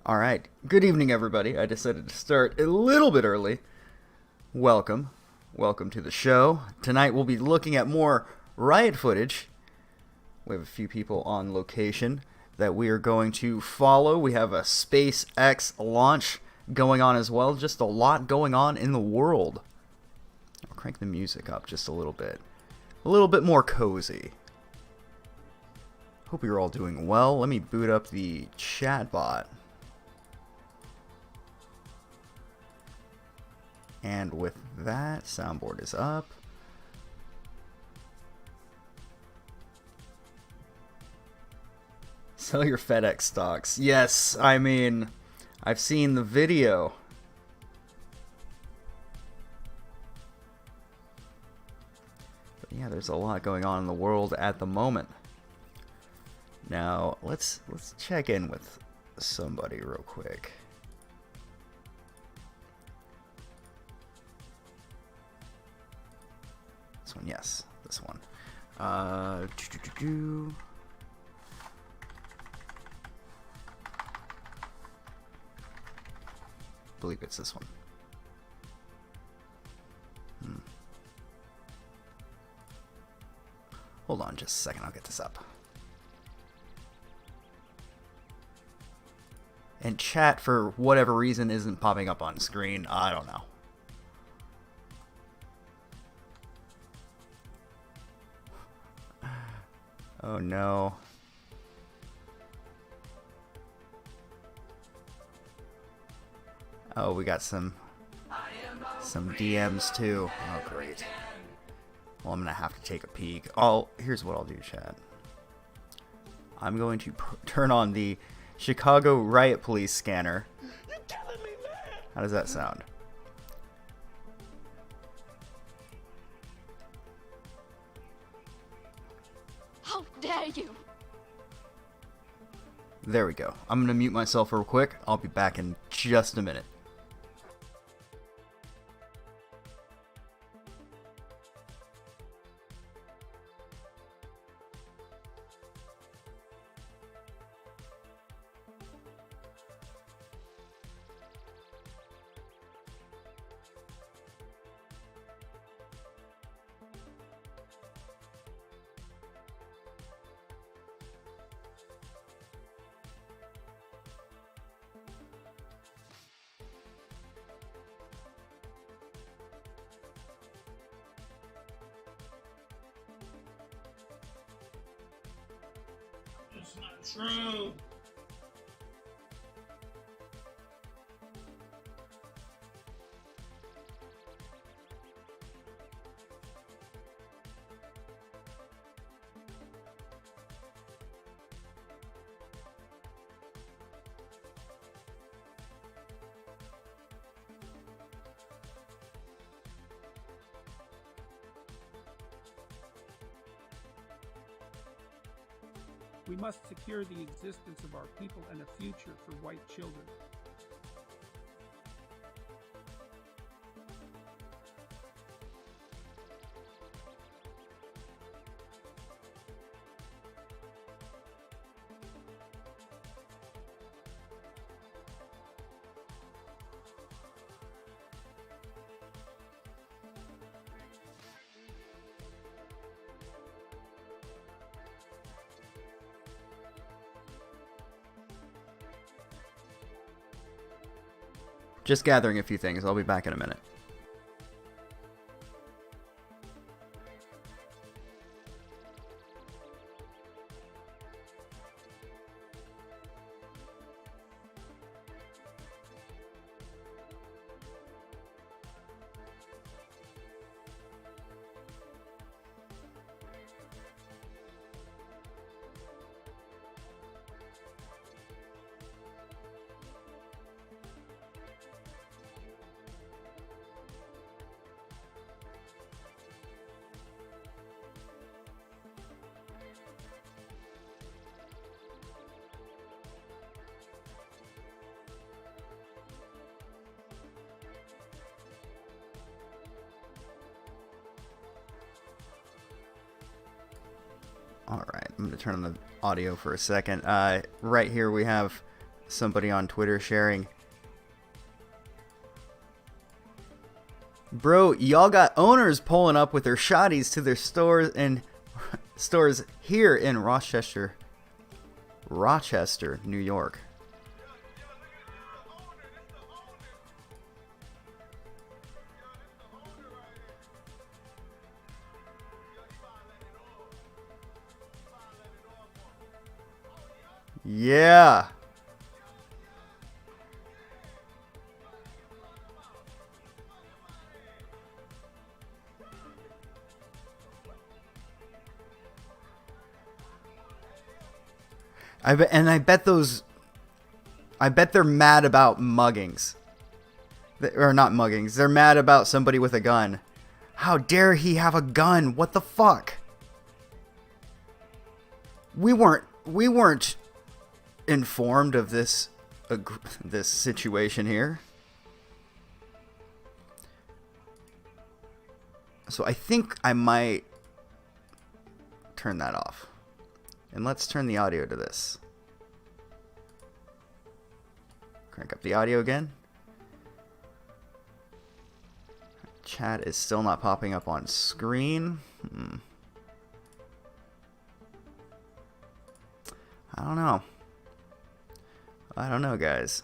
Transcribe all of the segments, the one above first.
Alright, good evening everybody. I decided to start a little bit early. Welcome. Welcome to the show. Tonight we'll be looking at more Riot footage. We have a few people on location that we are going to follow. We have a SpaceX launch going on as well. Just a lot going on in the world. I'll crank the music up just a little bit. A little bit more cozy. Hope you're all doing well. Let me boot up the chat bot. And with that, soundboard is up. Sell your FedEx stocks. Yes, I mean, I've seen the video. But yeah, there's a lot going on in the world at the moment. Now, let's check in with somebody real quick. This one, yes, this one. Believe it's this one. Hold on just a second, I'll get this up. And chat, for whatever reason, isn't popping up on screen. I don't know. Oh no. Oh, we got some DMs too. Oh great. Well, I'm gonna have to take a peek. Here's what I'll do, chat. I'm going to turn on the Chicago Riot Police scanner. You're telling me that? How does that sound? How dare you? There we go. I'm gonna mute myself real quick. I'll be back in just a minute. It's not true. We must secure the existence of our people and a future for white children. Just gathering a few things. I'll be back in a minute. Alright, I'm going to turn on the audio for a second. Right here we have somebody on Twitter sharing. Bro, y'all got owners pulling up with their shotties to their stores and stores here in Rochester, New York. Yeah. I bet they're mad about muggings. Or not muggings. They're mad about somebody with a gun. How dare he have a gun? What the fuck? We weren't informed of this situation here. So I think I might turn that off. And let's turn the audio to this. Crank up the audio again. Chat is still not popping up on screen. I don't know, guys.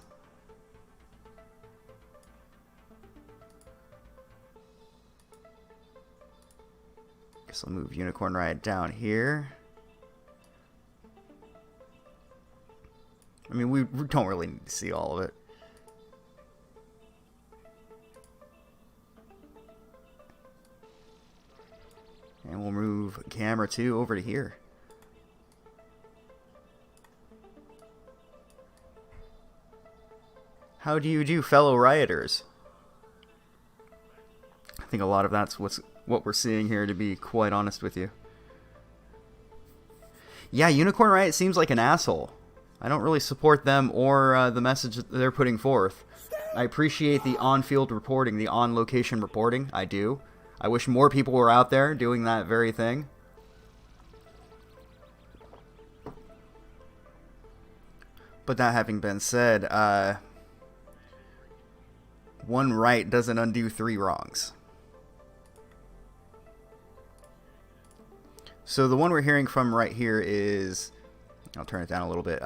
Guess I'll move Unicorn Riot down here. I mean, we don't really need to see all of it. And we'll move camera 2 over to here. How do you do, fellow rioters? I think a lot of that's what we're seeing here, to be quite honest with you. Yeah, Unicorn Riot seems like an asshole. I don't really support them or the message that they're putting forth. I appreciate the on-field reporting, the on-location reporting. I do. I wish more people were out there doing that very thing. But that having been said, one right doesn't undo 3 wrongs. So the one we're hearing from right here is, I'll turn it down a little bit,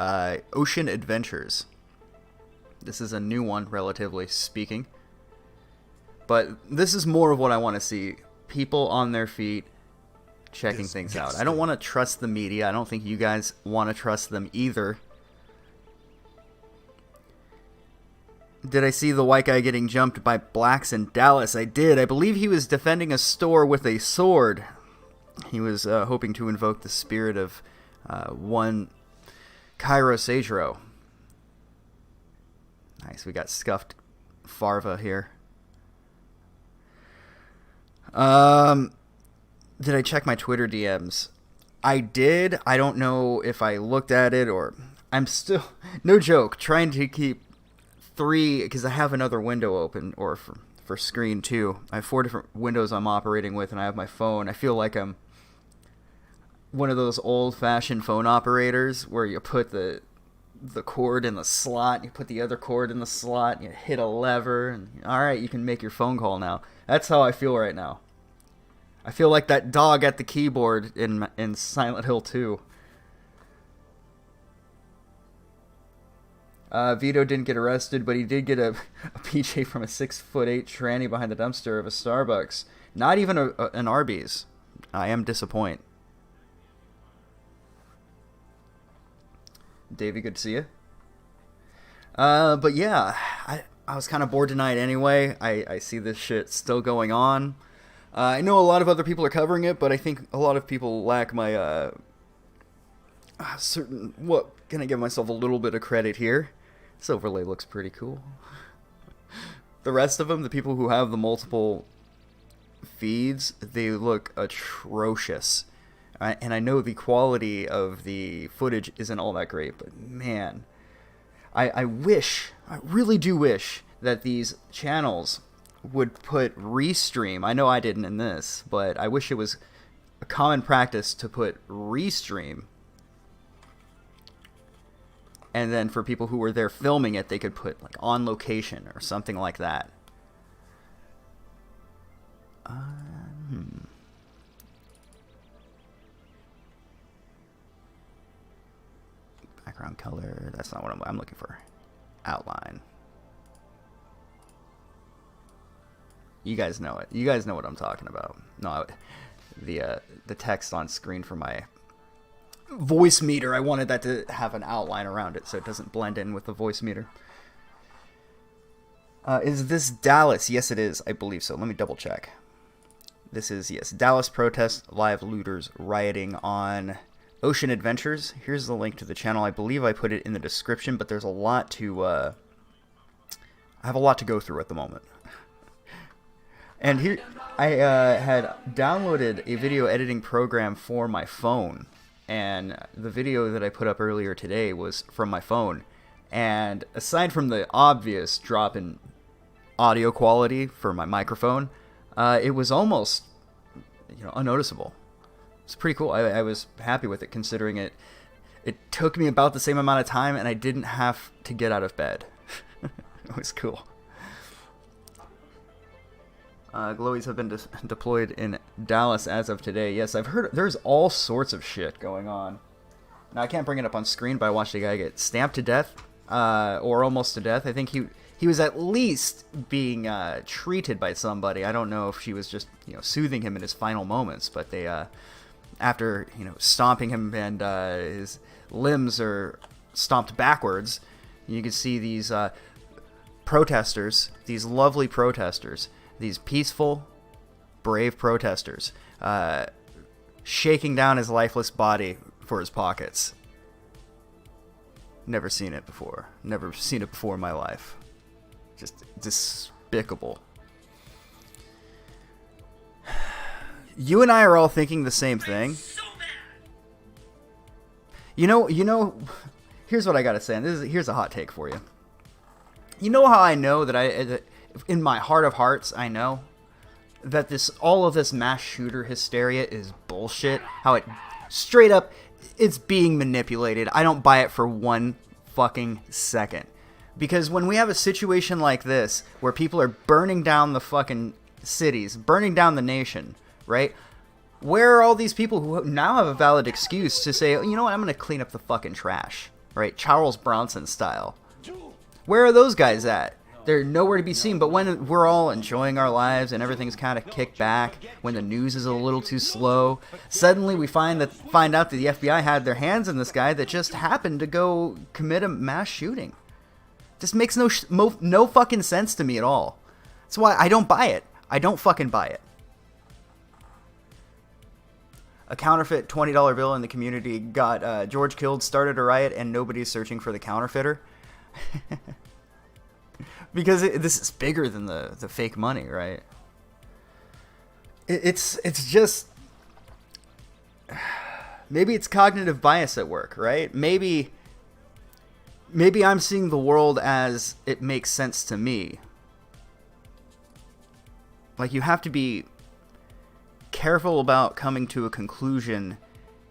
Ocean Adventures. This is a new one, relatively speaking. But this is more of what I want to see. People on their feet, checking things out. I don't want to trust the media. I don't think you guys want to trust them either. Did I see the white guy getting jumped by blacks in Dallas? I did. I believe he was defending a store with a sword. He was hoping to invoke the spirit of one Cairo Sagero. Nice, we got scuffed Farva here. Did I check my Twitter DMs? I did. I don't know if I looked at it or... I'm still, no joke, trying to keep 3, because I have another window open, or for screen 2. I have 4 different windows I'm operating with, and I have my phone. I feel like I'm one of those old-fashioned phone operators where you put the cord in the slot, you put the other cord in the slot, and you hit a lever, and alright, you can make your phone call now. That's how I feel right now. I feel like that dog at the keyboard in Silent Hill 2. Vito didn't get arrested, but he did get a PJ from a 6'8" tranny behind the dumpster of a Starbucks. Not even an Arby's. I am disappointed. Davey, good to see you. But yeah, I was kind of bored tonight anyway. I see this shit still going on. I know a lot of other people are covering it, but I think a lot of people lack my certain... What, can I give myself a little bit of credit here? This overlay looks pretty cool. The rest of them, the people who have the multiple feeds, they look atrocious. And I know the quality of the footage isn't all that great, but man, I really do wish that these channels would put restream. I know I didn't in this, but I wish it was a common practice to put restream And then for people who were there filming it, they could put like on location or something like that. Background color, that's not what I'm looking for. Outline. You guys know it. You guys know what I'm talking about. No, the text on screen for my voice meter, I wanted that to have an outline around it so it doesn't blend in with the voice meter. Is this Dallas? Yes, it is. I believe so. Let me double check. This is, yes, Dallas protest, live looters rioting on Ocean Adventures. Here's the link to the channel. I believe I put it in the description, but there's a lot to, I have a lot to go through at the moment. And here, I had downloaded a video editing program for my phone, and the video that I put up earlier today was from my phone. And aside from the obvious drop in audio quality for my microphone, it was almost, unnoticeable. It's pretty cool. I was happy with it, considering it took me about the same amount of time, and I didn't have to get out of bed. It was cool. Glowies have been deployed in Dallas as of today. Yes, I've heard there's all sorts of shit going on. Now, I can't bring it up on screen, but I watched a guy get stamped to death, or almost to death. I think he was at least being treated by somebody. I don't know if she was just soothing him in his final moments, but they after stomping him and his limbs are stomped backwards, you can see these protesters, these lovely protesters, these peaceful, brave protesters, shaking down his lifeless body for his pockets. Never seen it before. Never seen it before in my life. Just despicable. You and I are all thinking the same thing. Here's what I gotta say, and here's a hot take for you. You know how I know that in my heart of hearts, I know that all of this mass shooter hysteria is bullshit. How it straight up, it's being manipulated. I don't buy it for one fucking second. Because when we have a situation like this, where people are burning down the fucking cities, burning down the nation, right? Where are all these people who now have a valid excuse to say, you know what, I'm going to clean up the fucking trash, right? Charles Bronson style. Where are those guys at? They're nowhere to be seen. But when we're all enjoying our lives and everything's kind of kicked back, when the news is a little too slow, suddenly we find out that the FBI had their hands in this guy that just happened to go commit a mass shooting. Just makes no fucking sense to me at all. That's why I don't buy it. I don't fucking buy it. A counterfeit $20 bill in the community got George killed, started a riot, and nobody's searching for the counterfeiter. Because this is bigger than the fake money, right? It's just... Maybe it's cognitive bias at work, right? Maybe I'm seeing the world as it makes sense to me. Like, you have to be careful about coming to a conclusion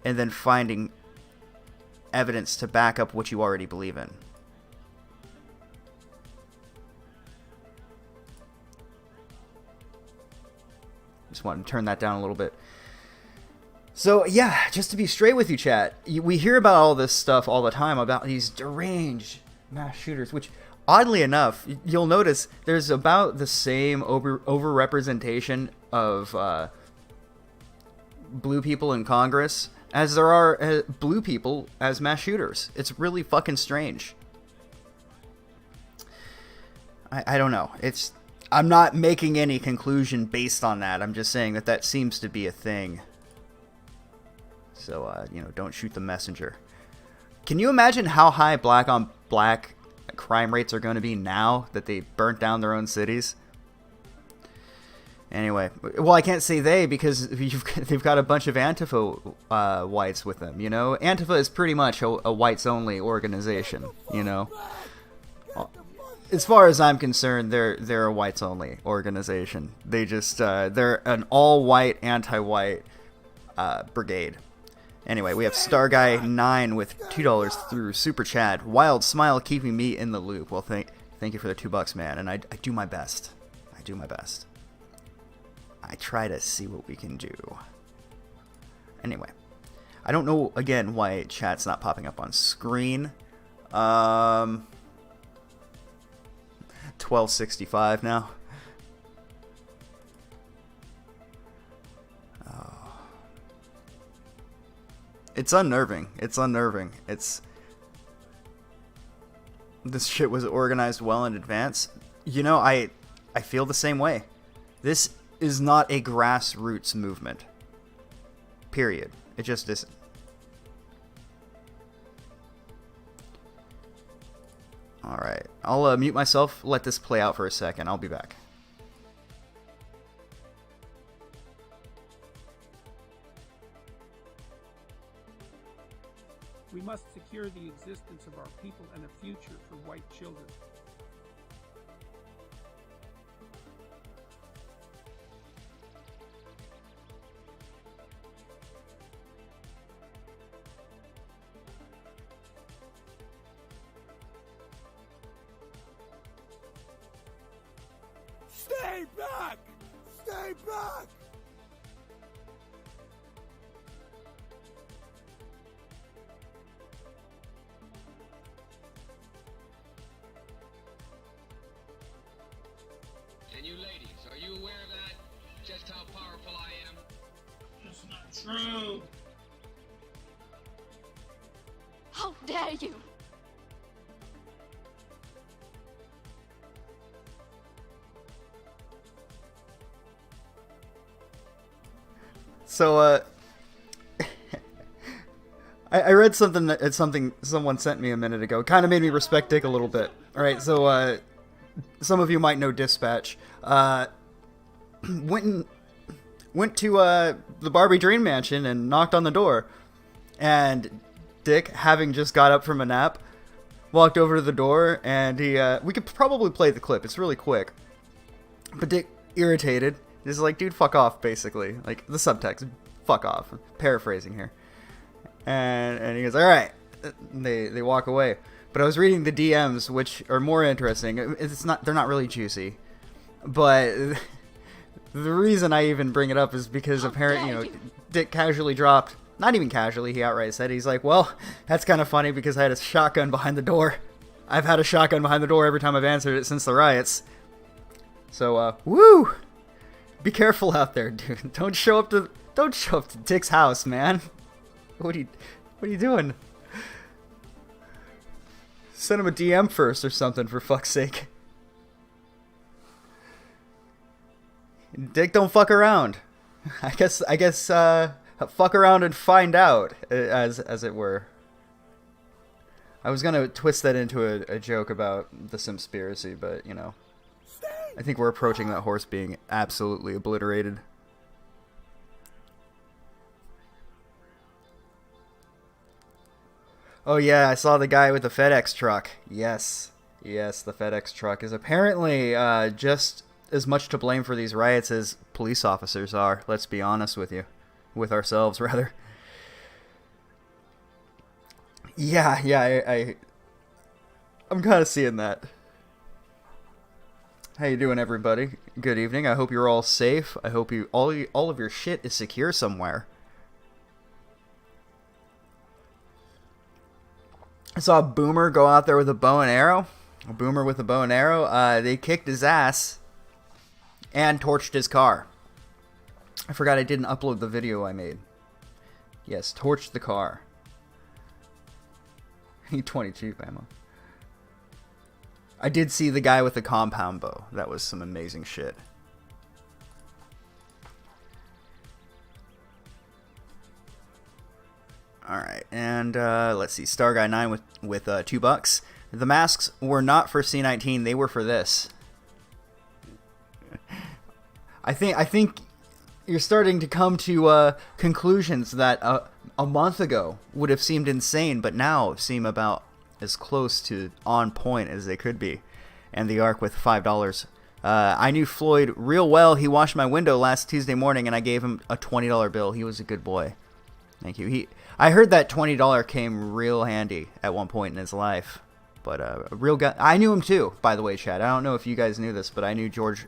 and then finding evidence to back up what you already believe in. Just wanted to turn that down a little bit. So, yeah, just to be straight with you, chat, we hear about all this stuff all the time about these deranged mass shooters, which, oddly enough, you'll notice there's about the same overrepresentation of blue people in Congress as there are blue people as mass shooters. It's really fucking strange. I don't know. I'm not making any conclusion based on that. I'm just saying that seems to be a thing. So, don't shoot the messenger. Can you imagine how high black on black crime rates are going to be now that they burnt down their own cities? Anyway, well, I can't say they because they've got a bunch of Antifa whites with them, Antifa is pretty much a whites-only organization, As far as I'm concerned, they're a whites-only organization. They just, they're an all-white, anti-white brigade. Anyway, we have Star Guy 9 with $2 through Super Chat. Wild Smile keeping me in the loop. Well, thank you for the $2, man. And I do my best. I do my best. I try to see what we can do. Anyway, I don't know again why chat's not popping up on screen. 1265 now. It's unnerving. It's unnerving. This shit was organized well in advance. You know, I feel the same way. This is not a grassroots movement. Period. It just isn't. Alright. I'll mute myself, let this play out for a second. I'll be back. We must secure the existence of our people and a future for white children. Stay back! Stay back! And you ladies, are you aware of that? Just how powerful I am? That's not true. How dare you? So, I read something someone sent me a minute ago. It kind of made me respect Dick a little bit. All right, so some of you might know Dispatch. Went to the Barbie Dream Mansion and knocked on the door, and Dick, having just got up from a nap, walked over to the door, and he we could probably play the clip. It's really quick, but Dick, irritated, is like, dude, fuck off, basically. Like, the subtext, fuck off. I'm paraphrasing here. And he goes, all right. They walk away. But I was reading the DMs, which are more interesting. They're not really juicy. But the reason I even bring it up is because apparently, Dick casually dropped, not even casually, he outright said, he's like, well, that's kind of funny because I had a shotgun behind the door. I've had a shotgun behind the door every time I've answered it since the riots. So, woo! Be careful out there, dude. Don't show up to Dick's house, man. What are you doing? Send him a DM first or something, for fuck's sake. Dick, don't fuck around. I guess fuck around and find out, as it were. I was gonna twist that into a joke about the Simspiracy, but you know, I think we're approaching that horse being absolutely obliterated. Oh yeah, I saw the guy with the FedEx truck. Yes, the FedEx truck is apparently just as much to blame for these riots as police officers are. Let's be honest with you. With ourselves, rather. Yeah, I'm kind of seeing that. How you doing, everybody? Good evening. I hope you're all safe. I hope all of your shit is secure somewhere. I saw a boomer go out there with a bow and arrow. A boomer with a bow and arrow. They kicked his ass and torched his car. I forgot I didn't upload the video I made. Yes, torched the car. E22 ammo. I did see the guy with the compound bow. That was some amazing shit. Alright, and let's see. Star Guy 9 with $2. The masks were not for C19, they were for this. I think you're starting to come to conclusions that a month ago would have seemed insane, but now seem about as close to on point as they could be. And the ARC with $5. I knew Floyd real well. He washed my window last Tuesday morning, and I gave him a $20 bill. He was a good boy. Thank you. I heard that $20 came real handy at one point in his life. But a real guy. I knew him too, by the way, Chad. I don't know if you guys knew this, but I knew George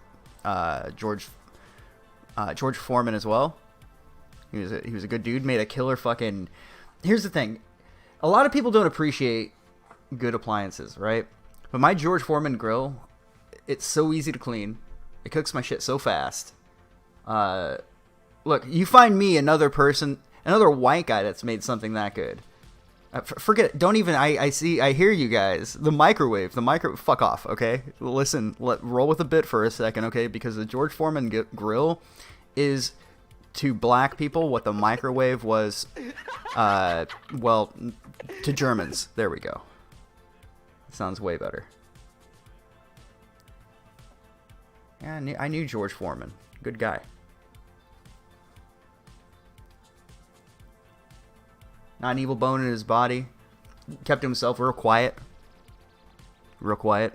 Foreman as well. He was a good dude. Made a killer fucking. Here's the thing, a lot of people don't appreciate good appliances, right? But my George Foreman grill, it's so easy to clean. It cooks my shit so fast. Look, you find me another white guy that's made something that good. Forget it. Don't even. I hear you guys. The microwave. Fuck off. Okay. Listen. Roll with a bit for a second. Okay. Because the George Foreman grill is to black people what the microwave was. Well, to Germans. There we go. Sounds way better. Yeah, I knew George Foreman. Good guy. Not an evil bone in his body. Kept himself real quiet. Real quiet.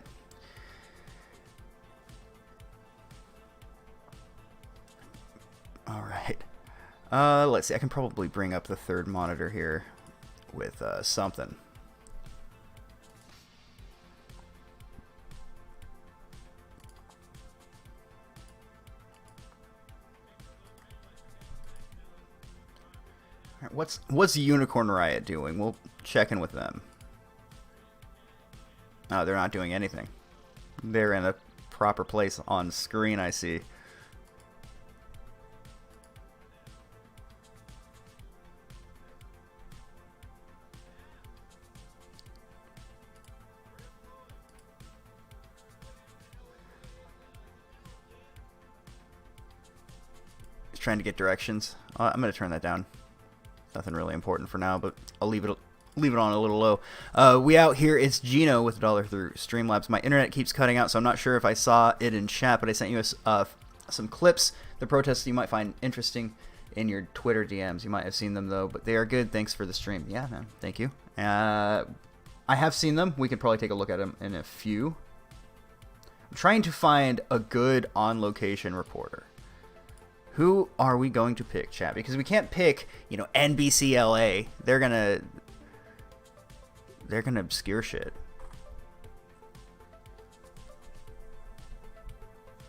Alright. Let's see. I can probably bring up the third monitor here with something. What's Unicorn Riot doing? We'll check in with them. Oh, they're not doing anything. They're in a proper place on screen, I see. Just trying to get directions. I'm going to turn that down. Nothing really important for now, but I'll leave it on a little low. We out here. It's Gino with $1 through Streamlabs. My internet keeps cutting out, so I'm not sure if I saw it in chat, but I sent you some clips. The protests you might find interesting in your Twitter DMs. You might have seen them, though, but they are good. Thanks for the stream. Yeah, man. Thank you. I have seen them. We could probably take a look at them in a few. I'm trying to find a good on-location reporter. Who are we going to pick, chat? Because we can't pick, NBC LA. They're gonna obscure shit.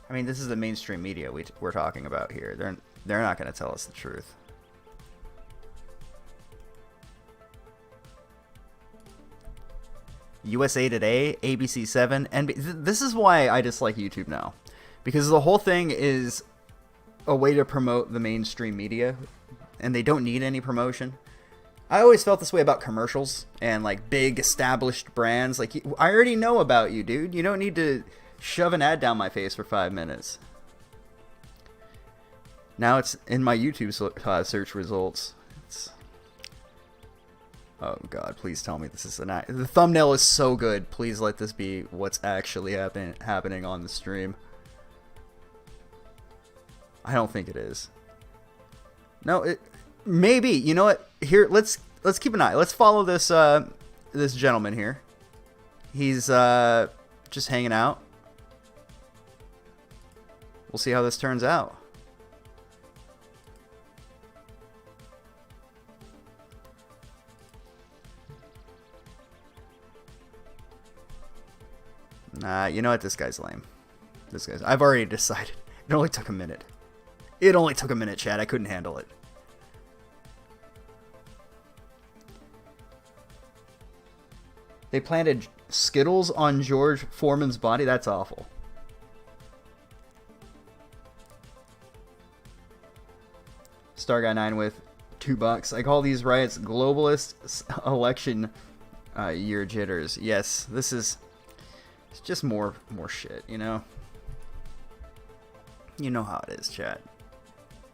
I mean, this is the mainstream media we're talking about here. They're not gonna tell us the truth. USA Today, ABC 7, this is why I dislike YouTube now, because the whole thing is a way to promote the mainstream media, and they don't need any promotion. I always felt this way about commercials and like big established brands. Like, I already know about you, dude. You don't need to shove an ad down my face for 5 minutes. Now it's in my YouTube search results. Oh god, please tell me this is the thumbnail is so good. Please let this be what's actually happening on the stream. I don't think it is. No, it maybe. You know what? Here, let's keep an eye. Let's follow this this gentleman here. He's just hanging out. We'll see how this turns out. Nah, you know what? This guy's lame. I've already decided. It only took a minute. Chad. I couldn't handle it. They planted Skittles on George Foreman's body? That's awful. Star Guy 9 with $2. I call these riots globalist election year jitters. Yes, it's just more shit, you know? You know how it is, chat.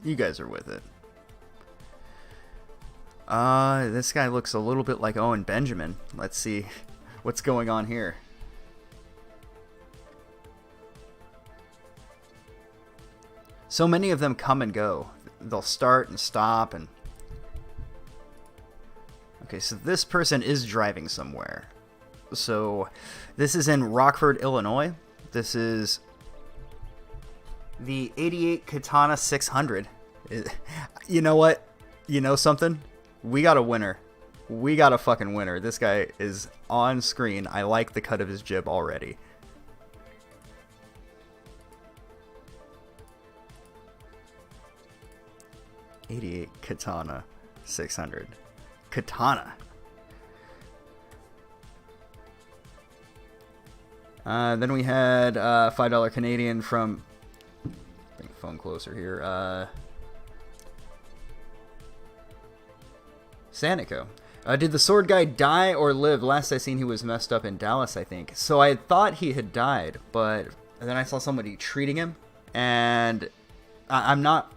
You guys are with it. This guy looks a little bit like Owen Benjamin. Let's see what's going on here. So many of them come and go. They'll start and stop and... Okay, so this person is driving somewhere. So this is in Rockford, Illinois. This is the 88 Katana 600. You know what? You know something? we got a winner. We got a fucking winner. This guy is on screen. I like the cut of his jib already. $88 katana, 600 katana. Then we had $5 Canadian from, bring the phone closer here, Sanico. Did the sword guy die or live? Last I seen he was messed up in Dallas, I think. So I thought he had died, but then I saw somebody treating him, and I'm not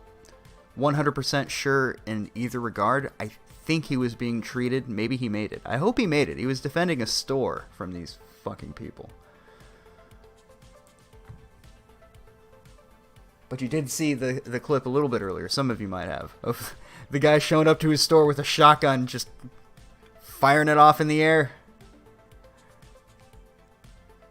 100% sure in either regard. I think he was being treated. Maybe he made it. I hope he made it. He was defending a store from these fucking people. But you did see the clip a little bit earlier. Some of you might have. Of the guy showing up to his store with a shotgun, just firing it off in the air.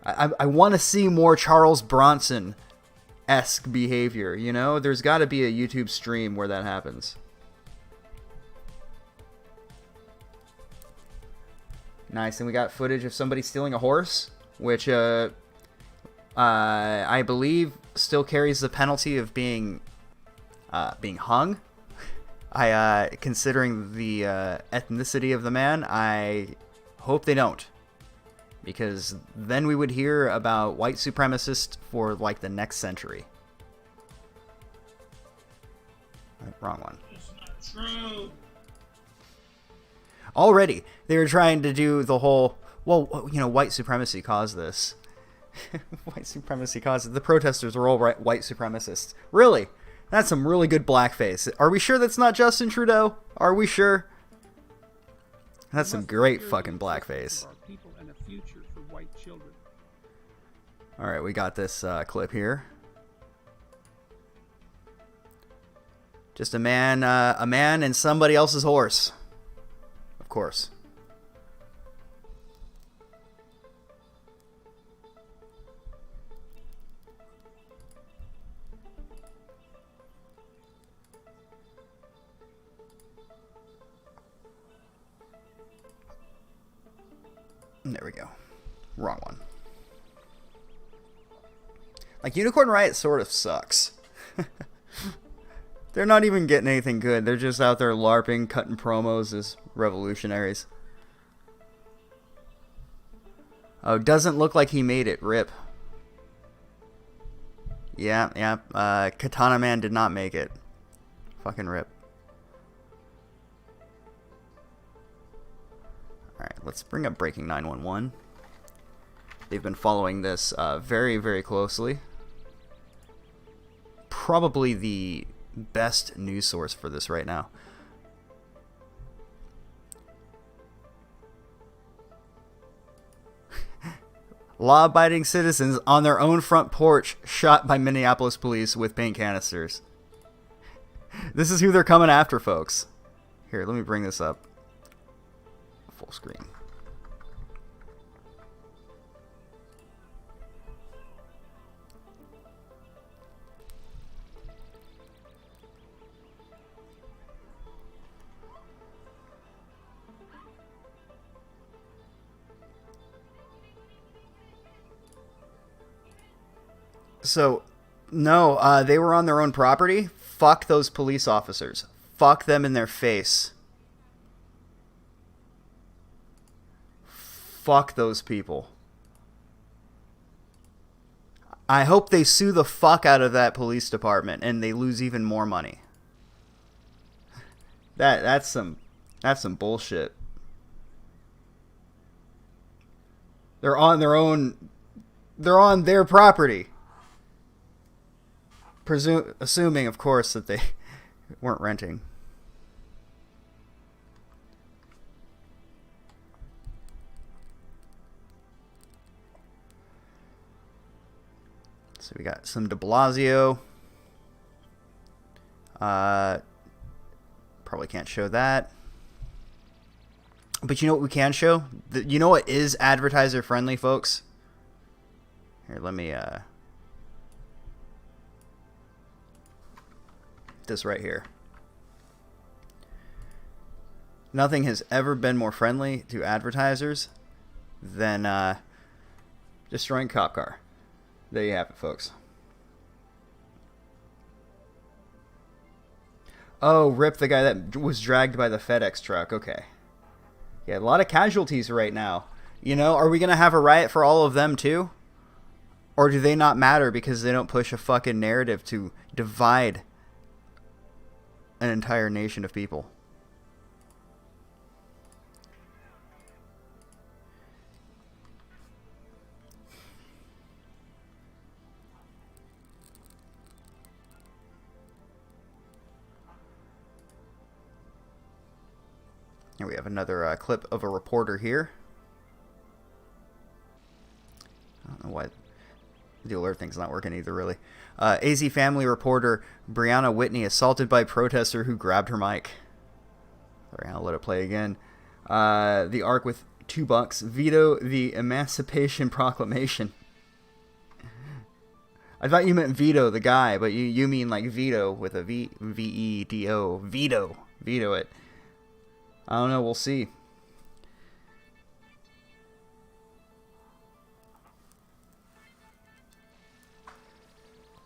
I want to see more Charles Bronson-esque behavior, you know? There's got to be a YouTube stream where that happens. Nice, and we got footage of somebody stealing a horse, which I believe still carries the penalty of being hung. Considering the ethnicity of the man, I hope they don't, because then we would hear about white supremacists for like the next century. Wrong one. It's not true. Already, they were trying to do the whole, well, you know, white supremacy caused this. White supremacy caused it. The protesters were all white supremacists. Really? That's some really good blackface. Are we sure that's not Justin Trudeau? Are we sure? That's some great fucking blackface. Alright, we got this clip here. Just a man and somebody else's horse. Of course. There we go. Wrong one. Like, Unicorn Riot sort of sucks. They're not even getting anything good. They're just out there LARPing, cutting promos as revolutionaries. Oh, doesn't look like he made it. RIP. Yeah. Katana Man did not make it. Fucking RIP. Alright, let's bring up Breaking 911. They've been following this very, very closely. Probably the best news source for this right now. Law-abiding citizens on their own front porch shot by Minneapolis police with paint canisters. This is who they're coming after, folks. Here, let me bring this up. Full screen. So, no, they were on their own property. Fuck those police officers. Fuck them in their face. Fuck those people. I hope they sue the fuck out of that police department and they lose even more money. That's some bullshit. They're on their property. Assuming, of course, that they weren't renting. So we got some de Blasio. Probably can't show that. But you know what we can show? You know what is advertiser friendly, folks? Here, let me this right here. Nothing has ever been more friendly to advertisers than destroying cop car. There you have it, folks. Oh, rip the guy that was dragged by the FedEx truck. Okay. Yeah, a lot of casualties right now. You know, are we going to have a riot for all of them too? Or do they not matter because they don't push a fucking narrative to divide an entire nation of people? And we have another clip of a reporter here. I don't know why the alert thing's not working either, really. AZ family reporter Brianna Whitney assaulted by protester who grabbed her mic. Sorry, I'll let it play again. The ARC with $2 veto the Emancipation Proclamation. I thought you meant veto the guy, but you mean like veto with a V-E-D-O. Veto. Veto it. I don't know. We'll see.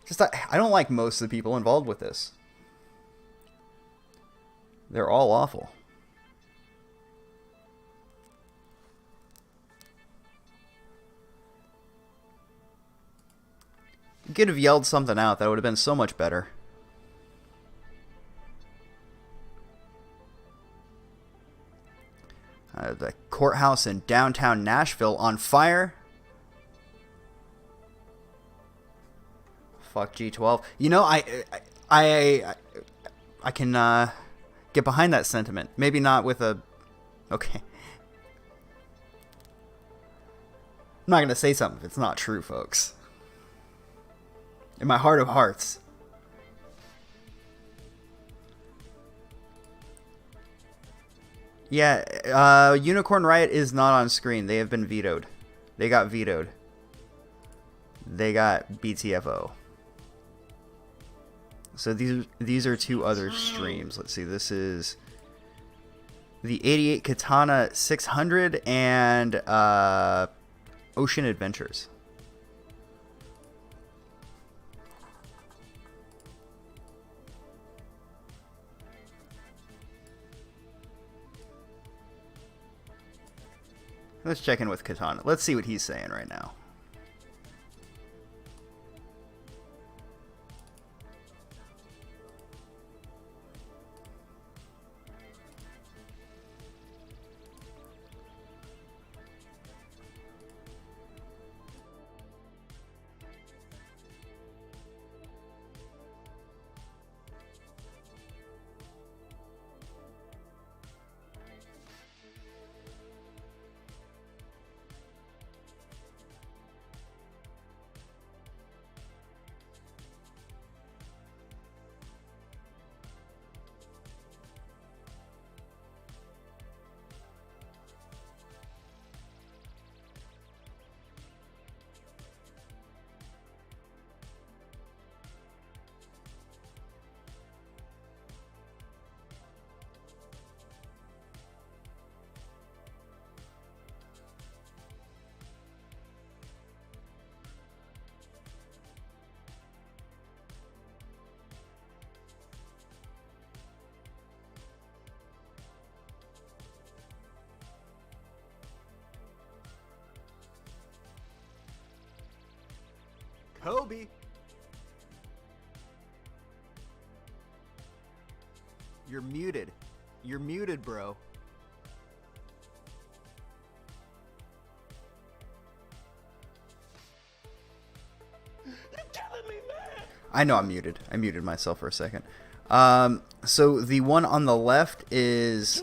Just I don't like most of the people involved with this. They're all awful. You could have yelled something out. That would have been so much better. The courthouse in downtown Nashville on fire. Fuck G12. You know, I can get behind that sentiment. Maybe not with a... Okay. I'm not going to say something if it's not true, folks. In my heart of hearts. Yeah, Unicorn Riot is not on screen. They have been vetoed. They got vetoed. They got BTFO. So these are two other streams. Let's see. This is the 88 Katana 600 and Ocean Adventures. Let's check in with Katana. Let's see what he's saying right now. Kobe. You're muted. You're muted, bro. You're killing me, man! I know I'm muted. I muted myself for a second. So the one on the left is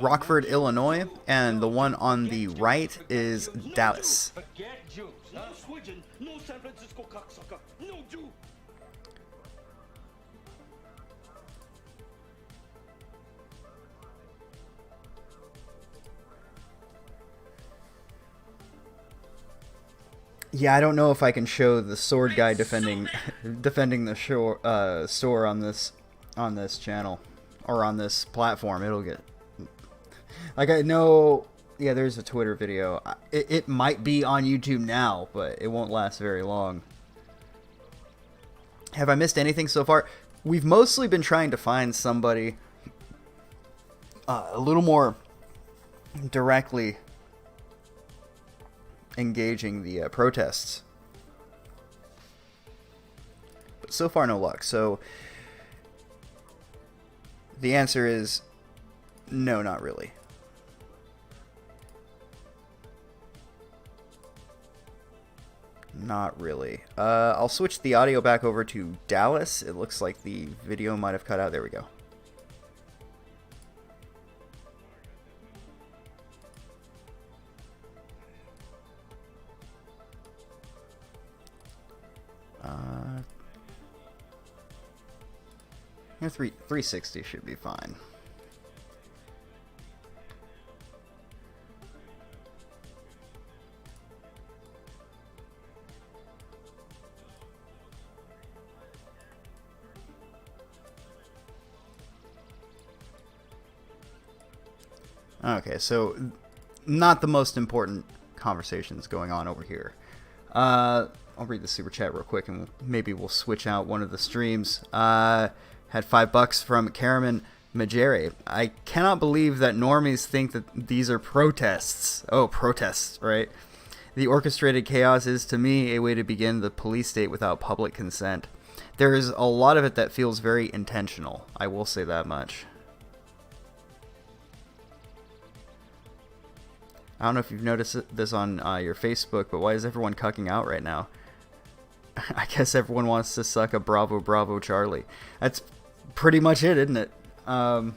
Rockford, Illinois, and the one on the right is Dallas. Forget Jews. No Sweden, no San Francisco cocksucker, no Jew. Yeah, I don't know if I can show the sword guy defending the store on this on this channel or on this platform. It'll get, like, I know, yeah, there's a Twitter video. It might be on YouTube now, but it won't last very long. Have I missed anything so far? We've mostly been trying to find somebody a little more directly engaging the protests. But so far, no luck. So the answer is no, not really. Not really. I'll switch the audio back over to Dallas. It looks like the video might have cut out. There we go. Yeah, 360 should be fine. Okay, so not the most important conversations going on over here. I'll read the super chat real quick, and maybe we'll switch out one of the streams. Had $5 from Karaman Majere. I cannot believe that normies think that these are protests. Oh, protests, right? The orchestrated chaos is, to me, a way to begin the police state without public consent. There is a lot of it that feels very intentional. I will say that much. I don't know if you've noticed this on your Facebook, but why is everyone cucking out right now? I guess everyone wants to suck a Bravo Bravo Charlie. That's pretty much it, isn't it? I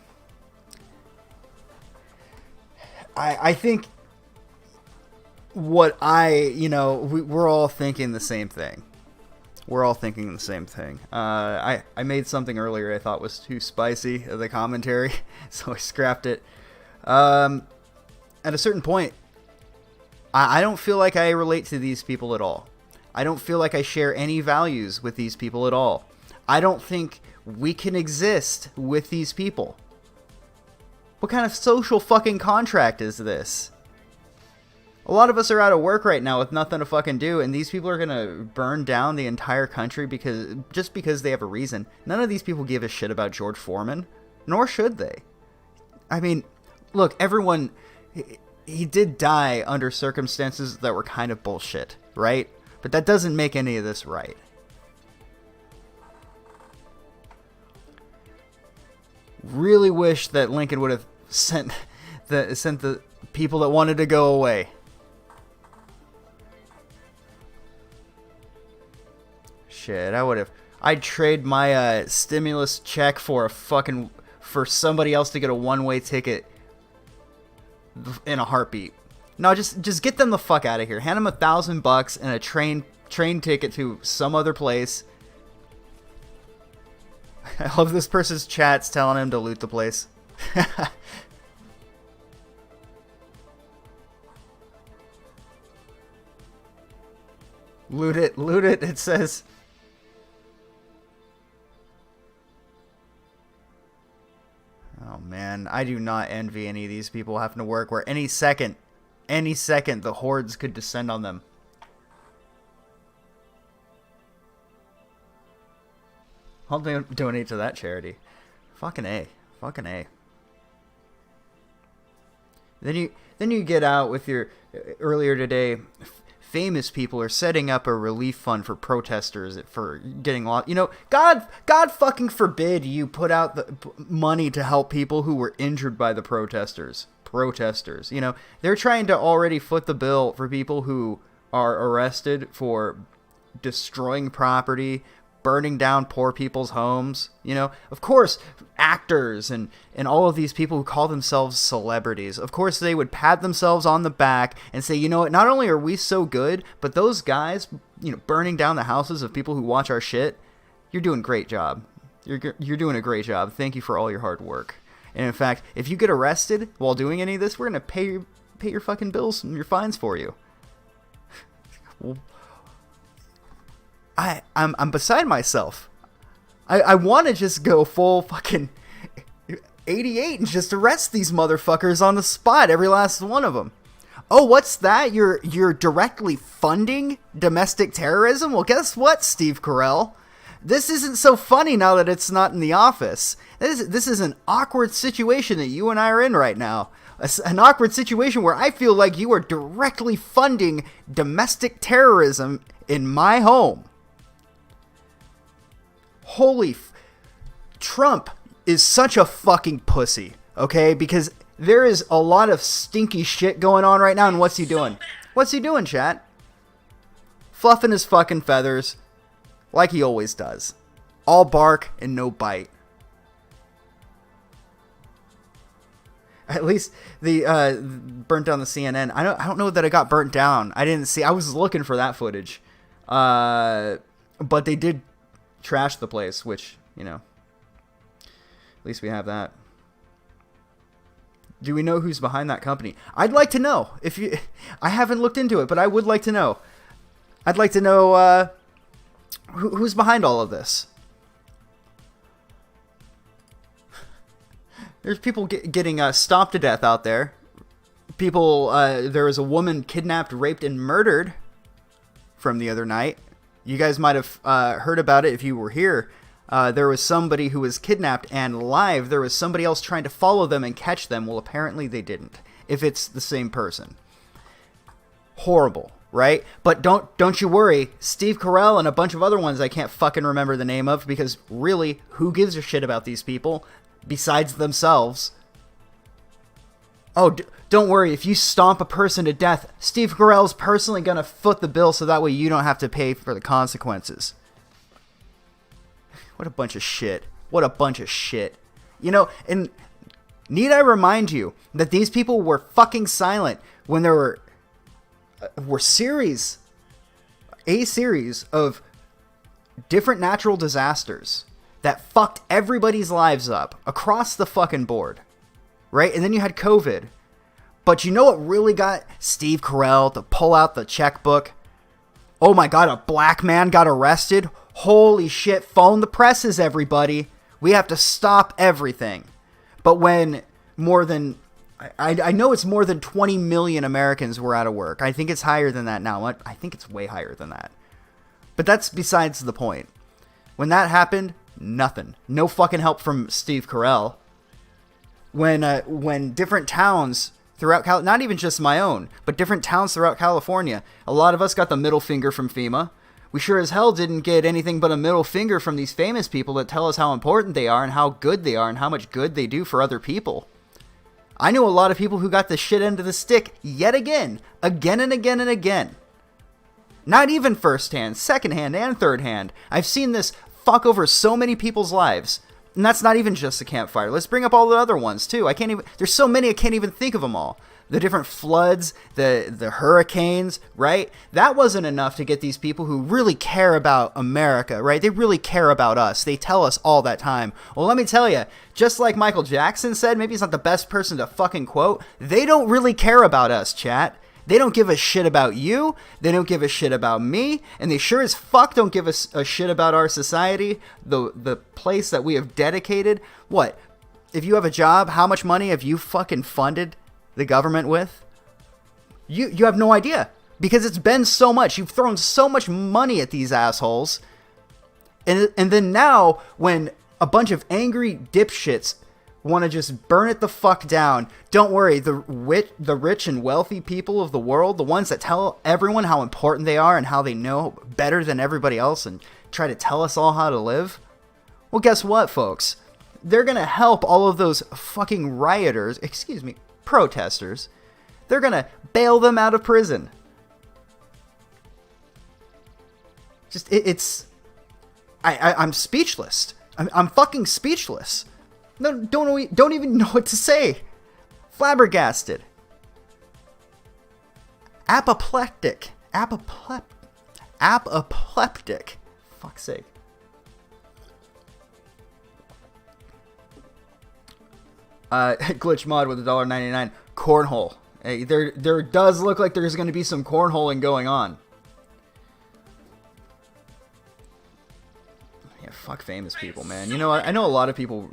think what we're all thinking the same thing. We're all thinking the same thing. I made something earlier I thought was too spicy, the commentary, so I scrapped it. At a certain point, I don't feel like I relate to these people at all. I don't feel like I share any values with these people at all. I don't think we can exist with these people. What kind of social fucking contract is this? A lot of us are out of work right now with nothing to fucking do, and these people are gonna burn down the entire country just because they have a reason. None of these people give a shit about George Foreman, nor should they. I mean, look, everyone, he did die under circumstances that were kind of bullshit, right? But that doesn't make any of this right. Really wish that Lincoln would have sent the people that wanted to go away. Shit, I'd trade my stimulus check for for somebody else to get a one-way ticket in a heartbeat. No, just get them the fuck out of here. Hand them $1,000 and a train ticket to some other place. I love this person's chats telling him to loot the place. Loot it, it says. Oh man, I do not envy any of these people having to work where any second the hordes could descend on them. I'll donate to that charity. Fucking A. Fucking A. Then you get out with your earlier today. Famous people are setting up a relief fund for protesters for getting lost. You know, God fucking forbid you put out the money to help people who were injured by the protesters. You know, they're trying to already foot the bill for people who are arrested for destroying property, burning down poor people's homes. You know, of course, actors and all of these people who call themselves celebrities, of course they would pat themselves on the back and say, you know what, not only are we so good, but those guys, you know, burning down the houses of people who watch our shit, you're doing a great job. You're doing a great job. Thank you for all your hard work. And in fact, if you get arrested while doing any of this, we're going to pay your fucking bills and your fines for you. I'm beside myself. I want to just go full fucking 88 and just arrest these motherfuckers on the spot, every last one of them. Oh, what's that? You're directly funding domestic terrorism? Well, guess what, Steve Carell? This isn't so funny now that it's not in the office. This is an awkward situation that you and I are in right now. An awkward situation where I feel like you are directly funding domestic terrorism in my home. Trump is such a fucking pussy, okay? Because there is a lot of stinky shit going on right now, and what's he doing? What's he doing, chat? Fluffing his fucking feathers, like he always does. All bark and no bite. At least the burnt down the CNN. I don't know that it got burnt down. I didn't see. I was looking for that footage, but they did trash the place, which, you know, at least we have that. Do we know who's behind that company? I'd like to know. I haven't looked into it, but I would like to know. I'd like to know who's behind all of this. There's people getting stomped to death out there. People, there was a woman kidnapped, raped, and murdered from the other night. You guys might have heard about it if you were here. There was somebody who was kidnapped, and live there was somebody else trying to follow them and catch them. Well, apparently they didn't, if it's the same person. Horrible, right? But don't you worry, Steve Carell and a bunch of other ones I can't fucking remember the name of, because really, who gives a shit about these people besides themselves? Oh, don't worry, if you stomp a person to death, Steve Carell's personally gonna foot the bill so that way you don't have to pay for the consequences. What a bunch of shit. What a bunch of shit. You know, and need I remind you that these people were fucking silent when there were a series of different natural disasters that fucked everybody's lives up across the fucking board, right? And then you had COVID. But you know what really got Steve Carell to pull out the checkbook? Oh my god, a black man got arrested? Holy shit, phone the presses, everybody. We have to stop everything. But when more than... I know it's more than 20 million Americans were out of work. I think it's higher than that now. I think it's way higher than that. But that's besides the point. When that happened, nothing. No fucking help from Steve Carell. When different towns throughout not even just my own, but different towns throughout California, a lot of us got the middle finger from FEMA. We sure as hell didn't get anything but a middle finger from these famous people that tell us how important they are and how good they are and how much good they do for other people. I know a lot of people who got the shit end of the stick yet again and again and again. Not even firsthand, secondhand, and thirdhand. I've seen this fuck over so many people's lives. And that's not even just the campfire. Let's bring up all the other ones too. There's so many I can't even think of them all. The different floods, the hurricanes, right? That wasn't enough to get these people who really care about America, right? They really care about us. They tell us all that time. Well, let me tell you, just like Michael Jackson said, maybe he's not the best person to fucking quote, they don't really care about us, chat. They don't give a shit about you. They don't give a shit about me. And they sure as fuck don't give us a shit about our society, the place that we have dedicated. What? If you have a job, how much money have you fucking funded the government with? You have no idea, because it's been so much. You've thrown so much money at these assholes, and then now when a bunch of angry dipshits want to just burn it the fuck down, don't worry, the rich and wealthy people of the world, the ones that tell everyone how important they are and how they know better than everybody else and try to tell us all how to live, well, guess what, folks? They're gonna help all of those fucking rioters, protesters. They're gonna bail them out of prison. I'm speechless. I'm fucking speechless. No, don't even know what to say. Flabbergasted. Apoplectic. Apoplectic. Fuck's sake. Glitch mod with $1.99. Cornhole. Hey, there does look like there's going to be some cornholing going on. Yeah, fuck famous people, man. You know, I know a lot of people.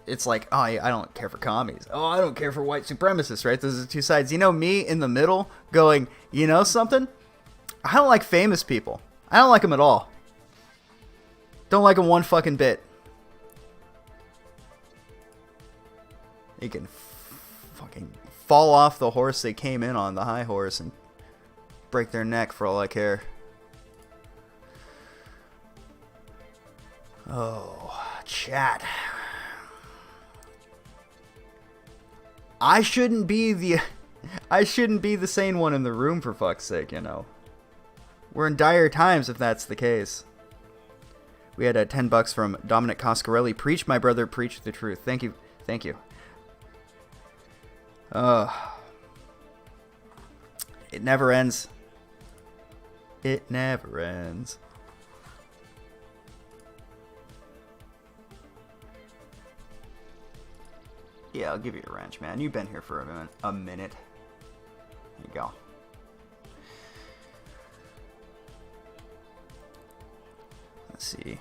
It's like, oh, I don't care for commies. Oh, I don't care for white supremacists, right? Those are the two sides. You know, me in the middle going, you know something? I don't like famous people. I don't like them at all. Don't like them one fucking bit. They can fucking fall off the horse they came in on, the high horse, and break their neck for all I care. Oh, chat. I shouldn't be the sane one in the room, for fuck's sake, you know. We're in dire times if that's the case. We had $10 from Dominic Coscarelli. Preach, my brother, preach the truth. Thank you. Thank you. It never ends. It never ends. Yeah, I'll give you a wrench, man. You've been here for a minute. There you go. Let's see.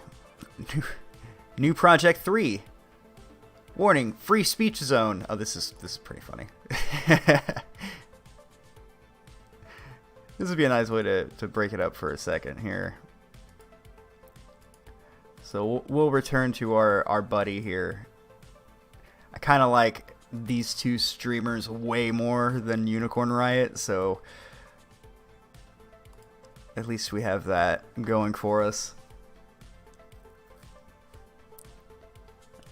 New Project 3. Warning, free speech zone. Oh, this is pretty funny. This would be a nice way to break it up for a second here. So we'll return to our buddy here. I kind of like these two streamers way more than Unicorn Riot, so at least we have that going for us.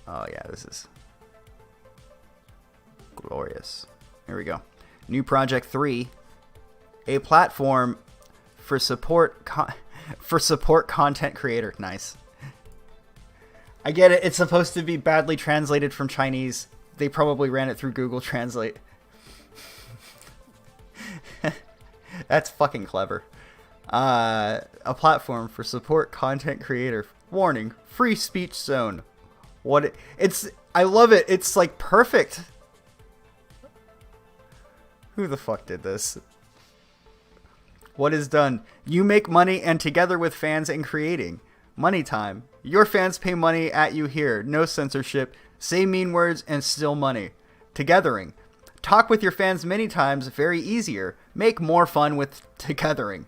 Oh yeah, this is glorious. Here we go. New Project 3, a platform for support content creator. Nice. I get it. It's supposed to be badly translated from Chinese. They probably ran it through Google Translate. That's fucking clever. A platform for support content creator. Warning, free speech zone. I love it. It's like perfect. Who the fuck did this? What is done? You make money and together with fans and creating. Money time. Your fans pay money at you here. No censorship. Say mean words and still money. Togethering. Talk with your fans many times. Very easier. Make more fun with togethering.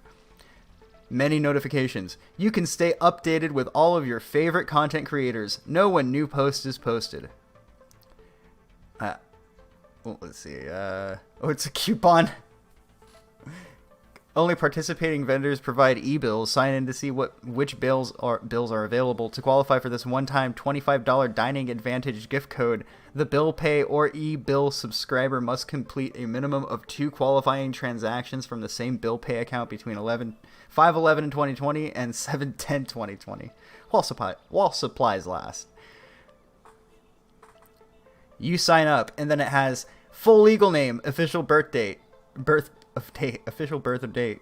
Many notifications. You can stay updated with all of your favorite content creators. Know when new post is posted. Well, let's see. Oh, it's a coupon. Only participating vendors provide e-bills. Sign in to see which bills are available. To qualify for this one-time $25 Dining Advantage gift code, the bill pay or e-bill subscriber must complete a minimum of 2 qualifying transactions from the same bill pay account between 5/11 2020 and 7/10 2020, while supplies last. You sign up, and then it has full legal name, official birth of date,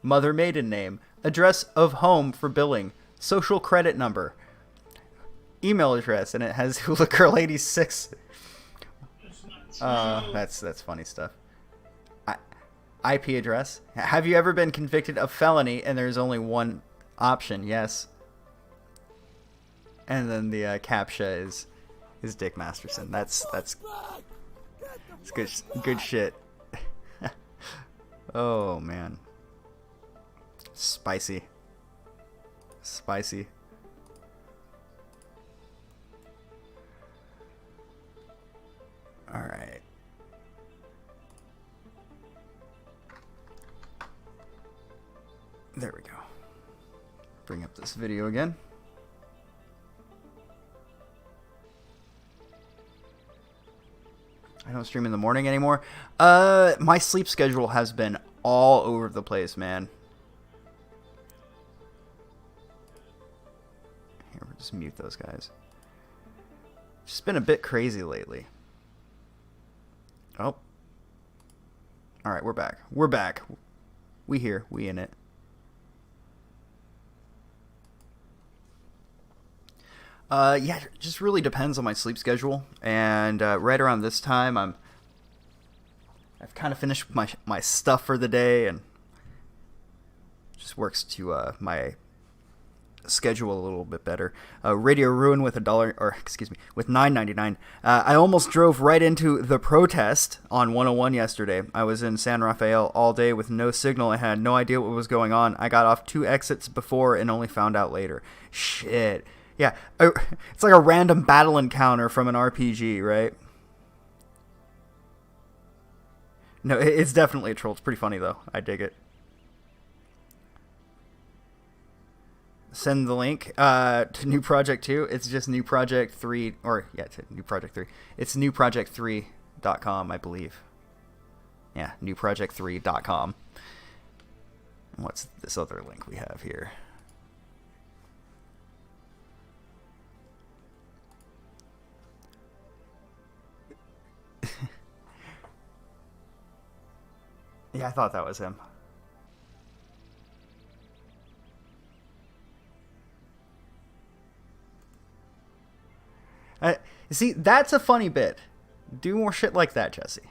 mother maiden name, address of home for billing, social credit number, email address, and it has Hula Girl 86. That's funny stuff. IP address. Have you ever been convicted of felony? And there's only one option, yes. And then the captcha is Dick Masterson. That's good shit. Oh man, spicy. All right. There we go. Bring up this video again. I don't stream in the morning anymore. My sleep schedule has been all over the place, man. Here, we'll just mute those guys. Just been a bit crazy lately. Oh. Alright, we're back. We're back. We here. We in it. Yeah, it just really depends on my sleep schedule. And right around this time, I've kind of finished my stuff for the day, and just works to my schedule a little bit better. Radio Ruin with with $9.99. I almost drove right into the protest on 101 yesterday. I was in San Rafael all day with no signal and had no idea what was going on. I got off 2 exits before and only found out later. Shit. Yeah, it's like a random battle encounter from an RPG, right? No, it's definitely a troll. It's pretty funny, though. I dig it. Send the link to New Project 2. It's just New Project 3, to New Project 3. It's newproject3.com, I believe. Yeah, newproject3.com. What's this other link we have here? Yeah, I thought that was him. See, that's a funny bit. Do more shit like that, Jesse.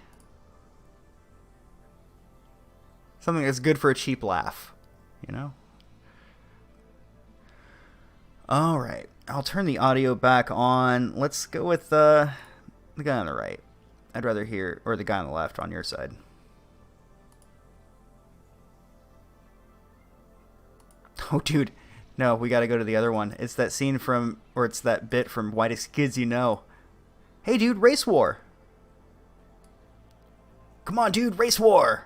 Something that's good for a cheap laugh, you know? Alright, I'll turn the audio back on. Let's go with the guy on the right. I'd rather hear, or the guy on the left on your side. Oh, dude. No, we gotta go to the other one. It's that scene from, or it's that bit from Whitest Kids You Know. Hey, dude, race war. Come on, dude, race war.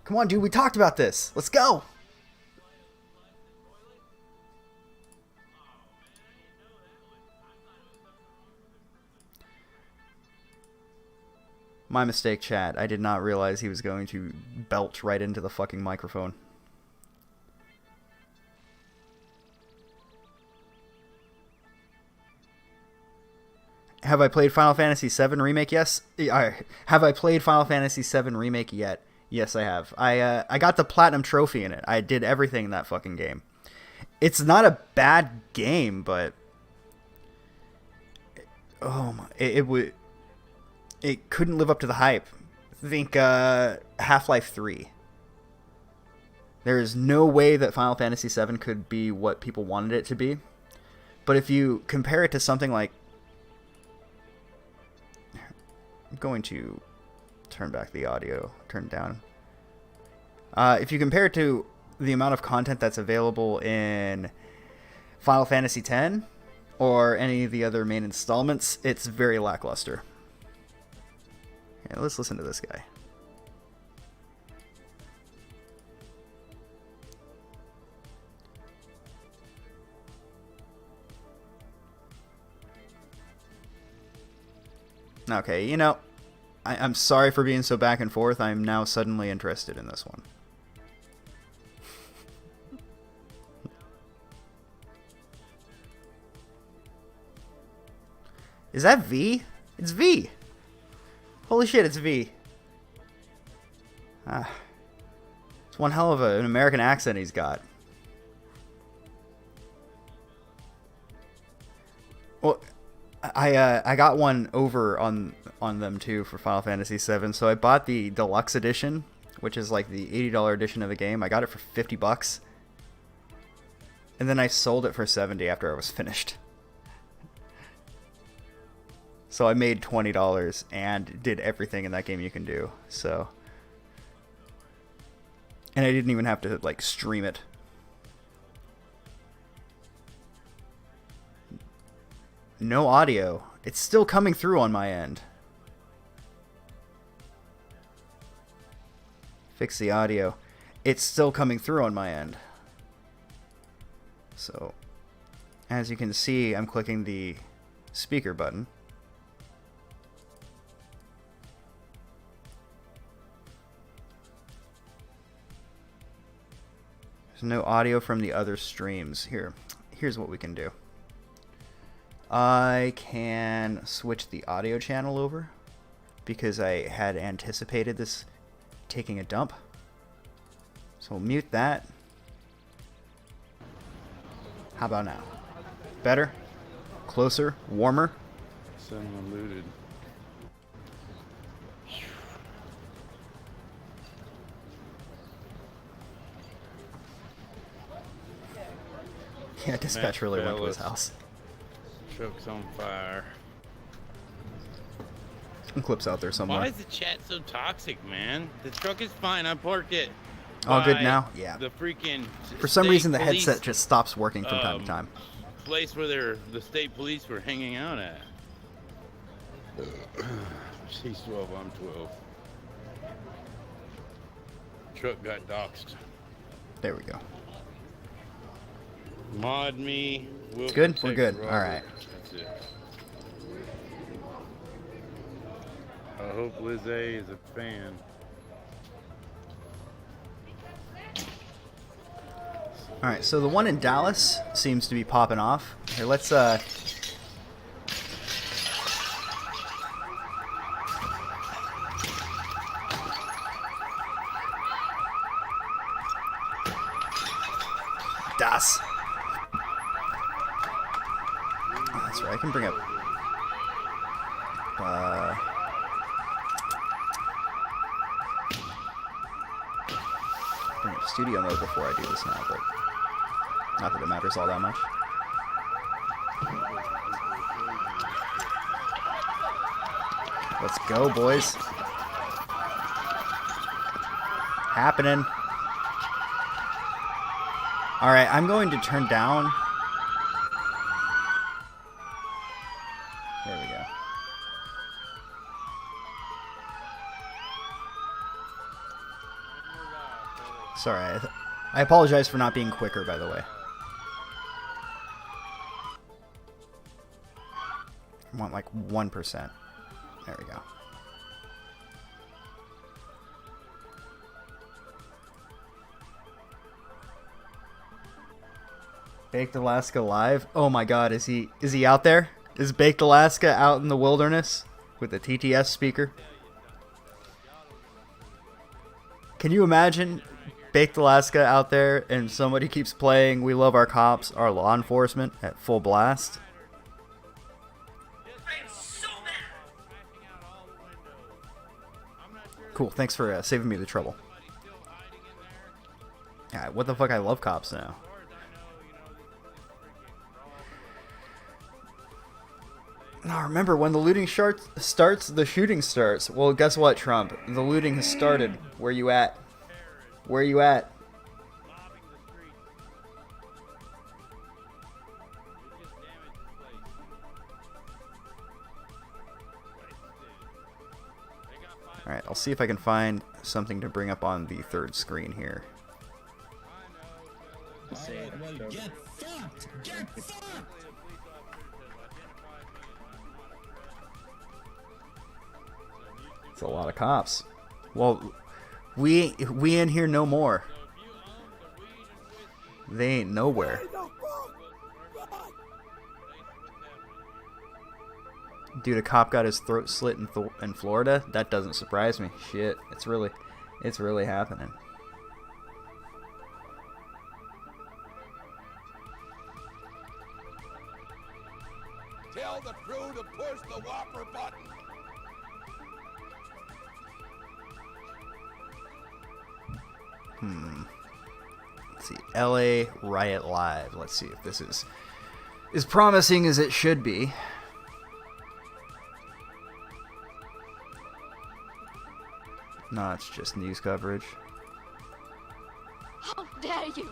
Come on, dude, we talked about this. Let's go. My mistake, chat. I did not realize he was going to belch right into the fucking microphone. Have I played Final Fantasy VII Remake? Yes. Have I played Final Fantasy VII Remake yet? Yes, I have. I got the Platinum Trophy in it. I did everything in that fucking game. It's not a bad game, but... Oh my... It couldn't live up to the hype. Think Half-Life 3. There is no way that Final Fantasy VII could be what people wanted it to be. But if you compare it to something like... I'm going to turn back the audio, turn it down. If you compare it to the amount of content that's available in Final Fantasy X or any of the other main installments, it's very lackluster. Yeah, let's listen to this guy. Okay, you know, I'm sorry for being so back and forth. I'm now suddenly interested in this one. Is that V? It's V! Holy shit, it's V. It's one hell of an American accent he's got. Well, I got one over on them too for Final Fantasy VII, so I bought the deluxe edition, which is like the $80 edition of the game. I got it for $50, and then I sold it for $70 after I was finished. So I made $20 and did everything in that game you can do. So, and I didn't even have to like stream it. No audio. It's still coming through on my end. Fix the audio. It's still coming through on my end. So, as you can see, I'm clicking the speaker button. There's no audio from the other streams. Here's what we can do. I can switch the audio channel over because I had anticipated this taking a dump. So we'll mute that. How about now? Better? Closer? Warmer? Someone looted. Yeah, dispatch Smash really went to his Palace. house. Truck's on fire. Some clips out there Why somewhere. is the chat so toxic, man? The truck is fine. I parked it. All good by now? Yeah. The freaking For some state reason, the police, headset just stops working from time to time. place where the state police were hanging out at. She's 12, I'm 12. Truck got doxxed. There we go. Mod me. We'll It's good? We're protect good. Robert. All right. That's it. I hope Liz A is a fan. All right, so the one in Dallas seems to be popping off. Here, let's Das. Oh, that's right. I can bring up. Bring up studio mode before I do this now, but not that it matters all that much. Let's go, boys. Happening. All right, I'm going to turn down. There we go. Sorry, I apologize for not being quicker, by the way. I want like 1%. There we go. Baked Alaska live? Oh my god, is he out there? Is Baked Alaska out in the wilderness with the TTS speaker? Can you imagine Baked Alaska out there and somebody keeps playing We Love Our Cops, Our Law Enforcement at full blast? Cool, thanks for saving me the trouble. Yeah, what the fuck, I love cops now. Now remember, when the looting starts, the shooting starts. Well, guess what, Trump? The looting has started. Where you at? Where you at? Alright, I'll see if I can find something to bring up on the third screen here. Get fucked! Get fucked! It's a lot of cops. Well, we in here no more. They ain't nowhere. Dude, a cop got his throat slit in Florida? That doesn't surprise me. Shit, it's really happening. Tell the crew to push the whopper button. Let's see, LA Riot Live. Let's see if this is as promising as it should be. No, it's just news coverage. How dare you?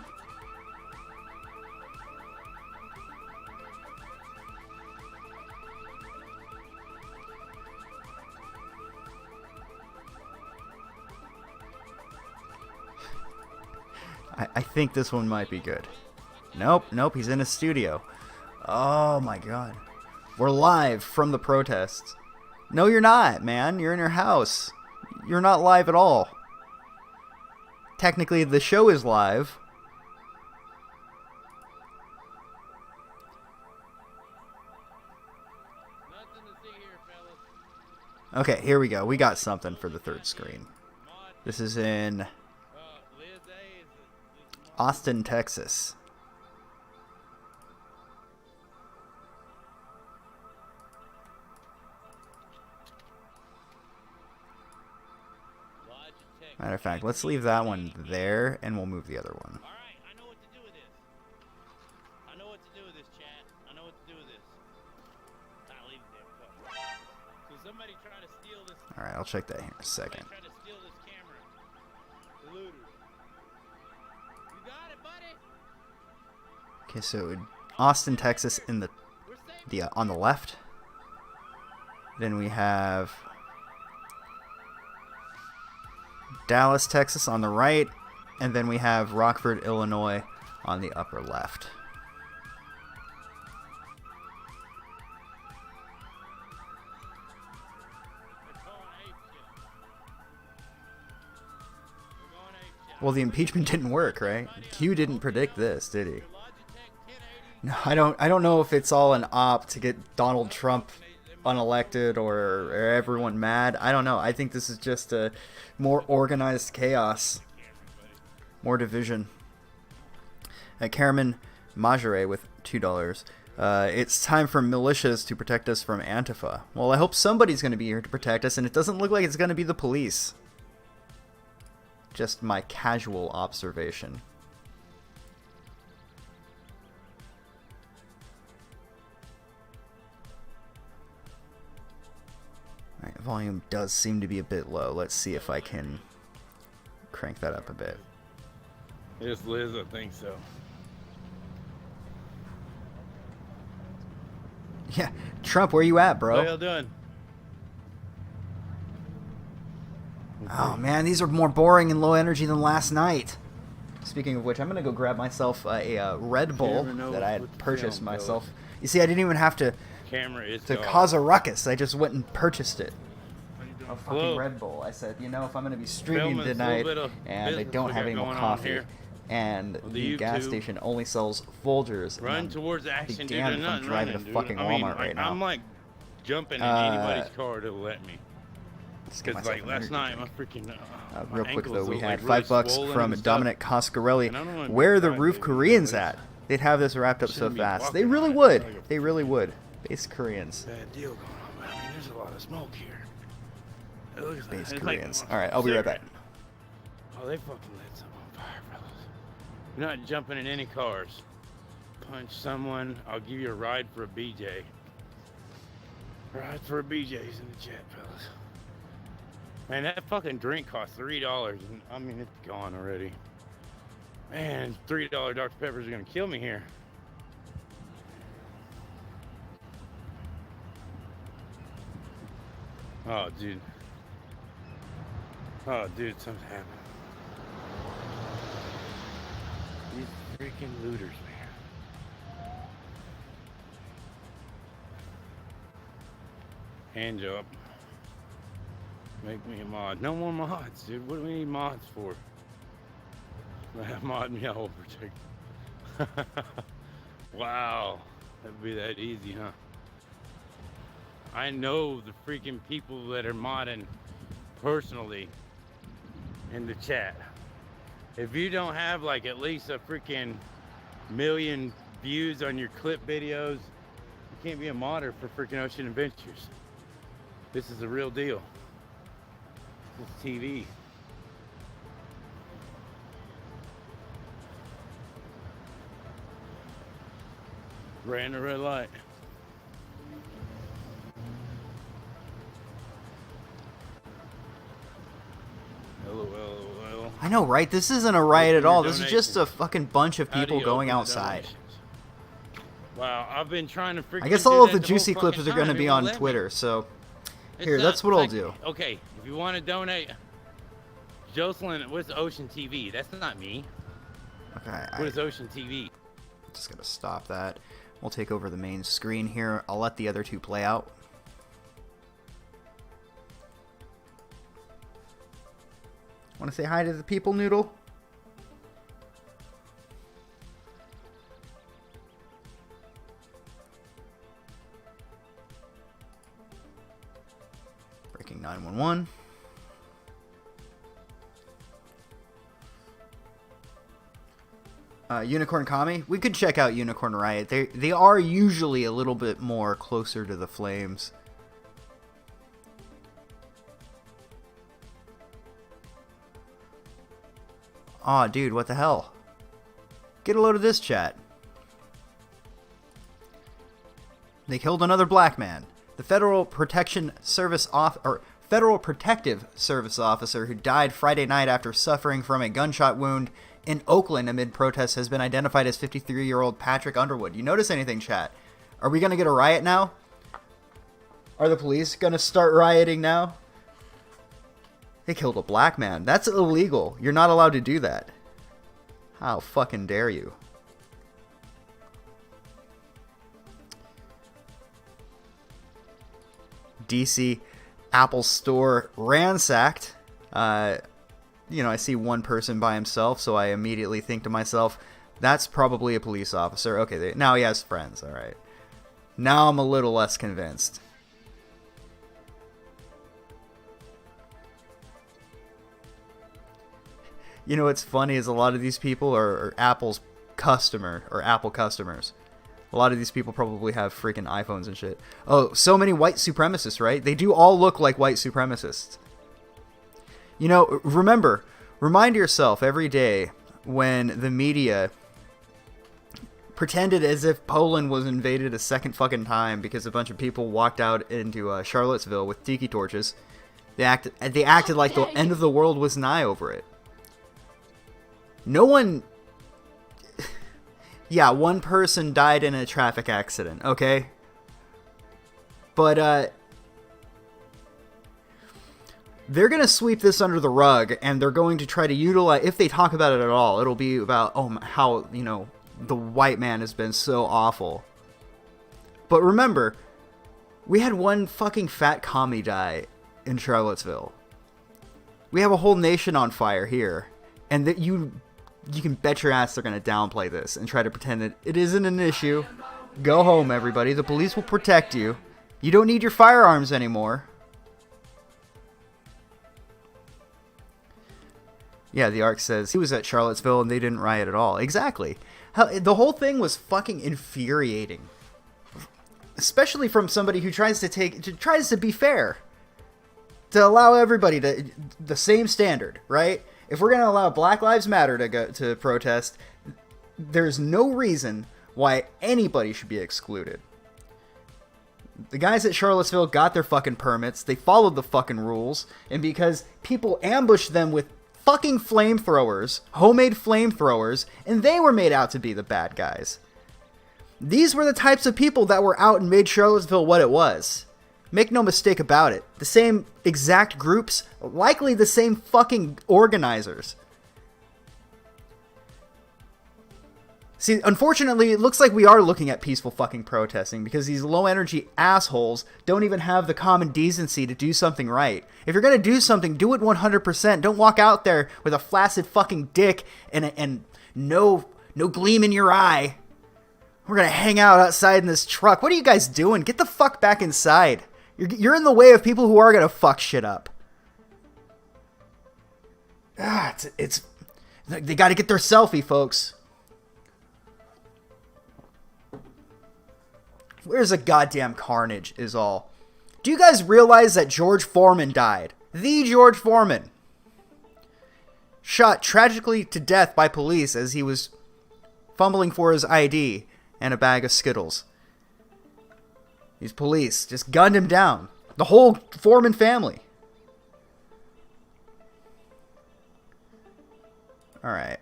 I think this one might be good. Nope, he's in a studio. Oh my god. We're live from the protests. No, you're not, man. You're in your house. You're not live at all. Technically, the show is live. Okay, here we go. We got something for the third screen. This is in Austin, Texas. Matter of fact, let's leave that one there, and we'll move the other one. All right, I know what to do with this. I know I'll check that here in a second. Try to steal this camera. The looters. You got it, buddy. Okay, so Austin, Texas, in the on the left. Then we have Dallas, Texas, on the right, and then we have Rockford, Illinois, on the upper left. Well, the impeachment didn't work, right? Q didn't predict this, did he? No, I don't know if it's all an op to get Donald Trump unelected or everyone mad. I don't know. I think this is just a more organized chaos, more division. Karaman Majere with $2. It's time for militias to protect us from Antifa. Well, I hope somebody's going to be here to protect us, and it doesn't look like it's going to be the police. Just my casual observation. Alright, volume does seem to be a bit low. Let's see if I can crank that up a bit. It's Liz, I think so. Yeah, Trump, where you at, bro? How y'all doing? Oh man, these are more boring and low energy than last night. Speaking of which, I'm gonna go grab myself a Red Bull that I had purchased myself. You see, I didn't even have to cause a ruckus. I just went and purchased it. A fucking Red Bull. I said, you know, if I'm gonna be streaming tonight and I don't have any more coffee, and the gas station only sells Folgers, Run towards action, dude. damned if I'm driving to fucking Walmart right now. I'm like jumping in anybody's car to let me. Because like last night, my freaking real quick though, we had like $5 from Dominic Coscarelli. Where are the roof Koreans at? They'd have this wrapped up so fast. They really would. They really would. Base Koreans. Bad deal going on, but I mean, there's a lot of smoke here. Base Koreans. All right, I'll be right back. Oh, they fucking lit something on fire, fellas. You're not jumping in any cars. Punch someone. I'll give you a ride for a BJ. Ride for a BJ's in the chat, fellas. Man, that fucking drink costs $3, and I mean, it's gone already. Man, $3 Dr. Peppers are gonna kill me here. Oh, dude. Oh, dude, something's happening. These freaking looters, man. Hand up. Make me a mod. No more mods, dude. What do we need mods for? Mod me, I will protect. Wow. That'd be that easy, huh? I know the freaking people that are modding personally in the chat. If you don't have like at least a freaking million views on your clip videos, you can't be a modder for freaking Ocean Adventures. This is the real deal. It's TV. Ran the red light. LOL. I know, right? This isn't a riot at all. This is just a fucking bunch of people going outside. Wow, I've been trying to freaking. I guess all of the juicy clips are going to be on Twitter, so here, that's what I'll do. Okay, if you want to donate, Jocelyn, what's Ocean TV? That's not me. Okay. What is Ocean TV? Just gonna stop that. We'll take over the main screen here. I'll let the other two play out. Want to say hi to the people, Noodle? Breaking 911. Unicorn Kami. We could check out Unicorn Riot. They are usually a little bit more closer to the flames. Aw, dude, what the hell? Get a load of this chat. They killed another black man. The Federal Protection Service Federal Protective Service officer who died Friday night after suffering from a gunshot wound in Oakland amid protests has been identified as 53-year-old Patrick Underwood. You notice anything, chat? Are we going to get a riot now? Are the police going to start rioting now? They killed a black man. That's illegal. You're not allowed to do that. How fucking dare you? DC Apple Store ransacked. You know, I see one person by himself, so I immediately think to myself, that's probably a police officer. Okay, now he has friends. All right. Now I'm a little less convinced. You know what's funny is a lot of these people are Apple's customer or Apple customers. A lot of these people probably have freaking iPhones and shit. Oh, so many white supremacists, right? They do all look like white supremacists. You know, remind yourself every day when the media pretended as if Poland was invaded a second fucking time because a bunch of people walked out into Charlottesville with tiki torches. They acted like the end of the world was nigh over it. No one... Yeah, one person died in a traffic accident, okay? But, they're going to sweep this under the rug, and they're going to try to utilize... If they talk about it at all, it'll be about, oh, how, you know, the white man has been so awful. But remember, we had one fucking fat commie die in Charlottesville. We have a whole nation on fire here, and that you can bet your ass they're going to downplay this and try to pretend that it isn't an issue. Go home, everybody. The police will protect you. You don't need your firearms anymore. Yeah, the ARC says he was at Charlottesville and they didn't riot at all. Exactly. The whole thing was fucking infuriating. Especially from somebody who tries to be fair. To allow everybody the same standard, right? If we're going to allow Black Lives Matter to protest, there's no reason why anybody should be excluded. The guys at Charlottesville got their fucking permits, they followed the fucking rules, and because people ambushed them with fucking flamethrowers, homemade flamethrowers, and they were made out to be the bad guys. These were the types of people that were out and made Charlottesville what it was. Make no mistake about it. The same exact groups, likely the same fucking organizers. See, unfortunately, it looks like we are looking at peaceful fucking protesting because these low-energy assholes don't even have the common decency to do something right. If you're gonna do something, do it 100%. Don't walk out there with a flaccid fucking dick and no gleam in your eye. We're gonna hang out outside in this truck. What are you guys doing? Get the fuck back inside. You're in the way of people who are gonna fuck shit up. They gotta get their selfie, folks. Where's the goddamn carnage is all. Do you guys realize that George Foreman died? The George Foreman. Shot tragically to death by police as he was fumbling for his ID and a bag of Skittles. These police just gunned him down. The whole Foreman family. Alright.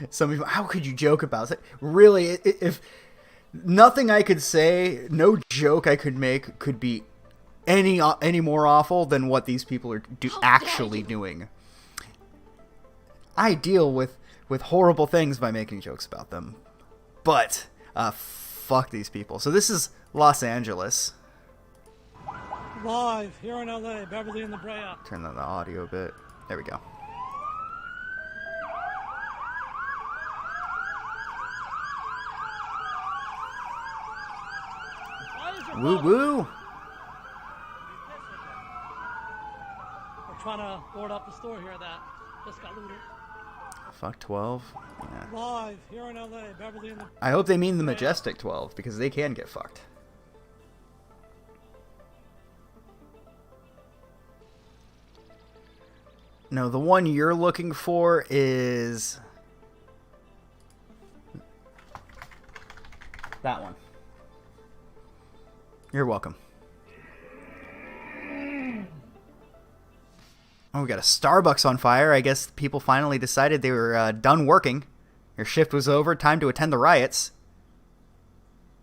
Some people, how could you joke about it? Really, if nothing I could say, no joke I could make could be any more awful than what these people are actually doing. I deal with horrible things by making jokes about them. But, fuck these people. So this is Los Angeles. Live here in LA, Beverly and La Brea. Turn down the audio a bit. There we go. Woo woo. We're trying to board up the store here that just got looted. Fuck 12. Yeah. Live here in LA, Beverly and La Brea. I hope they mean the Majestic 12 because they can get fucked. No, the one you're looking for is that one. You're welcome. Oh, we got a Starbucks on fire. I guess people finally decided they were done working. Their shift was over. Time to attend the riots.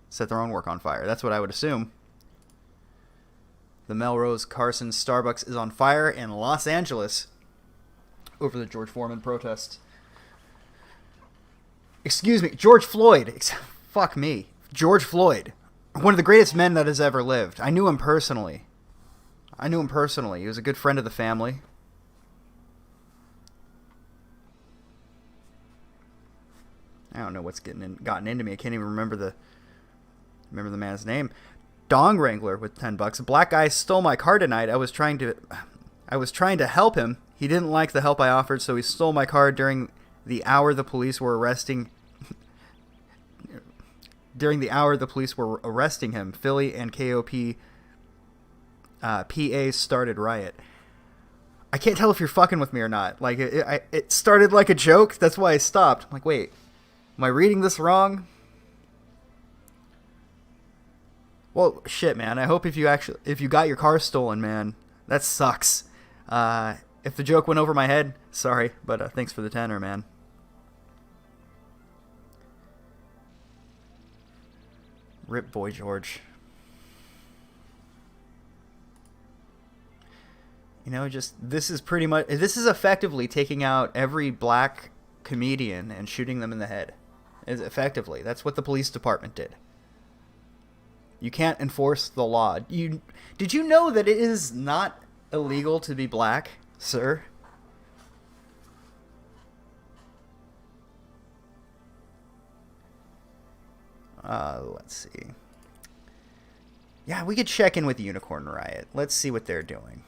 Set their own work on fire. That's what I would assume. The Melrose Carson Starbucks is on fire in Los Angeles over the George Foreman protest. Excuse me, George Floyd. Fuck me. George Floyd. One of the greatest men that has ever lived. I knew him personally. He was a good friend of the family. I don't know what's gotten into me. I can't even remember the man's name. Dong Wrangler with $10. A black guy stole my car tonight. I was trying to help him. He didn't like the help I offered, so he stole my car during the hour the police were arresting him. Philly and KOP PA started riot. I can't tell if you're fucking with me or not. Like, it started like a joke. That's why I stopped. I'm like, wait, am I reading this wrong? Well, shit, man. I hope if you got your car stolen, man, that sucks. If the joke went over my head, sorry, but thanks for the tenner, man. Rip Boy George. You know, this is effectively taking out every black comedian and shooting them in the head. Effectively, that's what the police department did. You can't enforce the law. Did you know that it is not illegal to be black, sir? Let's see. Yeah, we could check in with Unicorn Riot. Let's see what they're doing.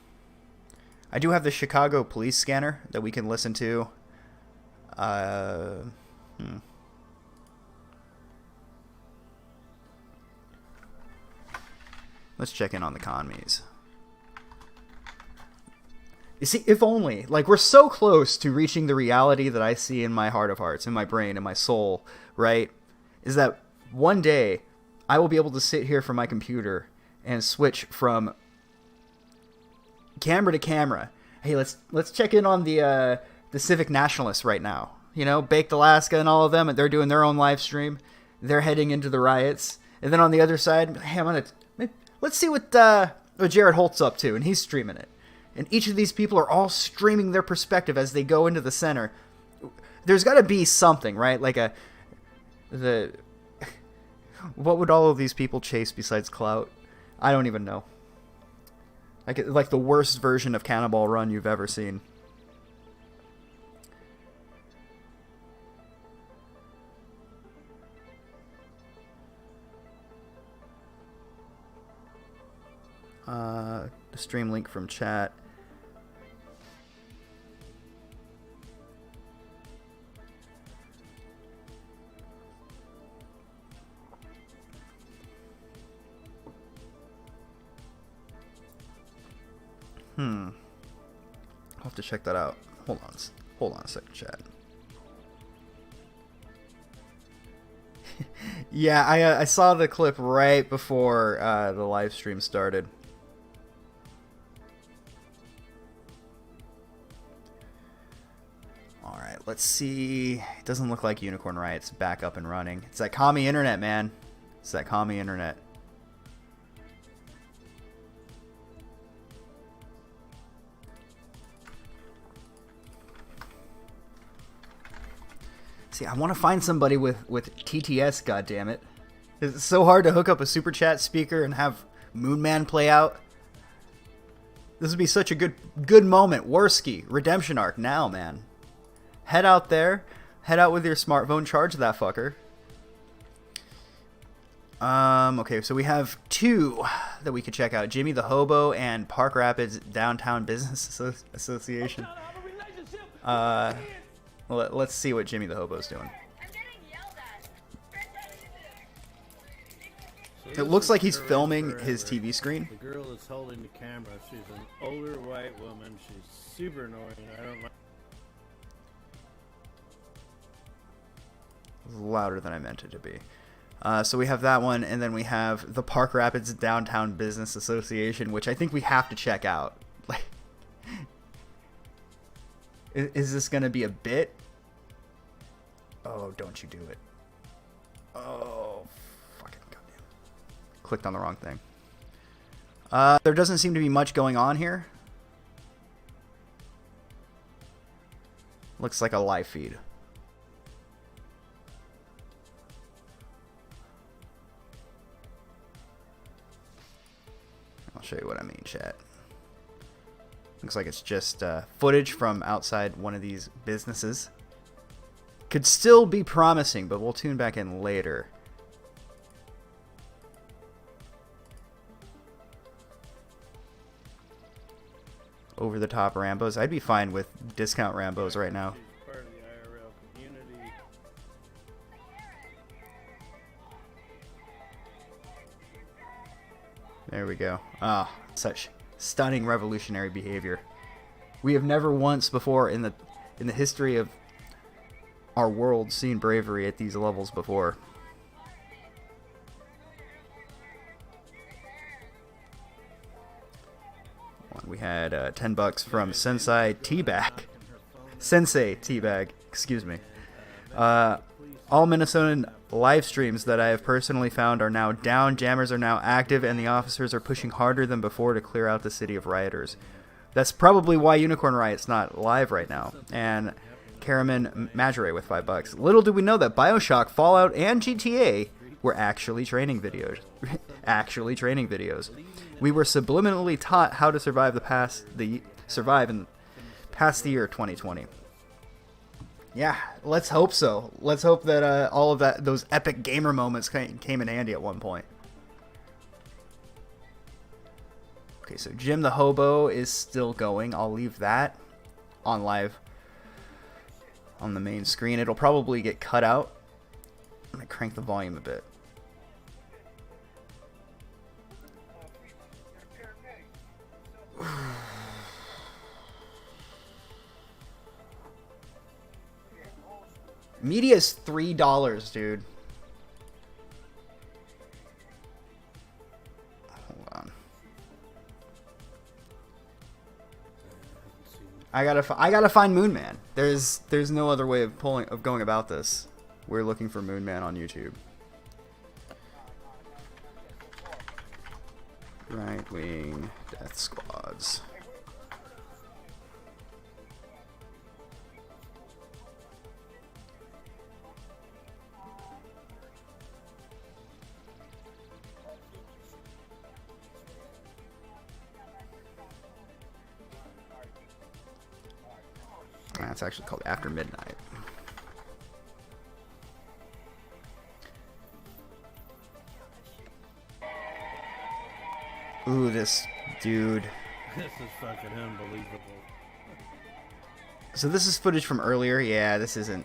I do have the Chicago police scanner that we can listen to. Let's check in on the commies. You see, if only. Like, we're so close to reaching the reality that I see in my heart of hearts, in my brain, in my soul, right? Is that one day I will be able to sit here from my computer and switch from camera to camera. Hey, let's check in on the Civic Nationalists right now. You know, Baked Alaska and all of them, and they're doing their own live stream. They're heading into the riots. And then on the other side, hey, let's see what Jared Holt's up to, and he's streaming it. And each of these people are all streaming their perspective as they go into the center. There's got to be something, right? Like what would all of these people chase besides clout? I don't even know. Like the worst version of Cannonball Run you've ever seen. The stream link from chat. I'll have to check that out. Hold on a second, chat. Yeah, I saw the clip right before the live stream started. Alright, let's see. It doesn't look like Unicorn Riot's back up and running. It's that commie internet, man. It's that commie internet. See, I want to find somebody with TTS, goddammit. It's so hard to hook up a super chat speaker and have Moonman play out. This would be such a good moment. Worski, redemption arc now, man. Head out there. Head out with your smartphone. Charge that fucker. Okay, so we have two that we could check out. Jimmy the Hobo and Park Rapids Downtown Business Association. Let's see what Jimmy the Hobo's doing. It looks like he's filming his TV screen. The girl is holding the camera. She's an older white woman. She's super annoying. I don't like. Louder than I meant it to be. So we have that one, and then we have the Park Rapids Downtown Business Association, which I think we have to check out. Like, Is this going to be a bit? Oh, don't you do it. Oh, fucking goddamn. Clicked on the wrong thing. There doesn't seem to be much going on here. Looks like a live feed. I'll show you what I mean, chat. Looks like it's just footage from outside one of these businesses. Could still be promising, but we'll tune back in later. Over the top Rambos. I'd be fine with discount Rambos right now. She's part of the IRL community. There we go. Ah, such stunning revolutionary behavior. We have never once before in the history of our world seen bravery at these levels before. We had $10 from Sensei Teabag, excuse me. All Minnesotan live streams that I have personally found are now down, jammers are now active, and the officers are pushing harder than before to clear out the city of rioters. That's probably why Unicorn Riot's not live right now. And Karaman Majore with $5. Little do we know that BioShock, Fallout, and GTA were actually training videos. We were subliminally taught how to survive survive in past the year 2020. Yeah, let's hope so. Let's hope that all of those epic gamer moments came in handy at one point. Okay, so Jim the Hobo is still going. I'll leave that on live on the main screen. It'll probably get cut out. I'm going to crank the volume a bit. Media is $3, dude. Hold on. I gotta find Moonman. There's no other way of going about this. We're looking for Moonman on YouTube. Right wing death squads. That's actually called After Midnight. Ooh, this dude. This is fucking unbelievable. So this is footage from earlier. Yeah, this isn't.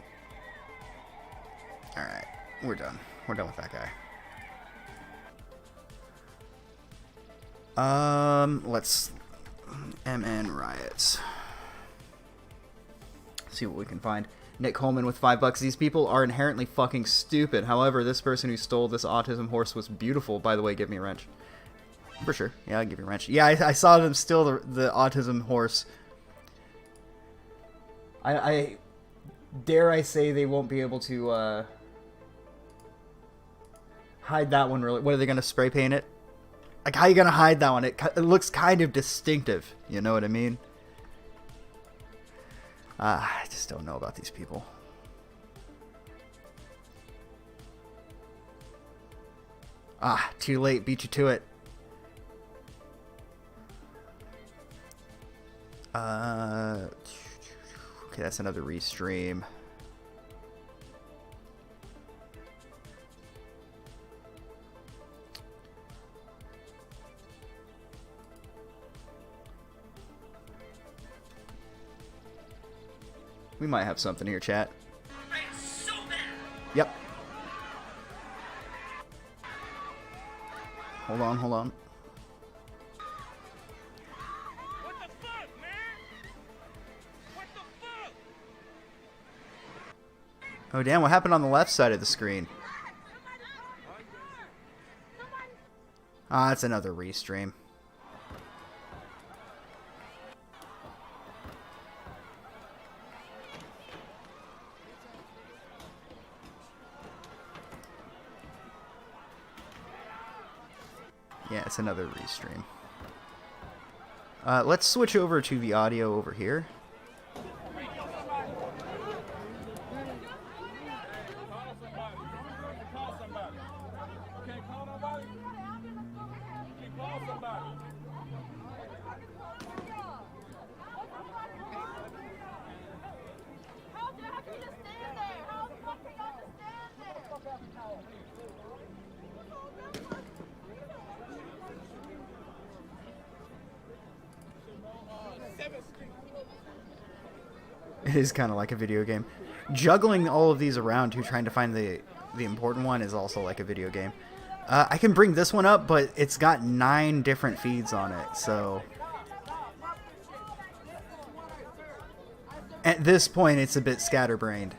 Alright, we're done. We're done with that guy. Let's MN riots. See what we can find. Nick Coleman with $5. These people are inherently fucking stupid. However, this person who stole this autism horse was beautiful. By the way, give me a wrench. For sure. Yeah, I'll give you a wrench. Yeah, I saw them steal the autism horse. I dare I say they won't be able to hide that one really. What, are they going to spray paint it? Like, how are you going to hide that one? It looks kind of distinctive. You know what I mean? I just don't know about these people. Too late. Beat you to it. Okay, that's another restream. We might have something here, chat. Yep. Hold on, hold on. What the fuck, man? What the fuck? Oh, damn, what happened on the left side of the screen? That's another restream. Yeah, it's another restream. Let's switch over to the audio over here. It is kind of like a video game. Juggling all of these around too, trying to find the important one is also like a video game. I can bring this one up, but it's got 9 different feeds on it, so at this point it's a bit scatterbrained.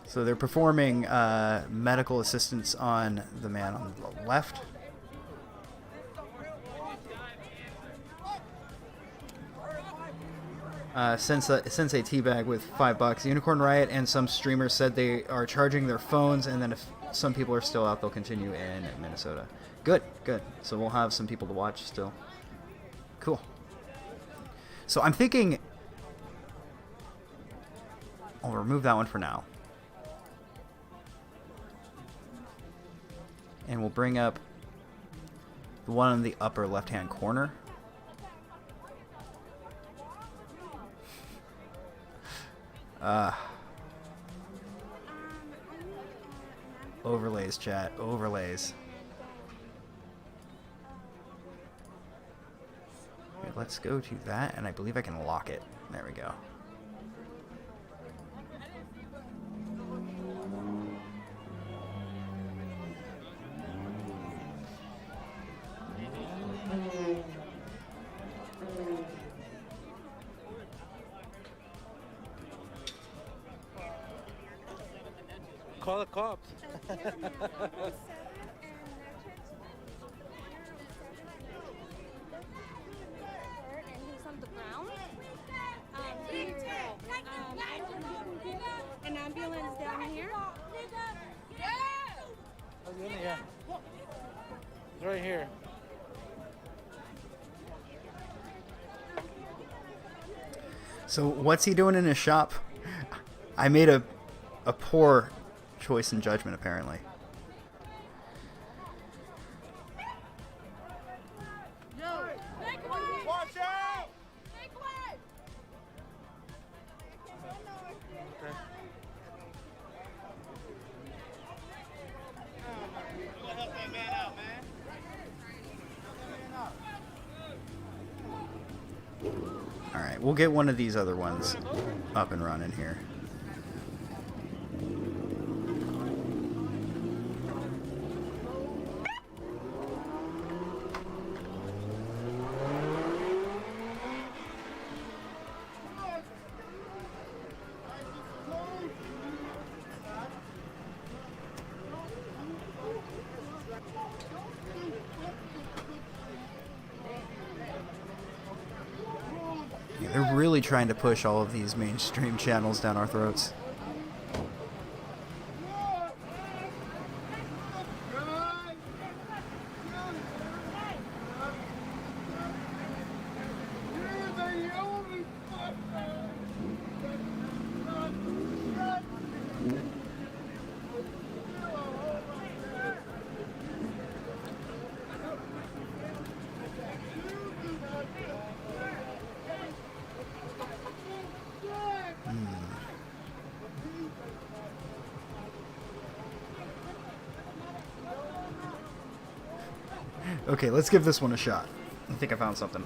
So they're performing medical assistance on the man on the left. Since a teabag with $5, Unicorn Riot and some streamers said they are charging their phones, and then if some people are still out, they'll continue in Minnesota. Good, good. So we'll have some people to watch still. Cool. So I'm thinking I'll remove that one for now. And we'll bring up the one in the upper left-hand corner. Overlays, chat. Overlays. Okay, let's go to that, and I believe I can lock it. There we go. Call the cops. An ambulance down here. Yeah. It's right here. So what's he doing in his shop? I made a poor choice in judgment, apparently. Watch out! Help that man out, man. Alright, we'll get one of these other ones up and running here. They're really trying to push all of these mainstream channels down our throats. Okay, let's give this one a shot. I think I found something.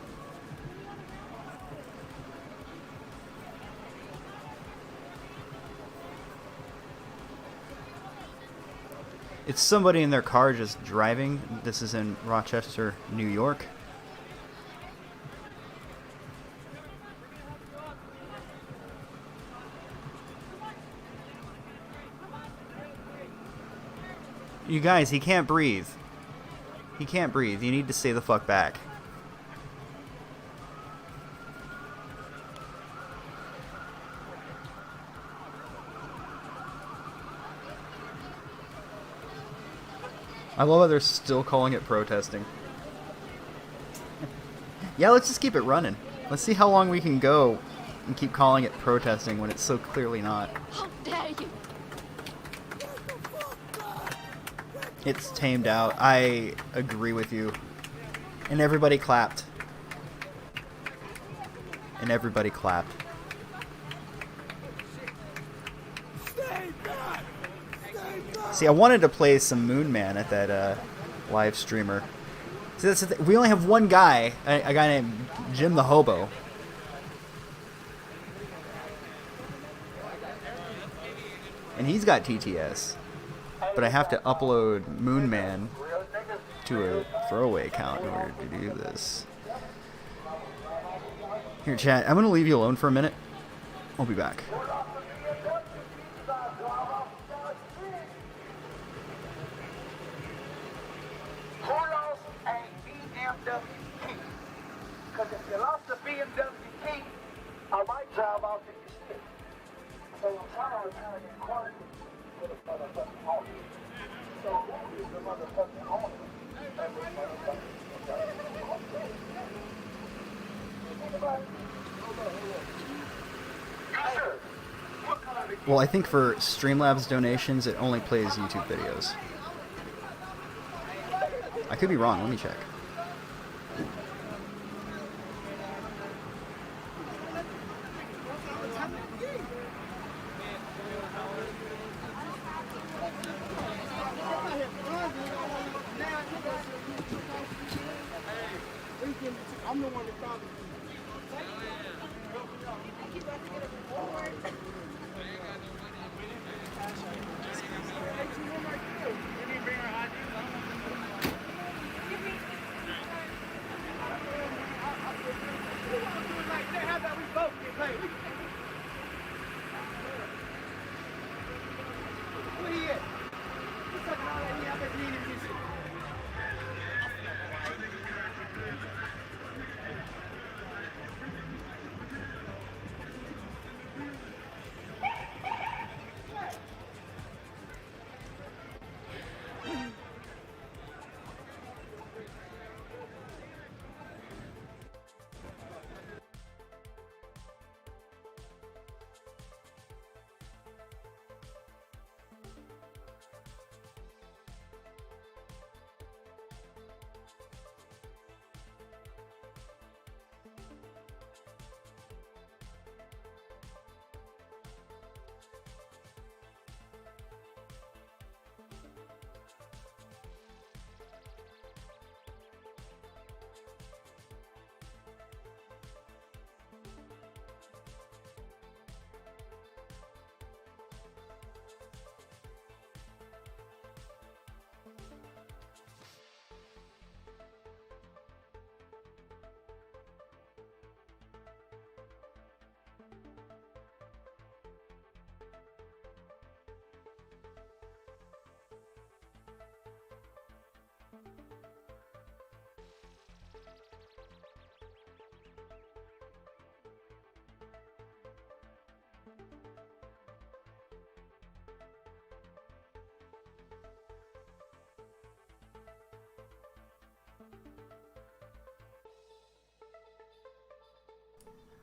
It's somebody in their car just driving. This is in Rochester, New York. You guys, he can't breathe. He can't breathe. You need to stay the fuck back. I love how they're still calling it protesting. Yeah, let's just keep it running. Let's see how long we can go and keep calling it protesting when it's so clearly not. How dare you! It's tamed out. I agree with you. And everybody clapped. And everybody clapped. See, I wanted to play some Moon Man at that live streamer. See, that's the we only have one guy, a guy named Jim the Hobo. And he's got TTS. But I have to upload Moon Man to a throwaway account in order to do this. Here, chat, I'm going to leave you alone for a minute. I'll be back. Who lost a BMW key? Because if you lost a BMW key, I might drive off in your stick. So I'm trying to return it quality to the motherfucking owner. So who is the motherfucking owner? Well, I think for Streamlabs donations, it only plays YouTube videos. I could be wrong. Let me check. I'm the one that found it.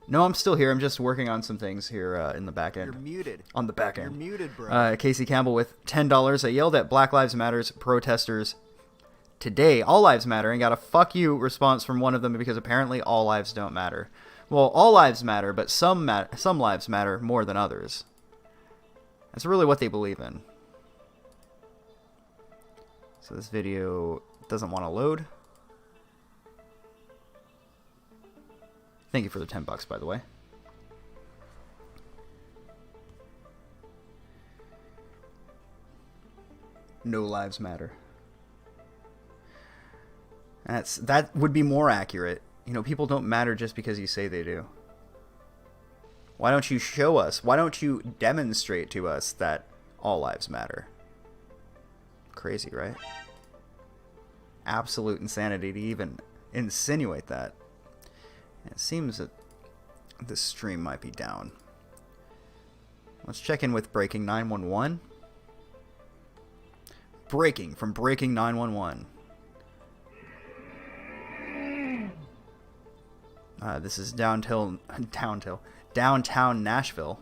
No, I'm still here. I'm just working on some things here in the back end. You're muted. On the back end. You're muted, bro. Casey Campbell with $10. I yelled at Black Lives Matters protesters today. All lives matter, and got a fuck you response from one of them because apparently all lives don't matter. Well, all lives matter, but some lives matter more than others. That's really what they believe in. So this video doesn't want to load. Thank you for the $10, by the way. No lives matter. That would be more accurate. You know, people don't matter just because you say they do. Why don't you show us? Why don't you demonstrate to us that all lives matter? Crazy, right? Absolute insanity to even insinuate that. It seems that this stream might be down. Let's check in with Breaking 911. breaking from Breaking 911. This is downtown Nashville.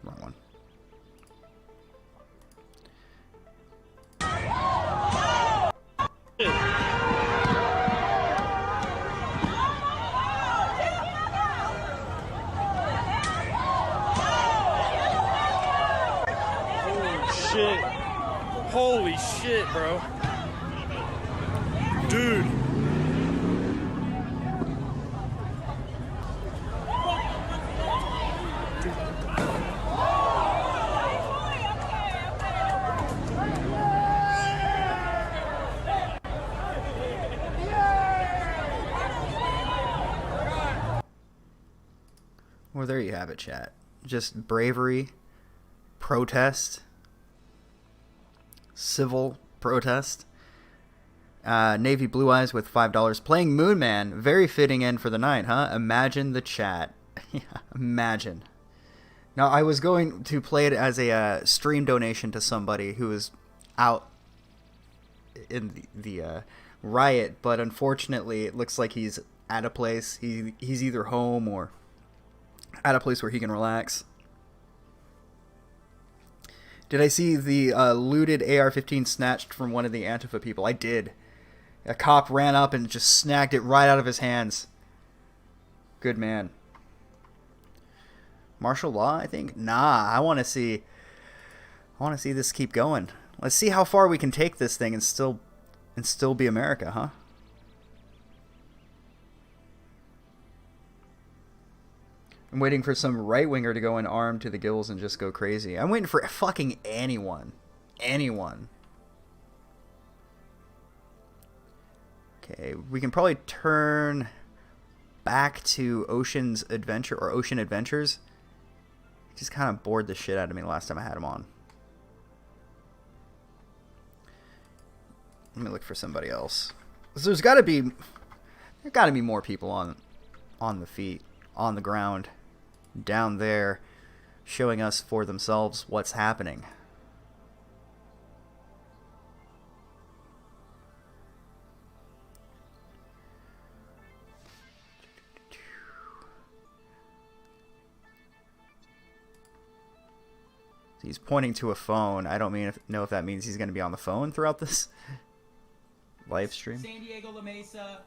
Wrong one. Shit. Holy shit, bro. Dude. Well, there you have it, chat. Just bravery, protest, civil protest. Navy Blue Eyes with $5 playing Moon Man. Very fitting end for the night, huh? Imagine the chat. Yeah, imagine. Now, I was going to play it as a stream donation to somebody who is out in the riot, but unfortunately, it looks like he's at a place. He's either home or at a place where he can relax. Did I see the looted AR-15 snatched from one of the Antifa people? I did. A cop ran up and just snagged it right out of his hands. Good man. Martial law, I think? Nah, I want to see this keep going. Let's see how far we can take this thing and still be America, huh? I'm waiting for some right-winger to go in armed to the gills and just go crazy. I'm waiting for fucking anyone. Anyone. Okay, we can probably turn back to Ocean Adventures. He just kind of bored the shit out of me last time I had him on. Let me look for somebody else. So there gotta be more people on the feet, on the ground, down there, showing us for themselves what's happening. He's pointing to a phone. I don't know if that means he's going to be on the phone throughout this live stream. San Diego, La Mesa.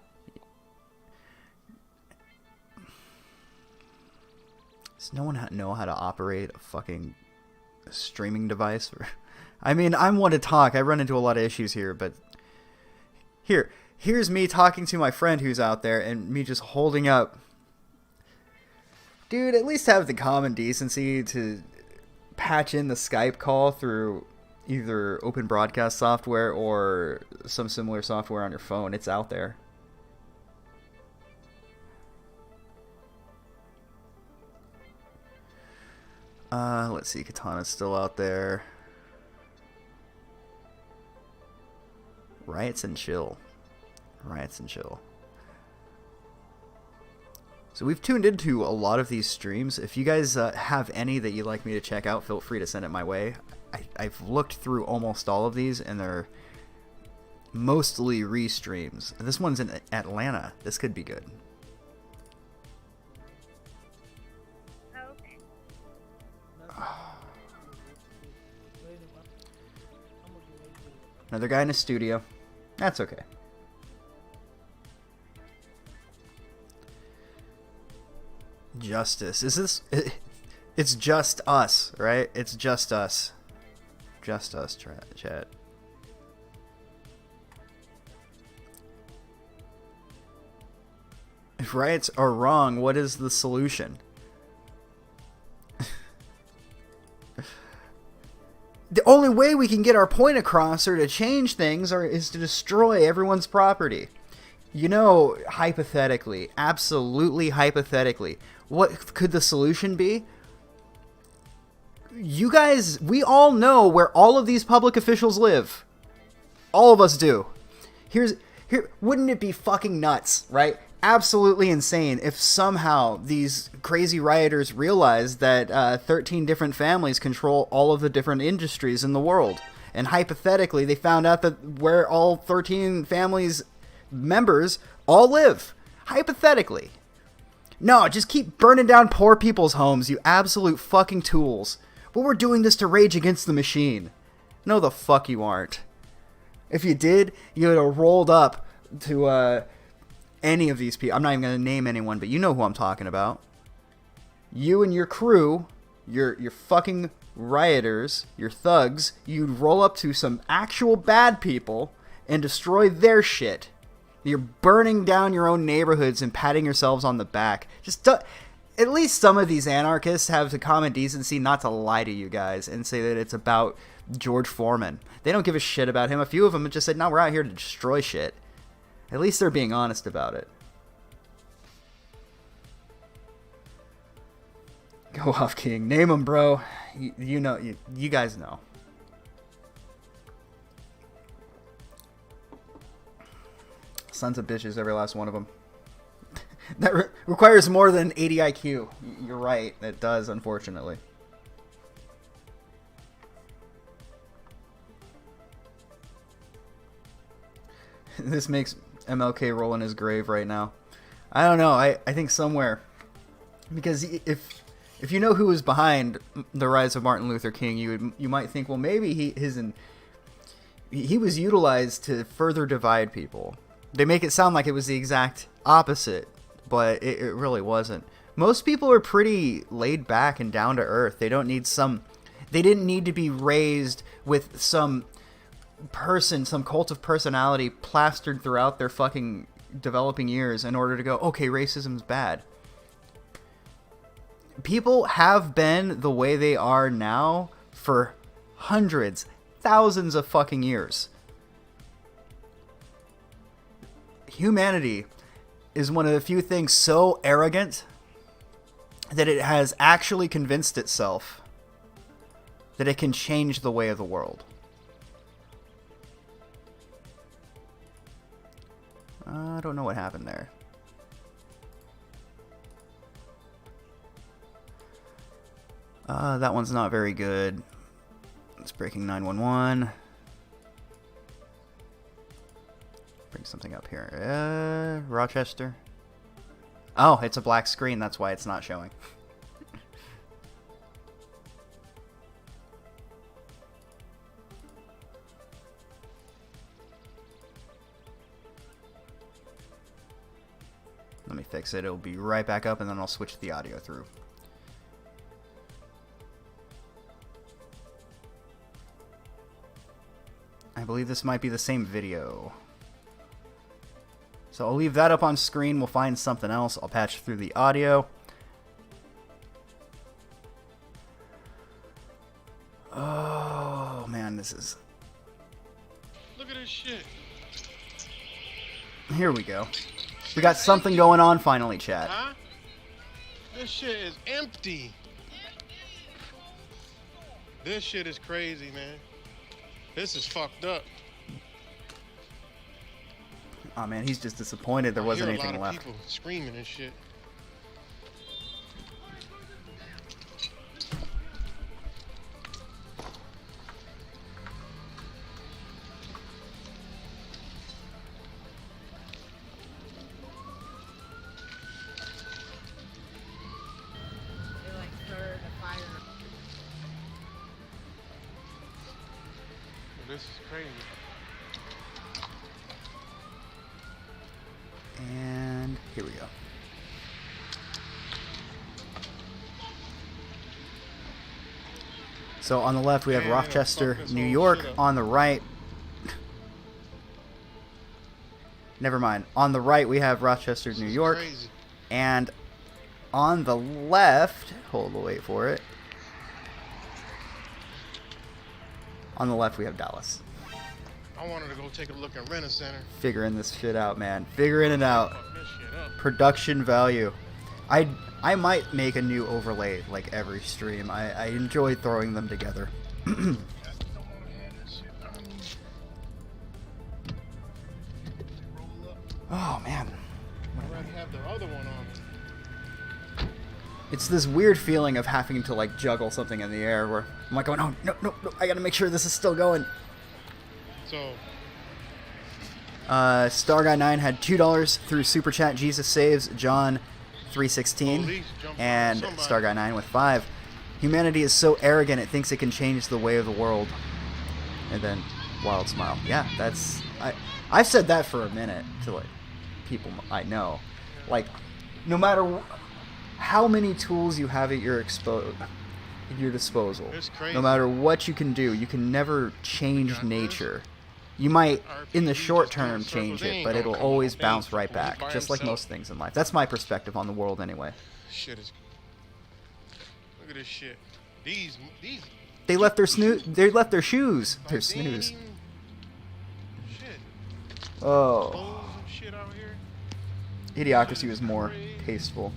Does no one know how to operate a fucking streaming device? I mean, I'm one to talk. I run into a lot of issues here, but here's me talking to my friend who's out there and me just holding up. Dude, at least have the common decency to patch in the Skype call through either open broadcast software or some similar software on your phone. It's out there. Let's see, Katana's still out there. Riots and Chill. So we've tuned into a lot of these streams. If you guys have any that you'd like me to check out, feel free to send it my way. I've looked through almost all of these, and they're mostly restreams. This one's in Atlanta. This could be good. Okay. Another guy in a studio. That's okay. Justice. Is this... It's just us, right? It's just us. Just us, chat. If riots are wrong, what is the solution? The only way we can get our point across or to change things is to destroy everyone's property. You know, hypothetically, absolutely hypothetically, what could the solution be? You guys, we all know where all of these public officials live. All of us do. Wouldn't it be fucking nuts, right? absolutely insane if somehow these crazy rioters realize that 13 different families control all of the different industries in the world. And hypothetically, they found out that where all 13 families members all live. Hypothetically. No, just keep burning down poor people's homes, you absolute fucking tools. But we're doing this to rage against the machine. No, the fuck you aren't. If you did, you would have rolled up to any of these people. I'm not even going to name anyone, but you know who I'm talking about. You and your crew, your fucking rioters, your thugs, you'd roll up to some actual bad people and destroy their shit. You're burning down your own neighborhoods and patting yourselves on the back. At least some of these anarchists have the common decency not to lie to you guys and say that it's about George Foreman. They don't give a shit about him. A few of them just said, no, we're out here to destroy shit. At least they're being honest about it. Go off, King. Name them, bro. You know, you guys know. Sons of bitches, every last one of them. That requires more than 80 IQ. You're right, it does, unfortunately. This makes MLK roll in his grave right now. I don't know. I think somewhere, because if you know who was behind the rise of Martin Luther King, you might think, well, maybe he was utilized to further divide people. They make it sound like it was the exact opposite, but it really wasn't. Most people are pretty laid back and down to earth. They didn't need to be raised with some cult of personality plastered throughout their fucking developing years in order to go, okay, racism's bad. People have been the way they are now for hundreds, thousands of fucking years. Humanity is one of the few things so arrogant that it has actually convinced itself that it can change the way of the world. I don't know what happened there. That one's not very good. It's breaking 911. Bring something up here. Rochester. Oh, it's a black screen. That's why it's not showing. Let me fix it. It'll be right back up, and then I'll switch the audio through. I believe this might be the same video. So I'll leave that up on screen. We'll find something else. I'll patch through the audio. Oh, man, this is... Look at this shit. Here we go. We got something going on finally, chat. Huh? This shit is empty. This shit is crazy, man. This is fucked up. Oh man, he's just disappointed there wasn't anything left. A lot of people screaming and shit. This is crazy. And here we go. So on the left we have Rochester, New York. On the right... Never mind. On the right we have Rochester, New York. And on the left... Hold on, wait for it. On the left we have Dallas. I wanted to go take a look at Rent-A-Center. Figuring this shit out, man. Figuring it out. Production value. I might make a new overlay like every stream. I enjoy throwing them together. Oh man. I'd rather have the other one on. It's this weird feeling of having to like juggle something in the air where I'm like going, oh, no, no, no, I gotta make sure this is still going. So, Star Guy 9 had $2 through Super Chat. Jesus Saves, John 316, and Star Guy 9 with 5. Humanity is so arrogant it thinks it can change the way of the world. And then Wild Smile. Yeah, that's I've said that for a minute to like people I know. Like, no matter how many tools you have at your disposal, no matter what you can do, you can never change nature. You might, in the short term, change it, but it'll always bounce right back, just like most things in life. That's my perspective on the world, anyway. Shit is. Look at this shit. These. They left their They left their shoes. Their snooze. Shit. Oh. Clothes and shit out here. Idiocracy was more tasteful.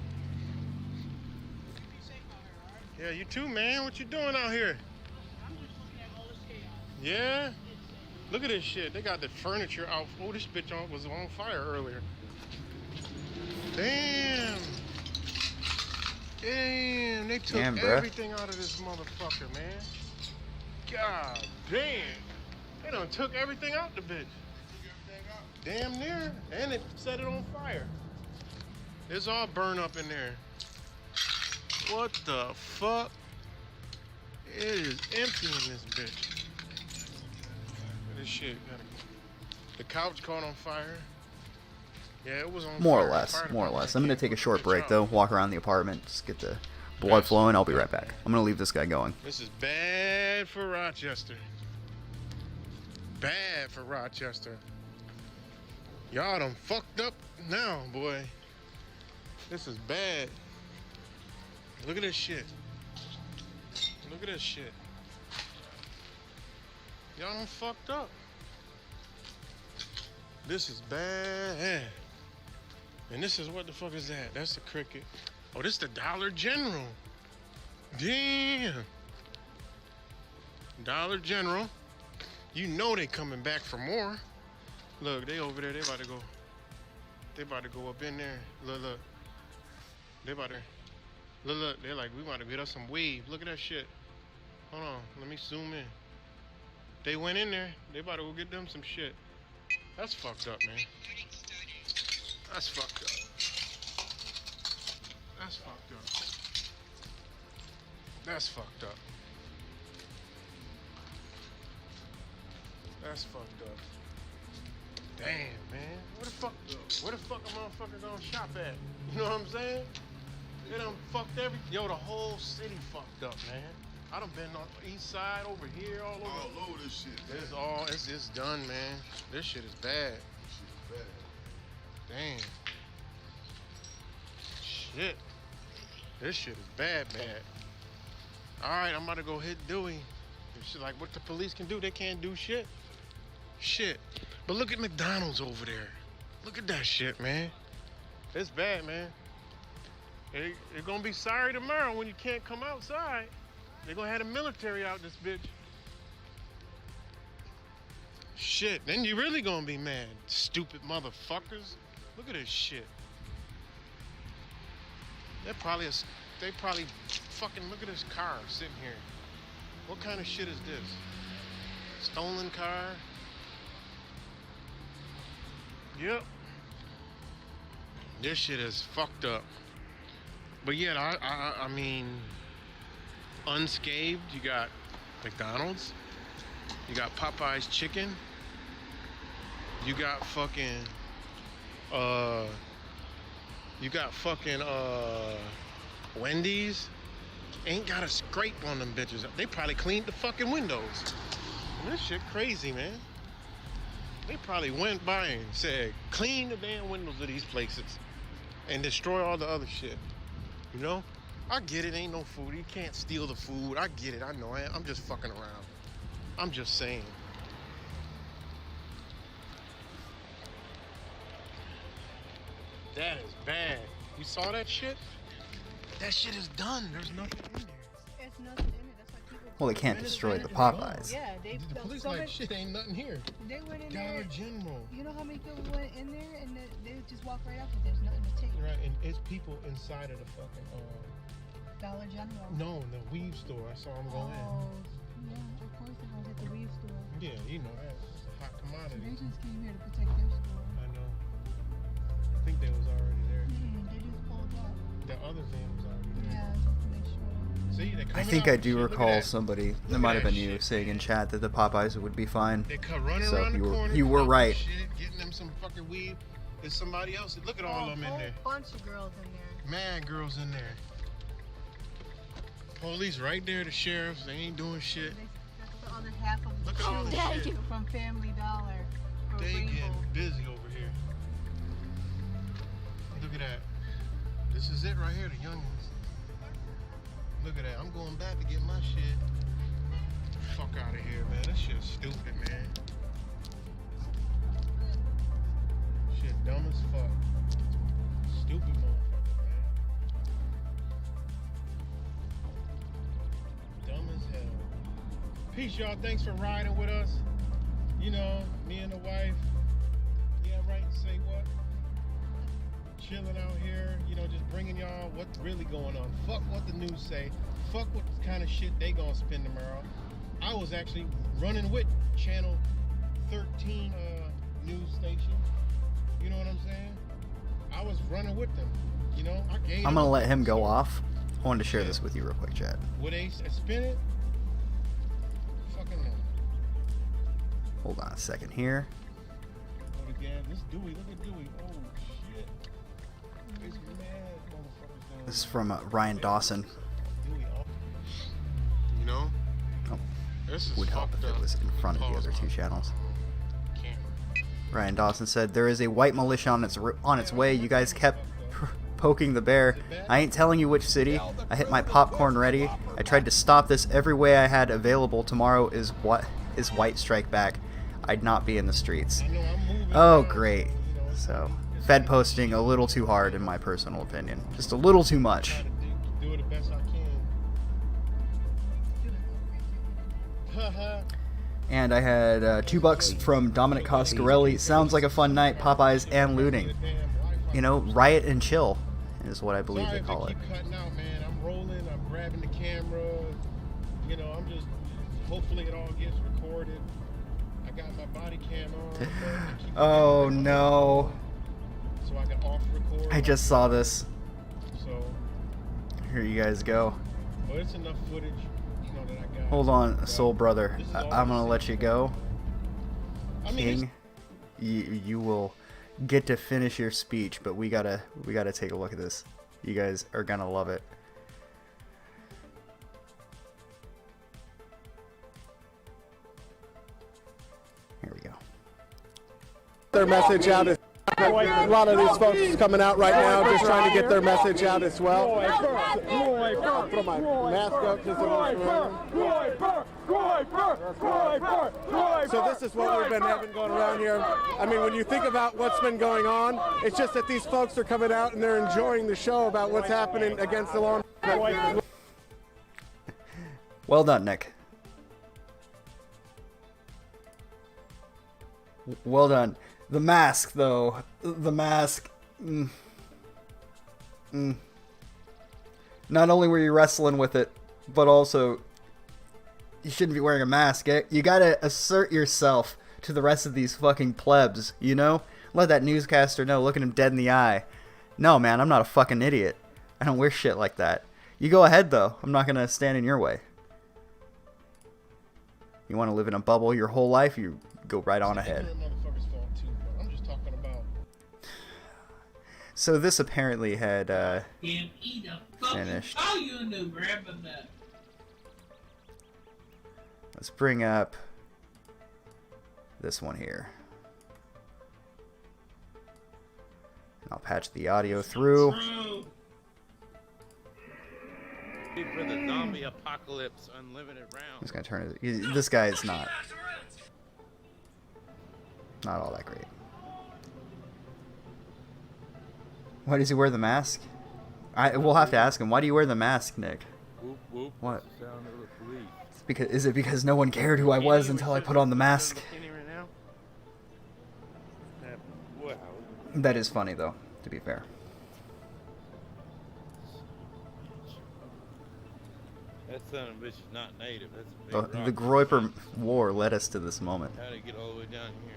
Yeah, you too, man. What you doing out here? Yeah. Look at this shit. They got the furniture out. Oh, this bitch was on fire earlier. Damn. Damn. They took everything out of this motherfucker, man. God damn. They done took everything out the bitch. Damn near. And they set it on fire. It's all burned up in there. What the fuck? It is empty in this bitch. This shit, the couch caught on fire. Yeah, it was on more fire. or less. I'm gonna take a short break though. Walk around the apartment, just get the blood flowing. I'll be right back. I'm gonna leave this guy going. This is bad for Rochester. Bad for Rochester. Y'all done fucked up now, boy. This is bad. Look at this shit. Look at this shit. Y'all done fucked up. This is bad. And this is what the fuck is that? That's the Cricket. Oh, this is the Dollar General. Damn. Dollar General. You know they coming back for more. Look, they over there. They about to go. They about to go up in there. Look, look. They about to. Look, look. They're like, we about to get us some wave. Look at that shit. Hold on. Let me zoom in. They went in there. They about to go get them some shit. That's fucked up, man. That's fucked up. That's fucked up. That's fucked up. That's fucked up. Damn, man. Where the fuck a motherfucker gonna shop at? You know what I'm saying? They done fucked everything. Yo, the whole city fucked up, man. I done been on the east side, over here, all over. All over this shit. It's done, man. This shit is bad. This shit is bad. Damn. Shit. This shit is bad, bad. Alright, I'm about to go hit Dewey. Shit, like what the police can do, they can't do shit. Shit. But look at McDonald's over there. Look at that shit, man. It's bad, man. They're gonna be sorry tomorrow when you can't come outside. They're gonna have the military out this bitch. Shit, then you really gonna be mad, stupid motherfuckers. Look at this shit. They probably fucking look at this car sitting here. What kind of shit is this? Stolen car? Yep. This shit is fucked up. But yet, I mean, unscathed, you got McDonald's, you got Popeye's chicken, you got fucking, Wendy's. Ain't got a scrape on them bitches. They probably cleaned the fucking windows. And this shit crazy, man. They probably went by and said, clean the damn windows of these places and destroy all the other shit. You know? I get it, ain't no food. You can't steal the food. I get it, I know. I'm just fucking around. I'm just saying. That is bad. You saw that shit? That shit is done. There's nothing in there. There's nothing in it. That's why people Well, they can't destroy the Popeyes. Yeah, they The police so like, many- shit, ain't nothing here. They went in Dollar there. General. You know how many people went in there and they just walk right up and there's nothing to take. Right, and it's people inside of the fucking, Dollar General. no, the weave store. I saw them go Oh, yeah, of course they're gonna hit the weave store. in. Yeah, you know that. It's a hot They commodity. just came here to protect their store. I know. I think they was already there. They just pulled up. The other van was already there. Yeah, just to make sure. See, they I coming think out I with do shit. Look at recall that. somebody, Look that at might have that been you, shit, saying in man. chat that the Popeyes would be fine. They cut running So around you the were- corner. you were popping right. Shit, getting them some fucking weed. There's somebody else. Look at all of them in there. A bunch of girls in there. Mad girls in there. Police right there. The sheriffs. They ain't doing shit. That's the other half of the Look at all this shit. from Family Dollar. For They Rainbow. getting busy over here. Look at that. This is it right here, the youngins. Look at that. I'm going back to get my shit. Fuck out of here, man. This shit's stupid, man. Shit dumb as fuck. Stupid motherfucker, man. Dumb as hell. Peace, y'all. Thanks for riding with us. You know, me and the wife. Yeah, right. Say what? Chilling out here, you know, just bringing y'all what's really going on. Fuck what the news say. Fuck what kind of shit they gonna spin tomorrow. I was actually running with Channel 13 news station. You know what I'm saying? I was running with them. You know, I gave I'm them gonna let a him go story. off. I wanted to share this with you real quick, chat. Would they spin it? Fucking no. Hold on a second here. Go again. This Dewey, look at Dewey. Oh shit. It's mad motherfuckers down This is there. from Ryan Dawson. Dewey off. You know? Oh, This is would help if fucked it up. was in front of the Pause other two my channels. camera. Ryan Dawson said, "There is a white militia on its way. You guys kept poking the bear. I ain't telling you which city. I hit my popcorn ready. I tried to stop this every way I had available. Tomorrow is white strike back. I'd not be in the streets." I know I'm moving Oh, around, great. you know, So, Fed posting a little too hard, in my personal opinion. Just a little too much. try to do it the best I can. Haha. And I had $2 from Dominic Coscarelli. Sounds like a fun night. Popeyes and looting. You know, Riot and Chill is what I believe Sorry they if call it. keep cutting out, man. I'm rolling. I'm grabbing the camera. You know, I'm just. Hopefully, it all gets recorded. I got my body cam on. But I keep Oh no. so I can off record. I just saw this. So, Here you guys go. but it's enough footage, you know, that I got. Hold on, soul brother. This is all I'm gonna the let same you go. I mean, it's- King, you will get to finish your speech, but we gotta take a look at this. You guys are gonna love it. Here we go. Their message out is a lot of these folks is coming out right now just trying to get their message out as well. Throw my mask up just so this is what we've been having going around here. I mean, when you think about what's been going on, it's just that these folks are coming out and they're enjoying the show about what's happening against the law. Well done, Nick. Well done. The mask, though. The mask. Not only were you wrestling with it, but also you shouldn't be wearing a mask. You gotta assert yourself to the rest of these fucking plebs, you know? Let that newscaster know, looking him dead in the eye. No, man, I'm not a fucking idiot. I don't wear shit like that. You go ahead, though. I'm not gonna stand in your way. You want to live in a bubble your whole life? You go right on ahead. Motherfuckers' fault too, but I'm just talking about. So this apparently had finished. Oh, you know, grab a nut. Let's bring up this one here. I'll patch the audio through. For the zombie apocalypse, unlimited round. I'm just gonna turn it. This guy is not all that great. Why does he wear the mask? We'll have to ask him. Why do you wear the mask, Nick? Whoop, whoop. What? That's the sound of the police. Because is it because no one cared who I was until I put on the mask? That is funny though, to be fair. That son of a bitch is not native. That's a big The rock. Groiper War led us to this moment. How to get all the way down here?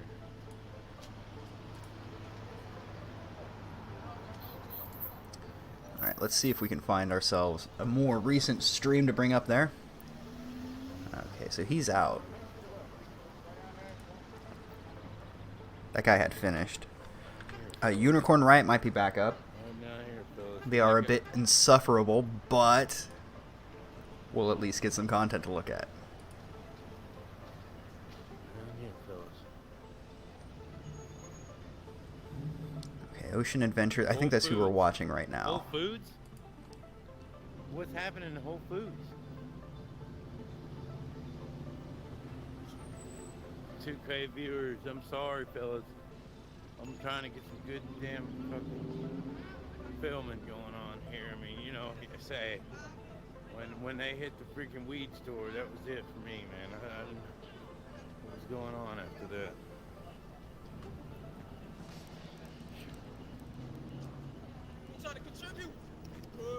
Alright, let's see if we can find ourselves a more recent stream to bring up there. Okay, so he's out. That guy had finished. Unicorn Riot might be back up. They are a bit insufferable, but we'll at least get some content to look at. Okay, Ocean Adventure. I think that's who we're watching right now. Whole Foods? What's happening in Whole Foods? 2K viewers, I'm sorry, fellas. I'm trying to get some good damn fucking filming going on here. I mean, you know, say when they hit the freaking weed store, that was it for me, man. I didn't know what was going on after that.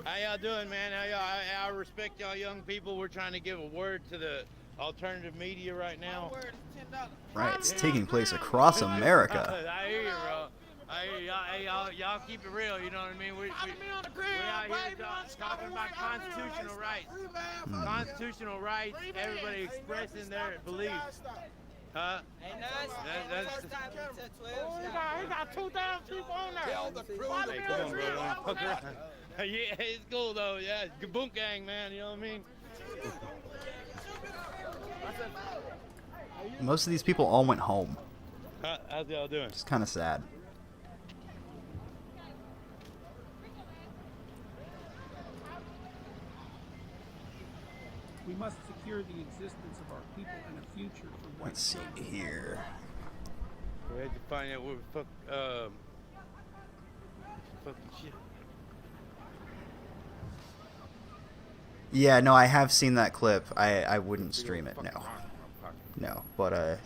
How y'all doing, man? How y'all? I respect y'all young people. We're trying to give a word to the alternative media right now. Right, it's taking place across America. I hear you, bro. I hear y'all. Hey, y'all keep it real. You know what I mean? We out here talking about constitutional rights. Constitutional rights. Everybody expressing their beliefs. Huh? Hey, that's he got 2,000 people on there. Tell the crew. Hey, come on, bro. Don't fuck around. Yeah, it's cool though. Yeah, it's Gaboom gang, man. You know what I mean? Most of these people all went home. How's y'all doing? It's kind of sad. We must secure the existence of our people and a future for white Let's see children. here. We had to find out what fucking shit. Yeah, no, I have seen that clip. I wouldn't stream it, no. No, but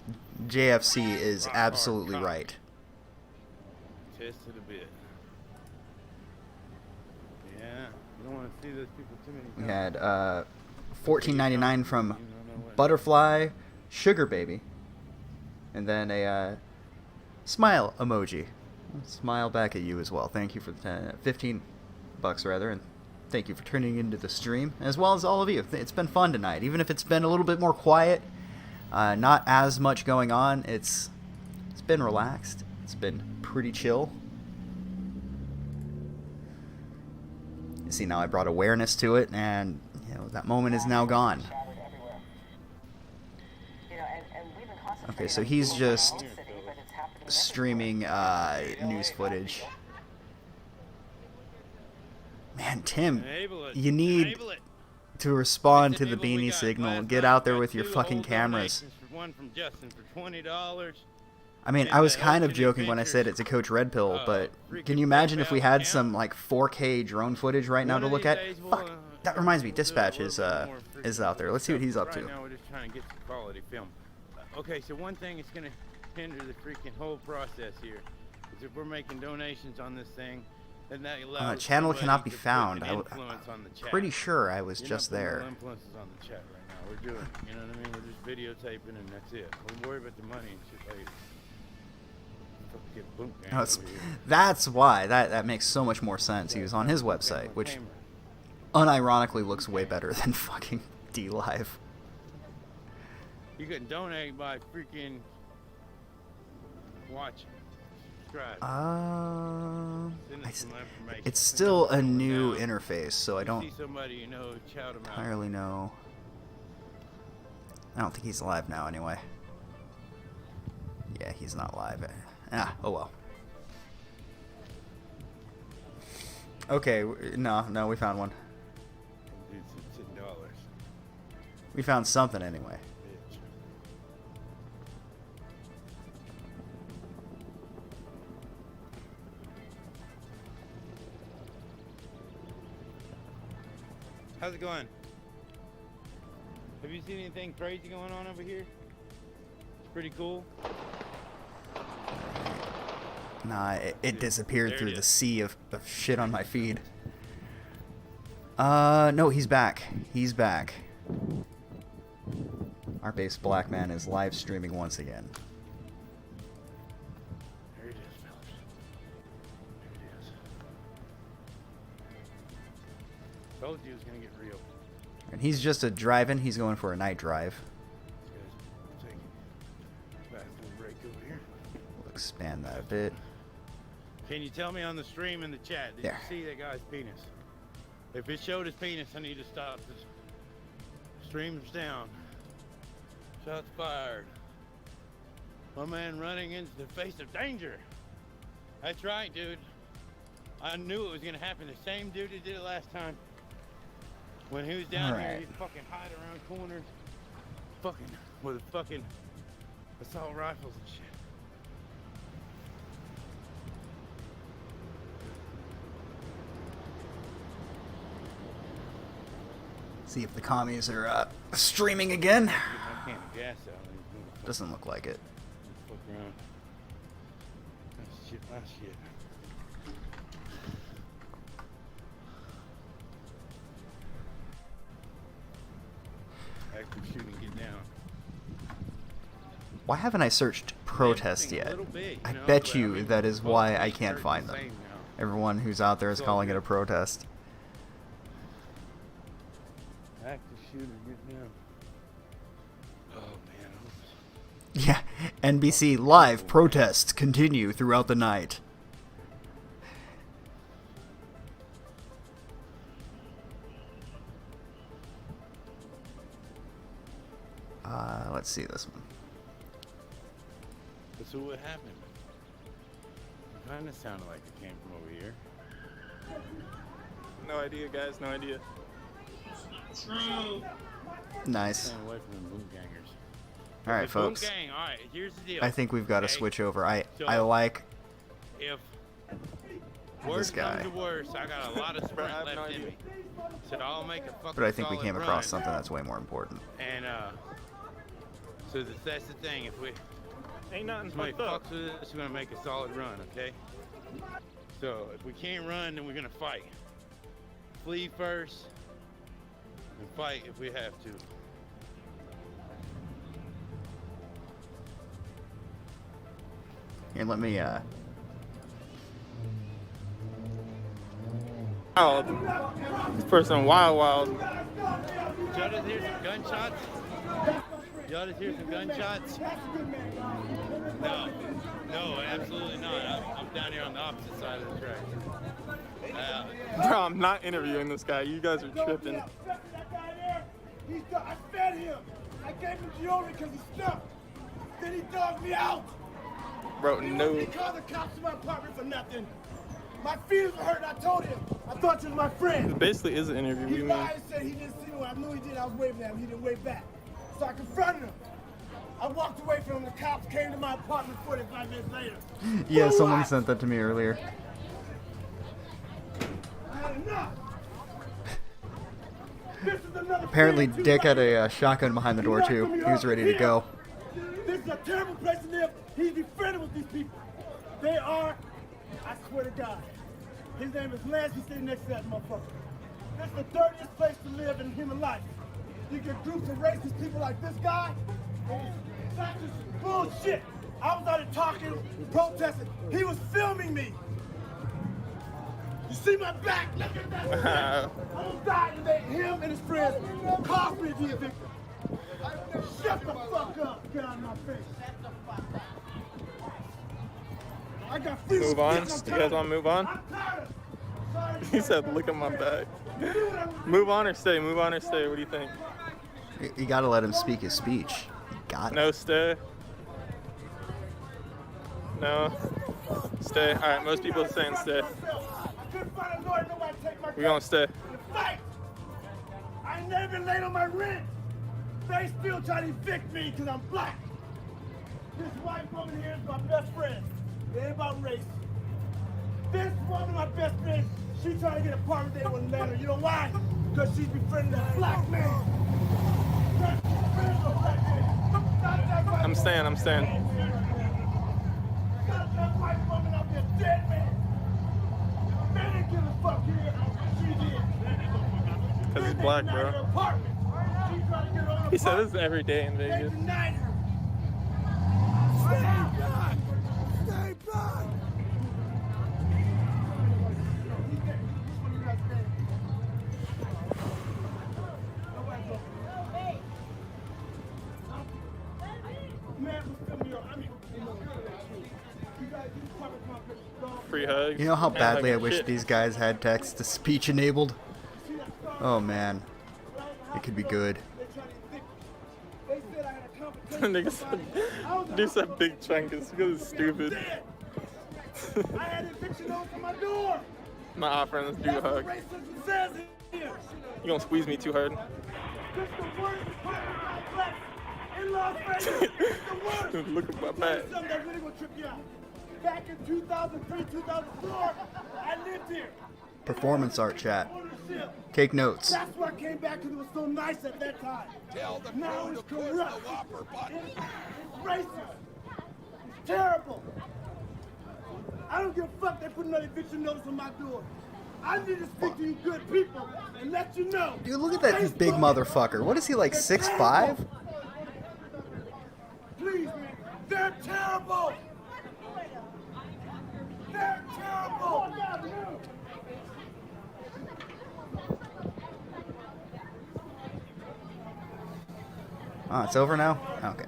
JFC is absolutely right. Tested a bit. Yeah, you don't want to see those people too many times. We had $14.99 from Butterfly Sugar Baby, and then a smile emoji. Smile back at you as well. Thank you for the $15 rather, and thank you for turning into the stream, as well as all of you. It's been fun tonight, even if it's been a little bit more quiet. Not as much going on. It's been relaxed. It's been pretty chill. You see, now I brought awareness to it, and you know that moment is now gone. Okay, so he's just streaming news footage. Man, Tim, you need to respond to the beanie signal. Get out there with your fucking cameras. One from Justin for $20. I mean, I was kind of joking when I said it's a Coach Red Pill, but can you imagine if we had some like 4K drone footage right now to look at? Fuck, that reminds me, Dispatch is out there. Let's see what he's up to. Right now we're just trying to get some quality film. Okay, so one thing that's gonna hinder the freaking whole process here is if we're making donations on this thing, then that allows channel cannot be found. I'm influence on the chat. pretty sure I was just there. Influences on the chat right now. We're doing it. You know what I mean? We're just videotaping and that's it. We'll worry about the money and shit later. Get boom, No, that's why. That makes so much more sense. He was on his website, which unironically looks way better than fucking DLive. You can donate by freaking watching. Subscribe. It's still a new interface, so I don't See somebody you know, shout them out. entirely know. I don't think he's live now anyway. Yeah, he's not live. Oh well. Okay, no, we found one. It's $10. We found something anyway. How's it going? Have you seen anything crazy going on over here? It's pretty cool. Nah, it disappeared There it through is. the sea of shit on my feed. No, he's back. He's back. Our base black man is live streaming once again. There it is, fellas. There it is. Told you it was gonna get real. And he's just a driving. He's going for a night drive. Let's take a fast little break over here. We'll expand that a bit. Can you tell me on the stream in the chat, did There. you see that guy's penis? If it showed his penis, I need to stop this. Stream's down. Shots fired. My man running into the face of danger. That's right, dude. I knew it was gonna happen. The same dude that did it last time. When he was down here, Alright. he'd fucking hide around corners. Fucking with fucking assault rifles and shit. See if the commies are streaming again. Get my can of gas out. And he's gonna Doesn't look like it. fuck around. That's shit, my shit. Active shooting, get down. Why haven't I searched protest Interesting, a yet? little bit, I know, bet but you mean, that is both why I these can't are find the them. same now. Everyone who's out there is So calling it good. a protest. Active shooter, get down. Oh man, Yeah, NBC live protests continue throughout the night. Let's see this one. so what happened? It kind of sounded like it came from over here. No idea, guys. No idea. Nice. Staying away from the boom gangers. All right, The boom folks. gang, all right, here's the deal. I think we've got to okay? switch over. I So, like If this worse guy, comes to worse, I got a lot of sprint left in me. So I'll make a fucking but I think we solid came run. across something that's way more important. And so that's the thing. If we Ain't nothing somebody fucked up. fucks with us, we're gonna make a solid run, okay? So if we can't run, then we're gonna fight. Flee first, and fight if we have to. Here, let me Wild. This person wild. Y'all just hear some gunshots? Y'all just hear some gunshots? No, absolutely not. I'm down here on the opposite side of the track. Bro, I'm not interviewing this guy. You guys are tripping. I fed him. I gave him deodorant because he stunk. Then he dogged me out. Bro, no. He called the cops to my apartment for nothing. My feelings were hurt and I told him. I thought you was my friend. It basically is an interview. What do He you mean? lied and said he didn't see me when I knew he did. I was waving at him. He didn't wave back. So I confronted him. I walked away from him. The cops came to my apartment 45 minutes later. Yeah, So someone what? sent that to me earlier. I had enough. This is another Apparently, friend, too, Dick had like a shotgun behind the door He too. knocked me He was off ready to here. go. This is a terrible place to live. He's befriended with these people. They are, I swear to God. His name is Lance. He's sitting next to that motherfucker. This is the dirtiest place to live in human life. You get groups of racist people like this guy. That's just bullshit. I was out there talking, protesting. He was filming me. You see my back? Look at that. I almost died today. Him and his friends caused me to be a victim. Shut the fuck up. Get out of my face. I got freedom Move on? of speech. You guys want to move on? I'm tired. Sorry. He said, look at my back. Move on or stay? Move on or stay? What do you think? You gotta let him speak his speech. You got it. No, stay. No. Stay. All right, most people are saying stay. We're going to stay. Fight! I ain't never been late on my rent. They still try to evict me because I'm black. This white woman here is my best friend. It ain't about race. This woman, my best friend, she trying to get an apartment there wouldn't let her. You know why? Because she's befriending a black man. I'm staying. Cause he's black, bro. He said this every day in Vegas. Stay black! Free hugs. You know how badly I Like wish shit. these guys had text to speech enabled? Oh man. It could be good. Nigga said, dude said big chunk is because it's stupid. I had eviction notice on my door. My offering this dude a hug. Racism says here. You gonna squeeze me too hard? This the worst complex in Las Vegas. It's the worst. Look at my back. Something that really gonna trip you out. Back in 2003, 2004, I lived here. Performance art chat. Take notes. That's why I came back because it was so nice at that time. Now it's corrupt. It's racist. It's terrible. I don't give a fuck they put another eviction notice on my door. I need to speak to you good people and let you know. Dude, look at that big motherfucker. What is he, like 6'5"? Please, man. They're terrible. They're terrible. Oh, it's over now? Okay.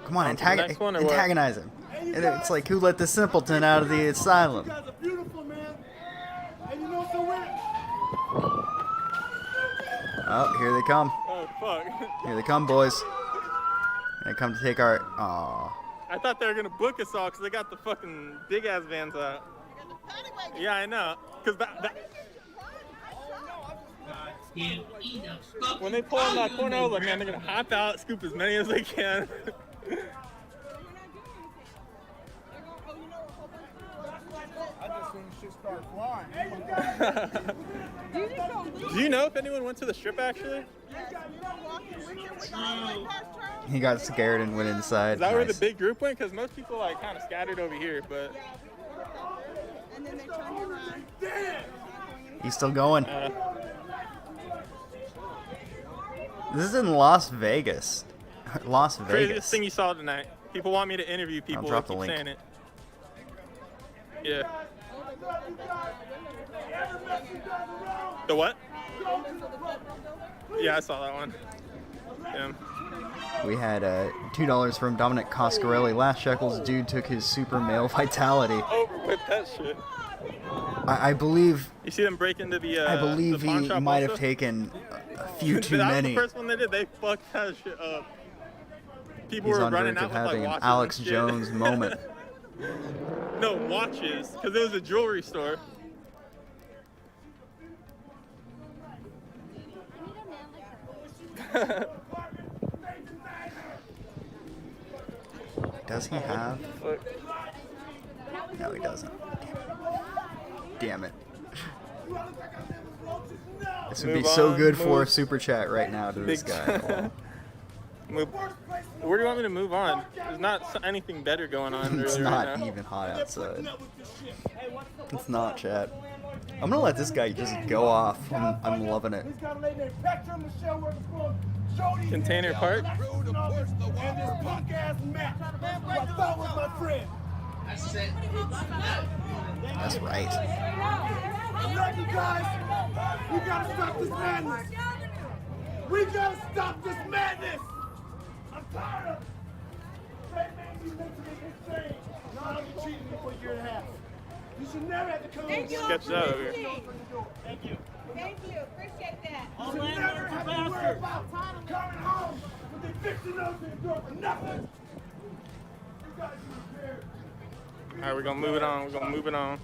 Come on, next one or what? antagonize him. And it's like, who let the simpleton out of the asylum? You guys are beautiful, man. And you know what's so weird? Oh, here they come. Oh fuck. Here they come, boys. They come to take our... Aw. I thought they were gonna book us all because they got the fucking big ass vans out. Yeah, I know. Cause when they pull in that corner, I was like, man, they're gonna hop out, scoop as many as they can. I just seen shit start flying. Do you know if anyone went to the strip actually? He got scared and went inside. Is that where the Nice. big group went? Because most people like kind of scattered over here, but He's still going. This is in Las Vegas. Las craziest Vegas. thing you saw tonight. People want me to interview people. I'll drop I the keep link. saying it. Yeah. The what? Yeah, I saw that one. Damn. We had $2 from Dominic Coscarelli. Last shekels, dude took his super male vitality. Overwhip that shit. I believe. You see them break into the. I believe the pawn he shop might have also? taken a few too That many. was the first one they did. They fucked that shit up. People He's were on running verge out of with like having an watches Alex and shit. Jones moment. No, watches, because it was a jewelry store. Does he have? No, he doesn't. Damn it. This would be Move so on, good for a move. super chat right now to this Big- guy. Move. Where do you want me to move on? There's not anything better going on. It's really not right now. even hot outside. It's not, chat. I'm gonna let this guy just go off. I'm loving it. Container Park? And this punk ass Matt, who I thought was my friend. That's right. I love you guys. We gotta stop this madness. We gotta stop this madness. I'm tired of it. They made me mentally insane. Now I've been cheating you for a year and a half. You should never have to come Thank you. Sketch that over here. Thank you. Thank you. Appreciate that. You should never have to worry about coming home with the eviction notice in the door for nothing. You guys are prepared. Alright, we're gonna move it on. We're gonna move it on.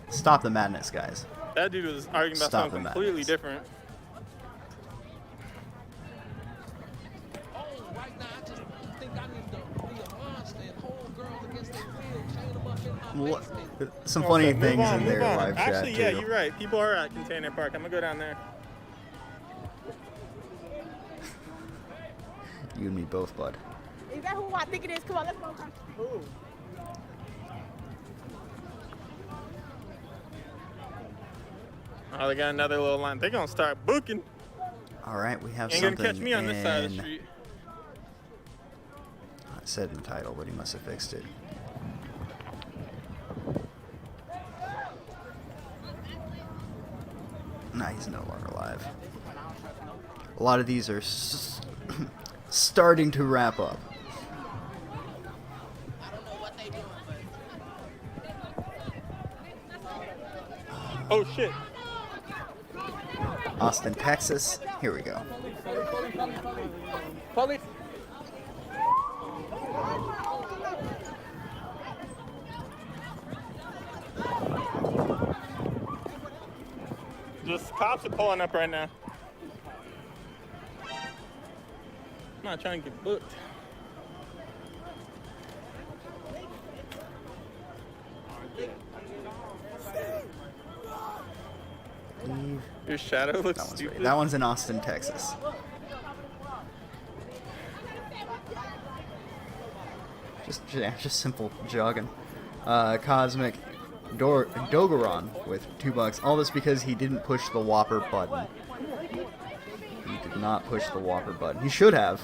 Stop the madness, guys. That dude was arguing about Stop something the completely madness. different. Some funny Move things on, in move their on. live chat Actually, too. yeah, you're right. People are at Container Park. I'm gonna go down there. You and me both, bud. Is that who I think it is? Come on, let's go. Who? Oh, they got another little line. They're gonna start booking. All right, we have Ain't something gonna catch me on this side of the in- street. I said in the title, but he must have fixed it. Nah, he's no longer live. A lot of these are starting to wrap up. Oh shit. Austin, Texas. Here we go. Police. Just cops are pulling up right now. I'm not trying to get booked. Your shadow looks stupid. That one's in Austin, Texas. Just simple jogging. Cosmic Dogaron with $2. All this because he didn't push the Whopper button. He did not push the Whopper button. He should have,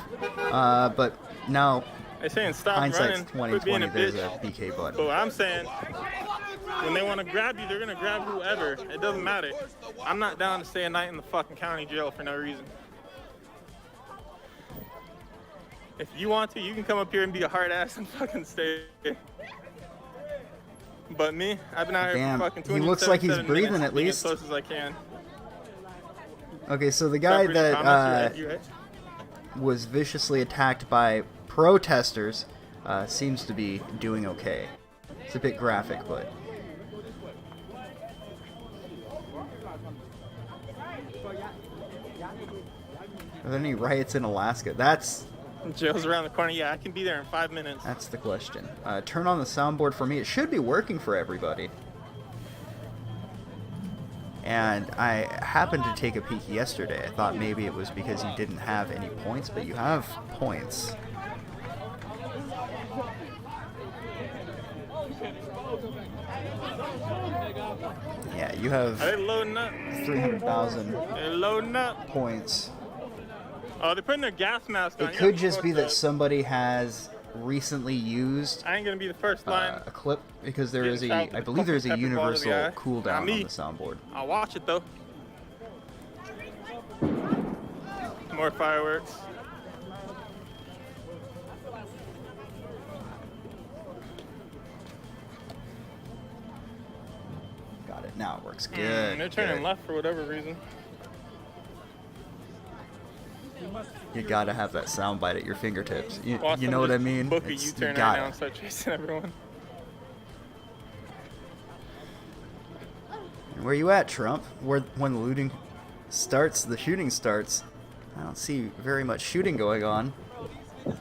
but now They're saying stop hindsight's running, quit being 20/20. a There's bitch. a BK button. But I'm saying, when they want to grab you, they're gonna grab whoever. It doesn't matter. I'm not down to stay a night in the fucking county jail for no reason. If you want to, you can come up here and be a hard ass and fucking stay. But me, I've been out here Damn, for fucking he looks like he's 277 breathing minutes, at being least. as close as I can. Okay, so the guy Stop reading that comments, you're right. was viciously attacked by protesters seems to be doing okay. It's a bit graphic, but... Are there any riots in Alaska? Jail's around the corner. Yeah, I can be there in 5 minutes. That's the question. Turn on the soundboard for me. It should be working for everybody. And I happened to take a peek yesterday. I thought maybe it was because you didn't have any points, but you have points. Yeah, you have Are they loading up? 300,000 They're loading up. points. Oh, they're putting their gas mask on. It You could gotta just be fuck that up. somebody has recently used I ain't gonna be the first line. a clip, because there Getting is a, shot with I a believe there's a fucking pepper ball to the universal eye. cooldown Not on me. the soundboard. I'll watch it though. More fireworks. Got it. Now it works. Good. They're turning good. left for whatever reason. You gotta have that soundbite at your fingertips. You Watch know them what I just mean? Book a It's- U-turn you right gotta. now and start chasing everyone. Where you at, Trump? When the looting starts, the shooting starts. I don't see very much shooting going on. Looks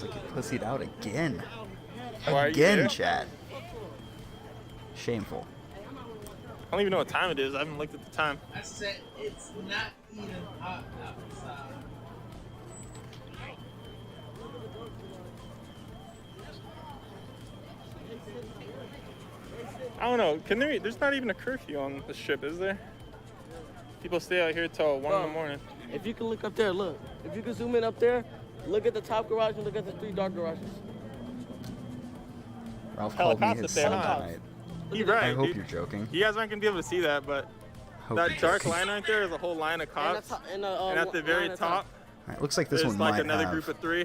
like you pussied out again. Why are you Again, there? chat. Shameful. I don't even know what time it is. I haven't looked at the time. I said it's not even hot outside. I don't know. There's not even a curfew on the strip, is there? People stay out here till 1 in the morning. If you can look up there, look. If you can zoom in up there, look at the top garage and look at the 3 dark garages. Ralph called me Helicopter his there, son huh? tonight. You're right, I hope dude. you're joking. You guys aren't gonna be able to see that, but Hope that you're dark joking. line right there is a whole line of cops. And at the very line at top, Alright, looks like this there's one like might another have. group of 3.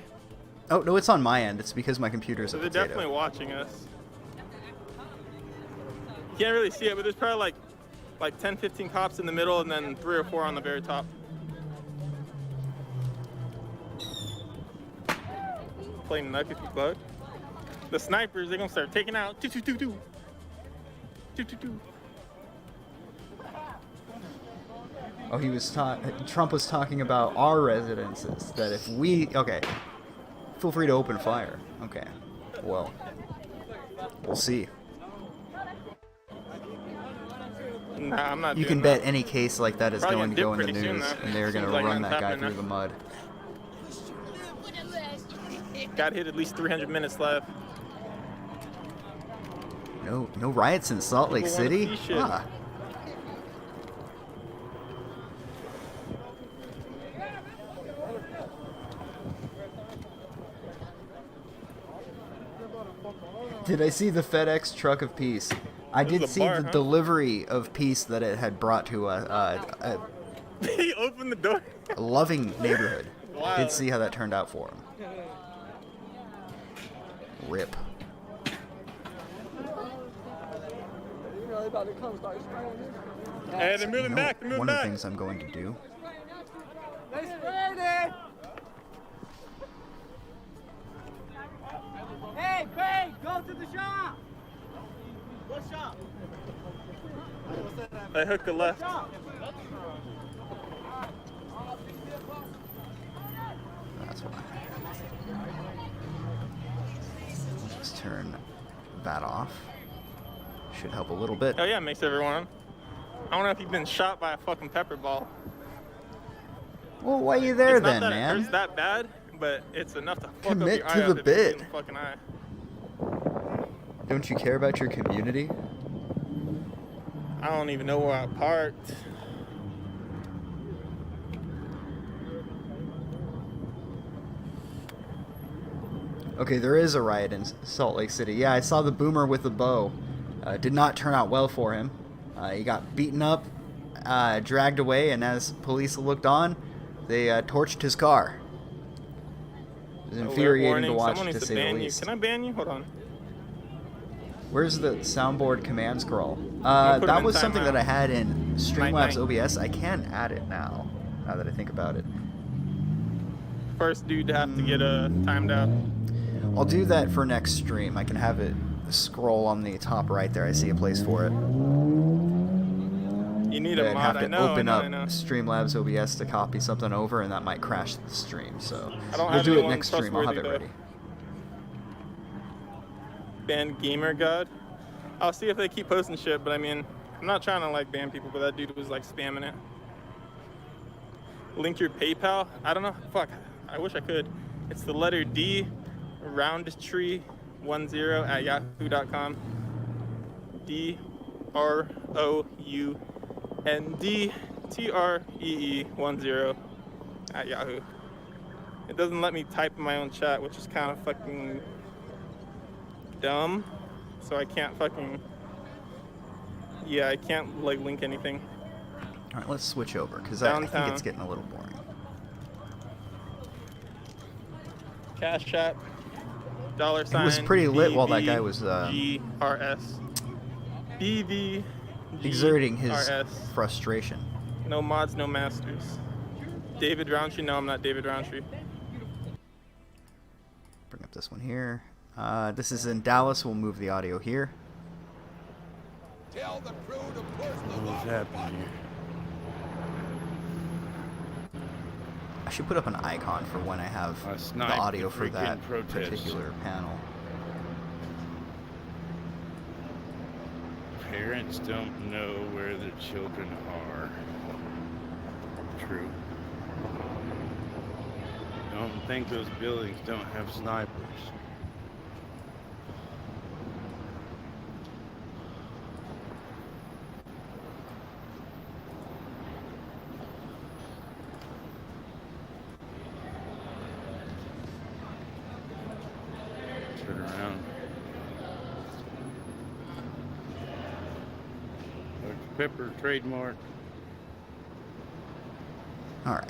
Oh no, it's on my end. It's because my computer's So a they're potato. definitely watching us. You can't really see it, but there's probably like 10, 15 cops in the middle and then 3 or 4 on the very top. Playing Nuck if you bug. The snipers, they're gonna start taking out. Two, two, two, two. Two, two, two. Oh, Trump was talking about our residences. That if we, okay, feel free to open fire. Okay. Well, we'll see. Nah, I'm not. You can bet any case like that is Probably going to go in the gonna dip pretty news, soon, though. and they're going to Seems like run nothing's that guy happening through the now. mud. Got hit at least 300 minutes left. No riots in Salt Lake People wanna City? see shit. Huh. Did I see the FedEx truck of peace? I This did is a see bar, the huh? delivery of peace that it had brought to a He opened the door. loving neighborhood. Wow. Did see how that turned out for him. Rip. Hey, they're moving back. They're moving One of back. the things I'm going to do. They sprayed it. Hey, babe, go to the shop. What shop? They hook a left. That's why. Just turn that off. Should help a little bit. Oh yeah, makes everyone. I don't know if you've been shot by a fucking pepper ball. Well, why are you there It's not then, that man? It hurts that bad, but it's enough to fuck Commit up to your eye the up if you bit. in the fucking eye. Don't you care about your community? I don't even know where I parked. Okay, there is a riot in Salt Lake City. Yeah, I saw the boomer with the bow. Did not turn out well for him. He got beaten up, dragged away, and as police looked on, they torched his car. It was Alert infuriating warning, to watch, someone needs to to say the ban you. least. Can I ban you? Hold on. Where's the soundboard command scroll? I'll put 'em That in was something that timeout. I had in Streamlabs Night. OBS. I can add it now that I think about it. First dude to have to get timed out. I'll do that for next stream. I can have it scroll on the top right there. I see a place for it. You need I'd a mod. have to I know. open I know. up I know. Streamlabs OBS to copy something over, and that might crash the stream. So I don't we'll have do it anyone next stream. I'll have it trustworthy, ready. Ban gamer god. I'll see if they keep posting shit, but I mean, I'm not trying to like ban people, but that dude was like spamming it. Link your PayPal. I don't know. Fuck. I wish I could. It's the letter D, roundtree10 at yahoo.com. DROUNDTREE10 at Yahoo. It doesn't let me type in my own chat, which is kind of fucking dumb. So I can't fucking. Yeah, I can't like link anything. All right, let's switch over because I think Downtown. it's getting a little boring. Cash App. Dollar sign. It was pretty lit while that guy was GRS. BV. exerting his RS. frustration. No mods, no masters. David Roundtree? No, I'm not David Roundtree. Bring up this one here. This is in Dallas. We'll move the audio here. What's happening here? I should put up an icon for when I have the snipe audio the for that freaking protest. particular panel. Parents don't know where their children are. True. Don't think those buildings don't have snipers. Turn around. Dr. Pepper trademark. All right.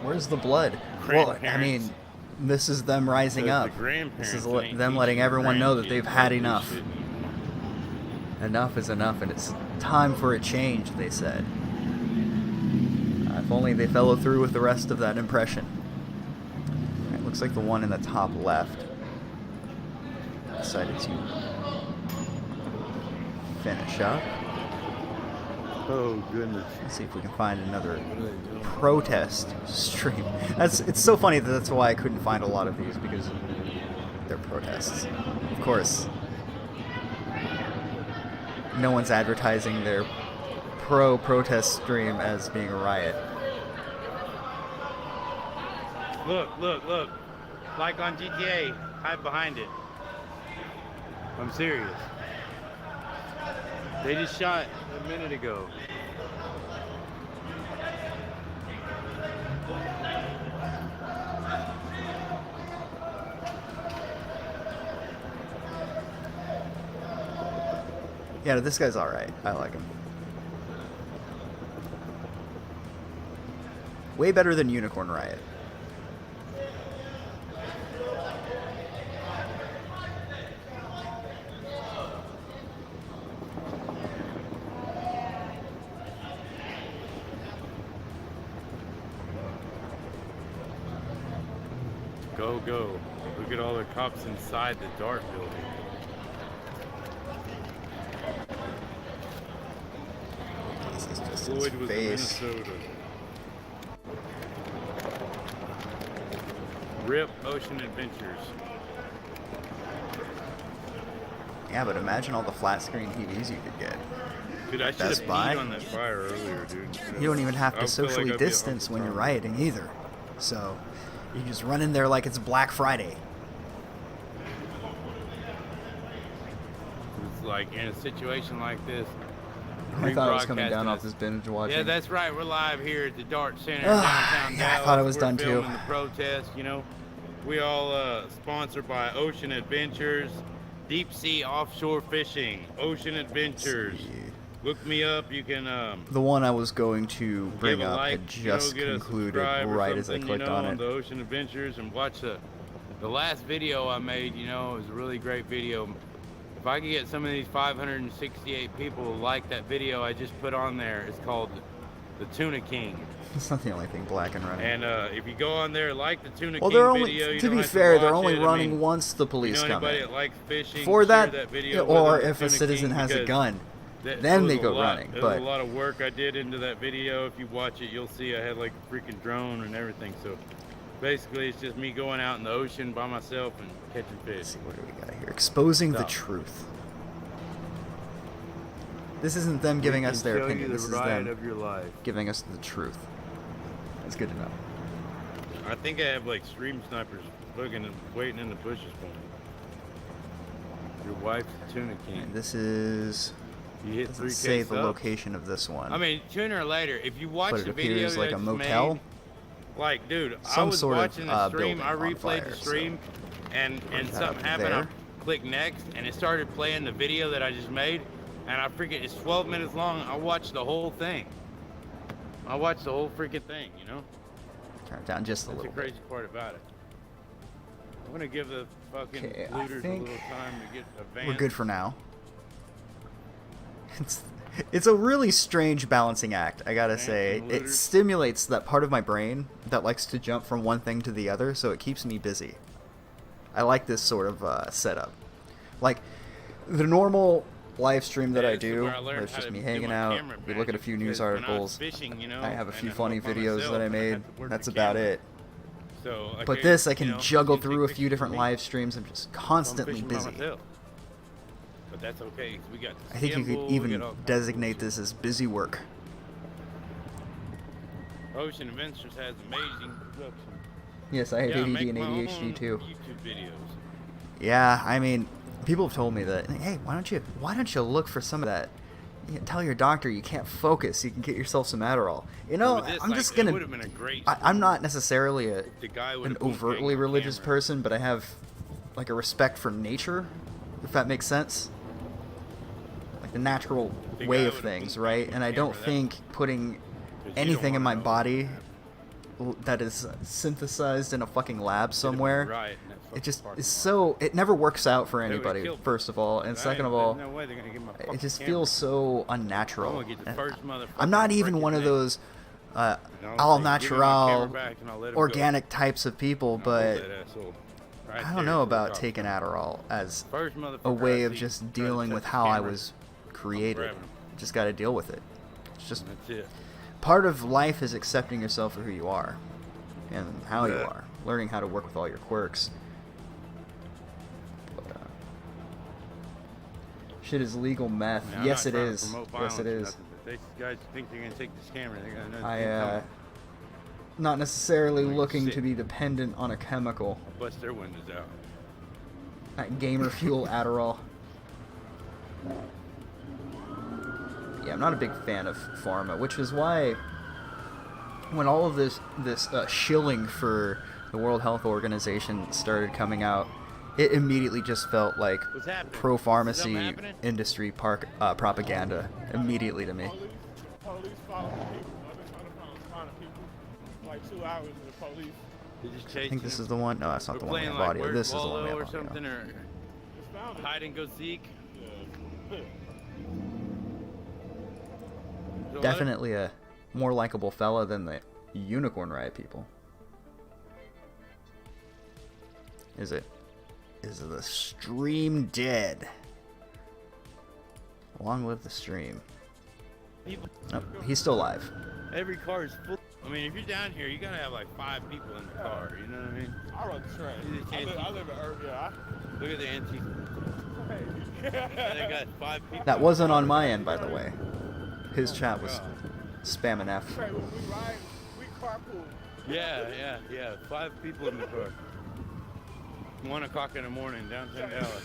Where's the blood? Well, I Grandparents. mean, this is them rising Says the up. This grandparents is ain't them letting teaching everyone know that grandkids they've how had to do enough. shit. Enough is enough, and it's time for a change, they said. If only they follow through with the rest of that impression. All right, looks like the one in the top left decided to finish up. Oh goodness. Let's see if we can find another protest stream. It's so funny that that's why I couldn't find a lot of these, because they're protests. Of course. No one's advertising their pro-protest stream as being a riot. Look. Like on GTA, hide behind it. I'm serious. They just shot a minute ago. Yeah, this guy's alright. I like him. Way better than Unicorn Riot. Go. Look at all the cops inside the Dart building. This is just Floyd was in face. Minnesota. RIP Ocean Adventures. Yeah, but imagine all the flat screen TVs you could get. Dude, I should Best have Buy. peed on that fire earlier, dude. You don't even have I to feel like socially I'd be at distance home when you're for rioting either. So you can just run in there like it's Black Friday. It's like in a situation like this. I thought I was coming down rebroadcasting off this binge watching. Yeah, that's right. We're live here at the Dart Center, Ah, downtown yeah, I Dallas. thought it was We're done too. filming the protest, you know. We all sponsored by Ocean Adventures, Deep Sea Offshore Fishing, Ocean Adventures. Look me up. You can. The one I was going to bring give a up like, had just get a concluded subscribe or right as I something, clicked on it. the Ocean Adventures, and watch the last video I made. You know, it was a really great video. If I could get some of these 568 people who like that video I just put on there, it's called The Tuna King. It's not the only thing black and running. And if you go on there, like the Tuna Well, King they're only, video, you to don't be have fair, they're watch only it. running I mean, once the police you know come anybody in. that likes fishing, For share that, video or with if a Tuna citizen King, has a because gun, that then was they a go lot. running. There's But a lot of work I did into that video. If you watch it, you'll see I had like a freaking drone and everything. So basically, it's just me going out in the ocean by myself and catching fish. Let's see, what do we got here? Exposing the Stop. truth. This isn't them giving us their opinion. This is them of your life. giving us the truth. That's good to know. I think I have like stream snipers looking and waiting in the bushes for me. Your wife's a Tuna King. And this is. You hit Doesn't 3K say the subs? location of this one. I mean, sooner or later, if you watch But it the video appears like that a I just motel. made, like, dude, I Some was sort of, watching the stream, building I on replayed fire, the stream, and that something up happened. there. I clicked next, and it started playing the video that I just made, and I freaking, it's 12 minutes long. I watched the whole thing. I watched the whole freaking thing, you know? Turn it down just a That's little the crazy bit. part about it. I'm gonna give the fucking Okay, I looters a think little time to get a van. We're good for now. It's a really strange balancing act, I gotta say. It looters. stimulates that part of my brain that likes to jump from one thing to the other, so it keeps me busy. I like this sort of setup. Like, the normal live stream that I this is do, where I learned where it's how just to me do hanging my out, camera we look at a few news because when I was articles, fishing, you know, I have a few and funny I'm by videos myself, that I and I made, had to work that's the about camera. it. So, But okay, this, I can you know, juggle you can through a take few pictures different of me. live streams. I'm just So I'm constantly fishing by busy. myself. But that's okay, 'cause we got the I think you gimbal, could we even got all kinds of designate this as busy work. Ocean Adventures has amazing production. Yes, I have Yeah, ADD make and my ADHD own too. YouTube videos. Yeah, I mean, people have told me that. Hey, why don't you look for some of that? You know, tell your doctor you can't focus. You can get yourself some Adderall. You know, With this, I'm like, just it gonna. would've been a great I'm not necessarily the guy an would've been overtly hanging on religious camera. person, but I have like a respect for nature, if that makes sense. Like the natural The way guy of would've things, been right? hanging And on I don't camera, think putting don't anything in my wanna know. body that is synthesized in a fucking lab somewhere. Riot in that It fucking just parking is lot. so. It never works out for They would've anybody. killed me. First of all, and Right? second of There's all, no way they're gonna get my it fucking just camera. feels so unnatural. I'm gonna get the And first motherfucker I'm not even freaking one of neck. those And all I'll say, "Give me my camera natural, back and I'll let him organic types of people, go." And I'll but hold that asshole right I don't there know to the about top. taking Adderall as First motherfucker a way I of see just try to dealing touch with the how I camera, was created. grabbing him. Just got to deal with it. It's just That's it. part of life is accepting yourself for who you are and how you are, learning how to work with all your quirks. But, shit is legal meth. Now, Yes, I'm it not trying to is. promote Yes, violence it or is. nothing, but these guys think they're gonna take this camera. They're gonna know it's coming. Not necessarily Like, looking sick. to be dependent on a chemical. Bust their windows out. Gamer fuel Adderall. Yeah, I'm not a big fan of pharma, which is why when all of this shilling for the World Health Organization started coming out, it immediately just felt like What's happening? pro-pharmacy Something happening? industry propaganda immediately to me. Police following people. I've been trying to find people. Like 2 hours of the police. They just I chasing think this him. is the one. No, that's not We're the one we playing have like audio. Where's This is the one we Wallow have or audio. something, or hide and go seek. Definitely a more likable fella than the Unicorn Riot people. Is it? Is the stream dead? Long live the stream. People. Oh, he's still alive. Every car is full. I mean, if you're down here, you gotta have like 5 people in the car. You know what I mean? I run the train. I live in Irvine. Look at the antique. They got 5 people. That wasn't on my end, by the way. His chat was spamming F. We ride, we carpool. Yeah. 5 people in the car. 1 o'clock in the morning, downtown Dallas.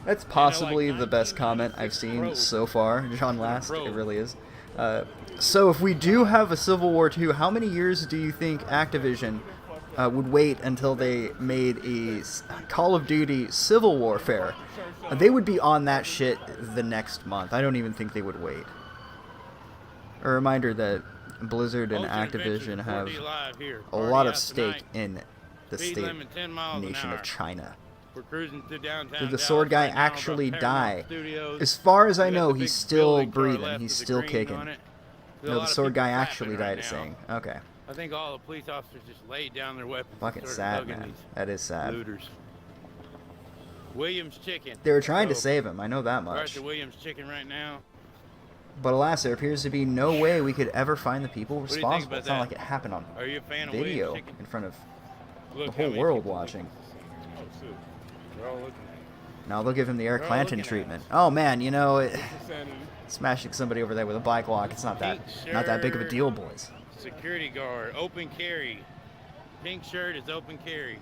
That's possibly the best comment I've seen so far, John Last. It really is. So if we do have a Civil War II, how many years do you think Activision would wait until they made a Call of Duty Civil Warfare? They would be on that shit the next month. I don't even think they would wait. A reminder that Blizzard and Activision have a lot of stake in the state nation of China. We're cruising through downtown. Did the sword guy actually die? As far as I know, he's still breathing. He's still kicking. No, the sword guy actually died, is saying. Okay. I think all the police officers just laid down their weapons. Fucking and started sad, hugging man. these That is sad. Looters. Williams Chicken. They were trying to save him. I know that We're at much. the Williams Chicken right now. But alas, there appears to be no way we could ever find the people do you think responsible. about It's not that? like it happened on Are you a fan of video Williams Chicken? in front of Look the how whole many world people watching. Oh, shit. They're all looking at Now they'll give him the Eric They're all Clanton looking at treatment. Oh man, you know, insanity. smashing somebody over there with a bike lock, it's not that big of a deal, boys. Security guard, open carry. Pink shirt is open carry.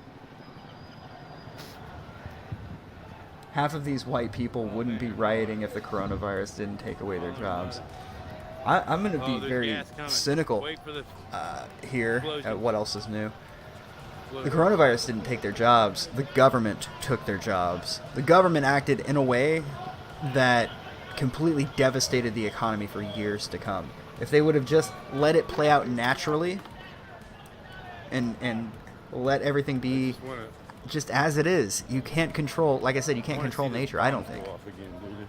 Half of these white people wouldn't be rioting if the coronavirus didn't take away their jobs. I'm going to be there's very gas coming. cynical Wait for the here explosion. at what else is new. The coronavirus didn't take their jobs. The government took their jobs. The government acted in a way that completely devastated the economy for years to come. If they would have just let it play out naturally and let everything be just as it is, you can't control, like I said, you can't control nature, I don't think.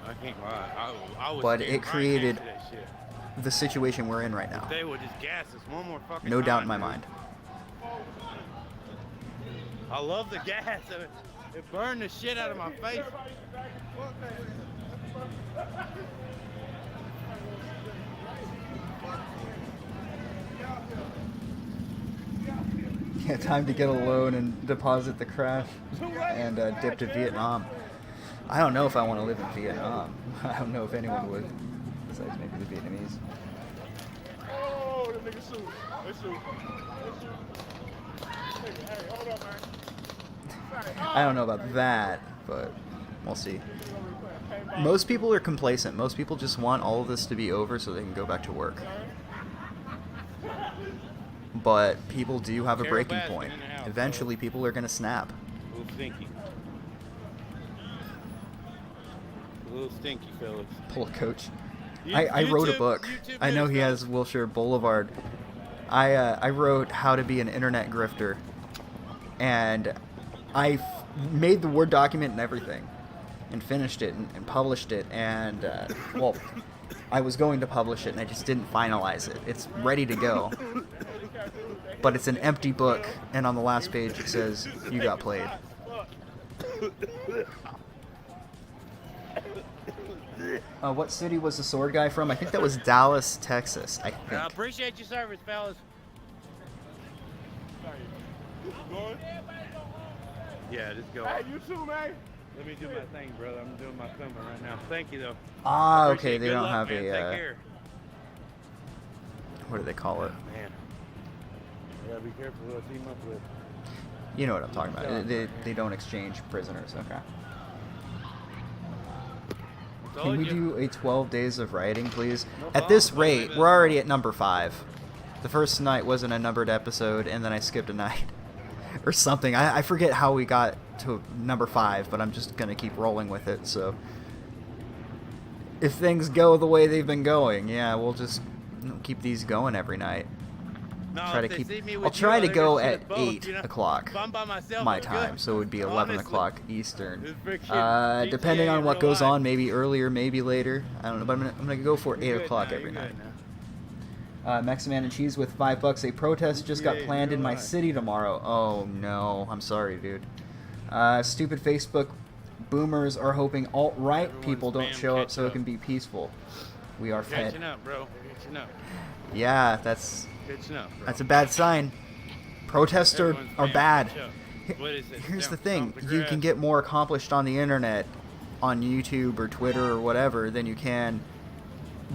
I can't lie. I was But scared it right created next to that shit. the situation we're in right now. They would just gas us one more fucking No doubt in time, my dude. mind. I love the gas. It burned the shit out of my face. Yeah, time to get a loan and deposit the crash and dip to Vietnam. I don't know if I want to live in Vietnam. I don't know if anyone would, besides maybe the Vietnamese. Oh, the niggas shoot. They shoot. Hey, hold up, man. I don't know about that, but we'll see. Most people are complacent. Most people just want all of this to be over so they can go back to work. But people do have a breaking point. Eventually, people are going to snap. A little stinky. A little stinky, fellas. Pull a coach. I wrote a book. I know he has Wilshire Boulevard. I wrote How to Be an Internet Grifter. And I made the Word document and everything. And finished it and published it. And, well, I was going to publish it and I just didn't finalize it. It's ready to go. But it's an empty book. And on the last page it says, "You got played." What city was the sword guy from? I think that was Dallas, Texas. I think. I appreciate your service, fellas. Yeah, just go. Hey, you too, man. Let me do my thing, brother. I'm doing my filming right now. Thank you, though. Ah, Appreciate okay. it. They Good don't luck, have man. a. Take care. What do they call it? Man, I gotta be careful who I team up with. You know what I'm talking about. They don't exchange prisoners. Okay. Can we do a 12 days of rioting, please? At this rate, we're already at number 5. The first night wasn't a numbered episode, and then I skipped a night. Or something. I forget how we got to number 5, but I'm just going to keep rolling with it, so... If things go the way they've been going, yeah, we'll just keep these going every night. I'll try to go at 8 o'clock my time, so it would be 11 o'clock Eastern. Depending on what goes on, maybe earlier, maybe later. I don't know, but I'm gonna go for 8 o'clock every night. Mexican and cheese with $5. A protest just got planned in my city tomorrow. Oh no, I'm sorry, dude. Stupid Facebook boomers are hoping alt-right people don't show up so it can be peaceful. We are fed. Catching up, bro. Catching up. Yeah, that's Bro. a bad sign. Protests are bad. Here's the thing. You can get more accomplished on the internet, on YouTube or Twitter or whatever, than you can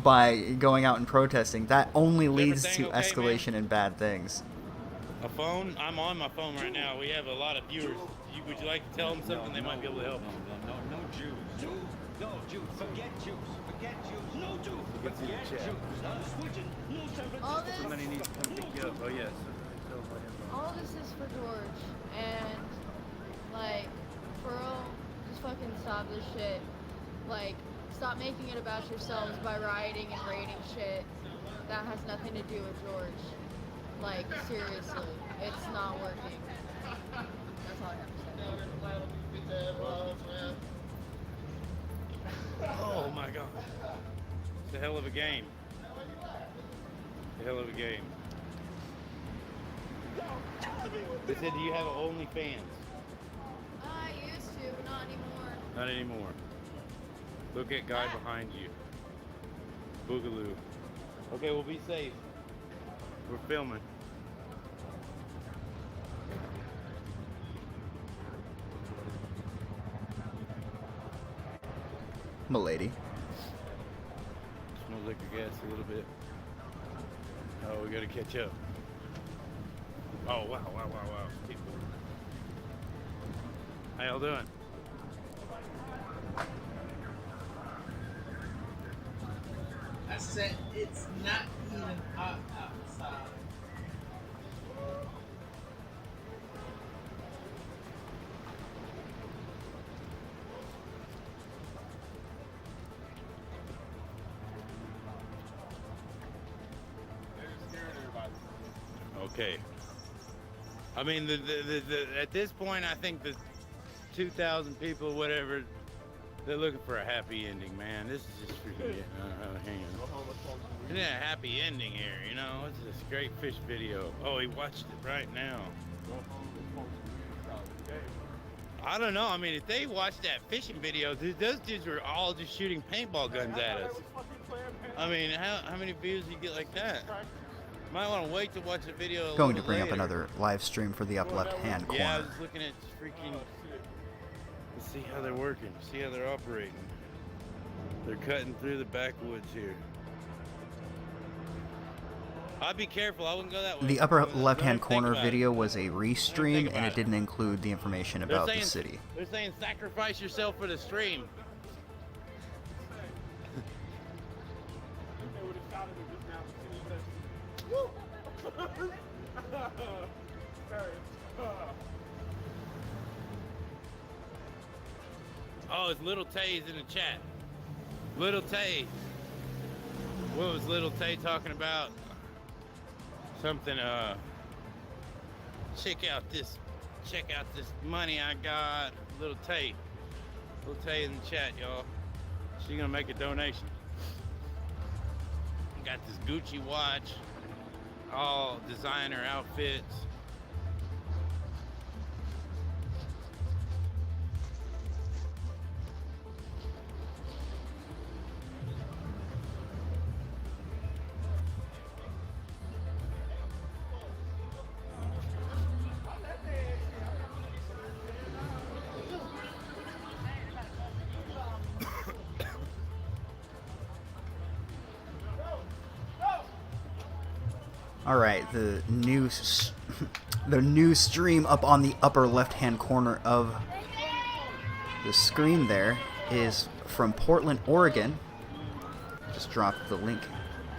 by going out and protesting. That only leads to escalation and bad things. A phone? I'm on my phone right now. We have a lot of viewers. Would you like to tell them something? They might be able to help. No Jews. Jews? No Jews. Forget Jews. Forget Jews. No Jews. Forget Jews. Switching. No San Francisco. Somebody needs to come pick you up. Oh, yes. All this is for George, and, like, for real, just fucking stop this shit. Like, stop making it about yourselves by rioting and raiding shit. That has nothing to do with George. Like, seriously, it's not working. That's all I have to say. Oh my god. It's a hell of a game. It's a hell of a game. They said, do you have OnlyFans? I used to, but not anymore. Not anymore. Look at guy behind you. Boogaloo. Okay, well, be safe. We're filming. Milady. Smells like your gas a little bit. Oh, we gotta catch up. Oh, wow. People. How y'all doing? I said it's not even hot outside. Okay. I mean, at this point, I think the 2,000 people, whatever, they're looking for a happy ending, man. This is just freaking getting out of hand. Isn't it a happy ending here, you know? It's this great fish video. Oh, he watched it right now. I don't know. I mean, if they watched that fishing video, those dudes were all just shooting paintball guns at us. I mean, how many views do you get like that? Might want to wait to watch the video. Going to bring up another live stream for the up left-hand corner. Yeah, I was looking at freaking. Let's see how they're working. See how they're operating. They're cutting through the backwoods here. I'd be careful. I wouldn't go that way. The upper left-hand corner video was a restream, and it didn't include the information about the city. They're saying sacrifice yourself for the stream. Oh, it's Little Tay's in the chat. Little Tay. What was Little Tay talking about? Something, check out this money I got. Little Tay in the chat, y'all. She's gonna make a donation. Got this Gucci watch, all designer outfits. All right, the new stream up on the upper left-hand corner of the screen there is from Portland, Oregon. Just dropped the link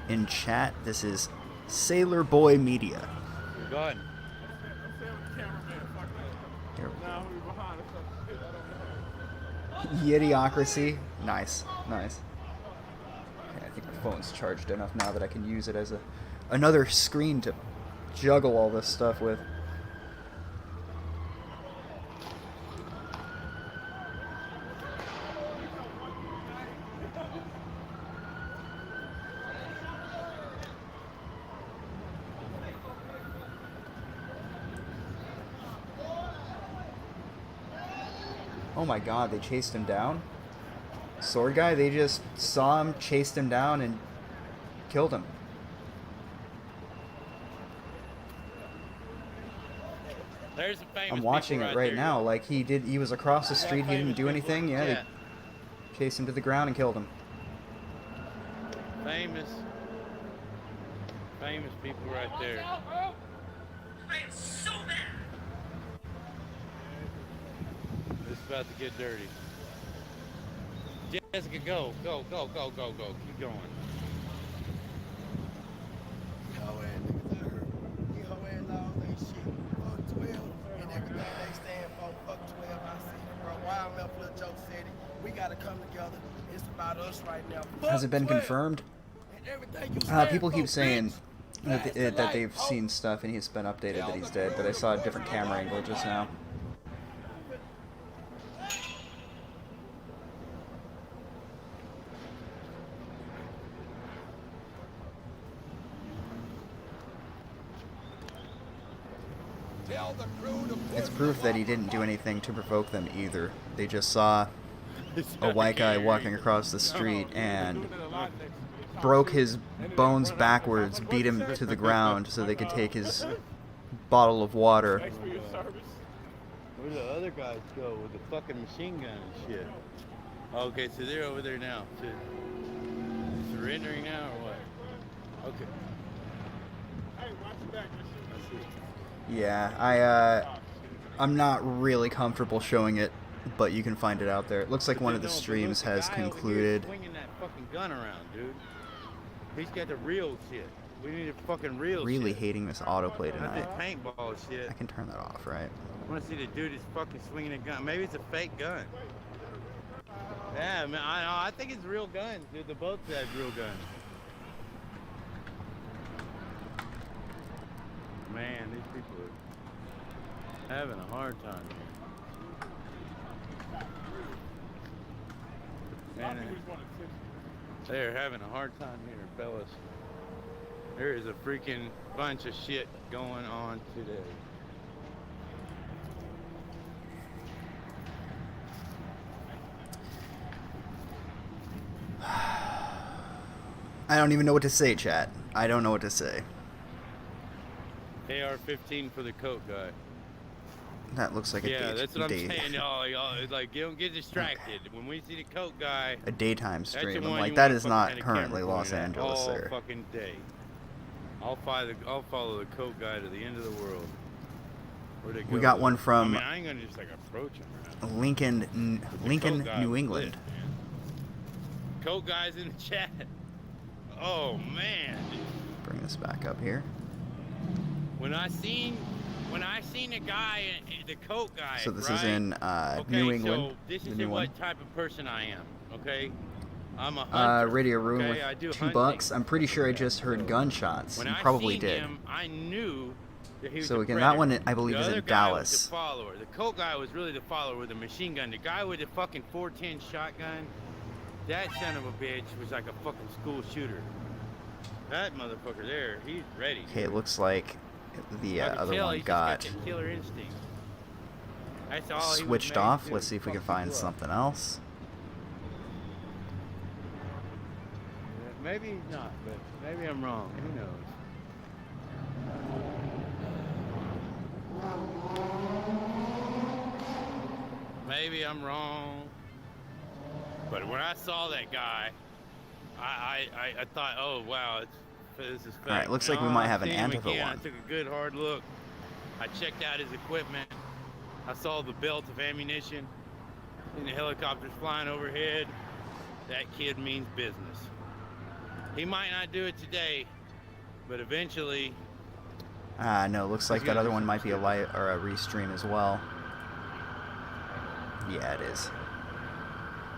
in chat. This is Sailor Boy Media. Go ahead. Yetiocracy. Nice, nice. Okay, I think my phone's charged enough now that I can use it as another screen to juggle all this stuff with. Oh my god, they chased him down? Sword guy, they just saw him, chased him down, and killed him. There's a famous I'm watching it right there. now. Like, he was across the street, he didn't do anything. Yeah, they chased him to the ground and killed him. Famous people right there. It's about to get dirty. Jessica, go. Keep going. Has it been confirmed? People keep saying that they've seen stuff and he's been updated that he's dead, but I saw a different camera angle just now. It's proof that he didn't do anything to provoke them either. They just saw a white guy walking across the street and broke his bones backwards, beat him to the ground so they could take his bottle of water. Where the other guys go with the fucking machine gun and shit? Okay, so they're over there now. So surrendering now or what? Okay. Yeah, I'm not really comfortable showing it, but you can find it out there. It looks like one of the streams has concluded. Swinging that fucking gun around, dude. He's got the real shit. We need a fucking real Really shit. hating this autoplay tonight. Not this paintball shit. I can turn that off, right? I want to see the dude is fucking swinging a gun. Maybe it's a fake gun. Yeah, man, I think it's real guns, dude. The boats have real guns. Man, these people are having a hard time here. Man, they're having a hard time here, fellas. There is a freaking bunch of shit going on today. I don't even know what to say, chat. I don't know what to say. AR-15 for the coat guy. That looks like yeah, that's what I'm saying, y'all. Like, don't get distracted. When we see the coat guy, a daytime stream. I'm like, that is not currently Los Angeles, all sir. fucking day. I'll follow the coat guy to the end of the world. Where'd it go? We got one from I ain't gonna just like approach him. Lincoln, New England. Coat guys in the chat. Oh man. Bring this back up here. When I seen a guy, the coat guy. So this right? is in okay, New England. So this is the new what one. type of person I am. Okay. I'm a hunter. Radio room okay? I do with hunting. $2. I'm pretty sure I just heard gunshots. When You I probably seen did. Him, I knew that he was So the again, predator. that one I believe the is other in guy Dallas. Was the follower. The coat guy was really the follower with a machine gun. The guy with the fucking 410 shotgun, that son of a bitch was like a fucking school shooter. That motherfucker there, he's ready. Okay, it looks like the other one he's got just got the killer instinct. That's all he was switched made off. to do, Let's see if we can fuck find people up. something else. Maybe he's not, but maybe I'm wrong. Who knows? Maybe I'm wrong. But when I saw that guy, I thought, oh wow, it's this is fake. All right, looks like we might have an I seen him Antifa again. one. I took a good hard look. I checked out his equipment. I saw the belt of ammunition and the helicopters flying overhead. That kid means business. He might not do it today, but eventually. No, looks like that other one might be a live or a restream as well. Yeah, it is.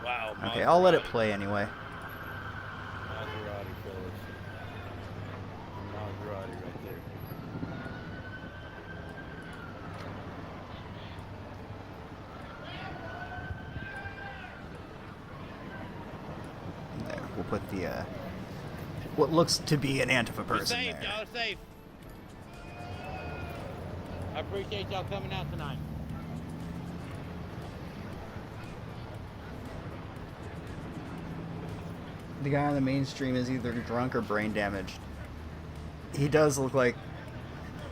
Wow. Okay, I'll let it play anyway. Maserati, fellas. Maserati right there. There, we'll put the what looks to be an Antifa person Safe, there. y'all are safe. I appreciate y'all coming out tonight. The guy on the mainstream is either drunk or brain damaged. He does look like,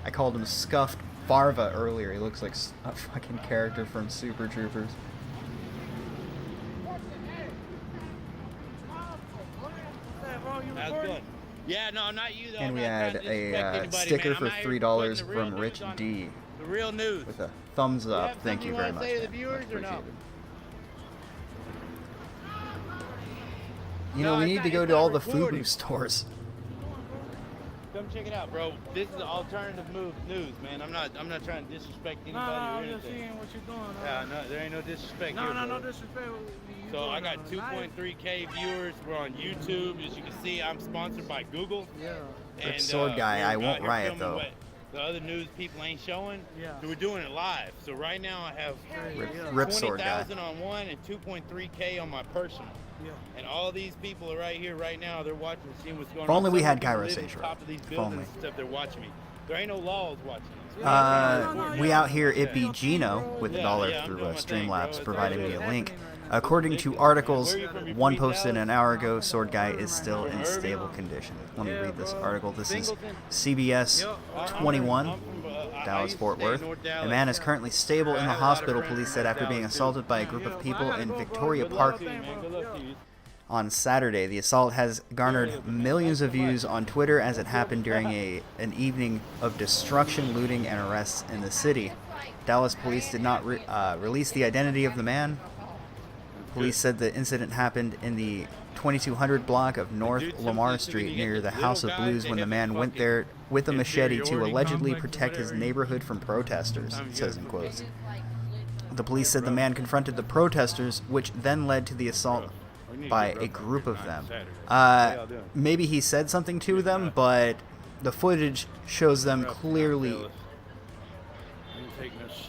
I called him Scuffed Farva earlier. He looks like a fucking character from Super Troopers. That's good. Yeah, no, not you though. And I'm we not had trying to disrespect a anybody, sticker man. for I'm out here $3 putting the real from news Rich on D. The real news. With a thumbs You up. have Thank you very something much. wanna say to the Man. viewers Much or no? appreciated. You know, we need to go to all the FUBU stores. Come check it out, bro. This is alternative news, man. I'm not trying to disrespect anybody No, or I'm anything. just seeing what you're doing. Yeah, no, there ain't no disrespect No, here, no, bro. no disrespect. You So doing I got it live? 2.3K viewers. We're on YouTube. As you can see, I'm sponsored by Google. Yeah. Rip Sword Guy, I we're won't out here riot, filming though. what the other news people ain't showing. Yeah. So we're doing it live. So right now I have Rip Sword Guy. 20,000 on one and 2.3K on my personal. Yeah. And all these people are right here right now. They're watching, seeing what's going on. If only we Some had people Gyro live Sage, on right? top of these If buildings only. and stuff. They're watching me. There ain't no laws watching us. We out here, it be Gino with a dollar through Streamlabs providing me a link. According to articles, one posted an hour ago, Sword Guy is still in stable condition. Let me read this article. This is CBS 21, Dallas Fort Worth. A man is currently stable in the hospital, police said, after being assaulted by a group of people in Victoria Park on Saturday. The assault has garnered millions of views on Twitter as it happened during an evening of destruction, looting, and arrests in the city. Dallas police did not release the identity of the man. Police said the incident happened in the 2200 block of North Lamar Street near the House of Blues when the man went there with a machete to allegedly protect his neighborhood from protesters, it says in quotes. The police said the man confronted the protesters, which then led to the assault by a group of them. Maybe he said something to them, but the footage shows them clearly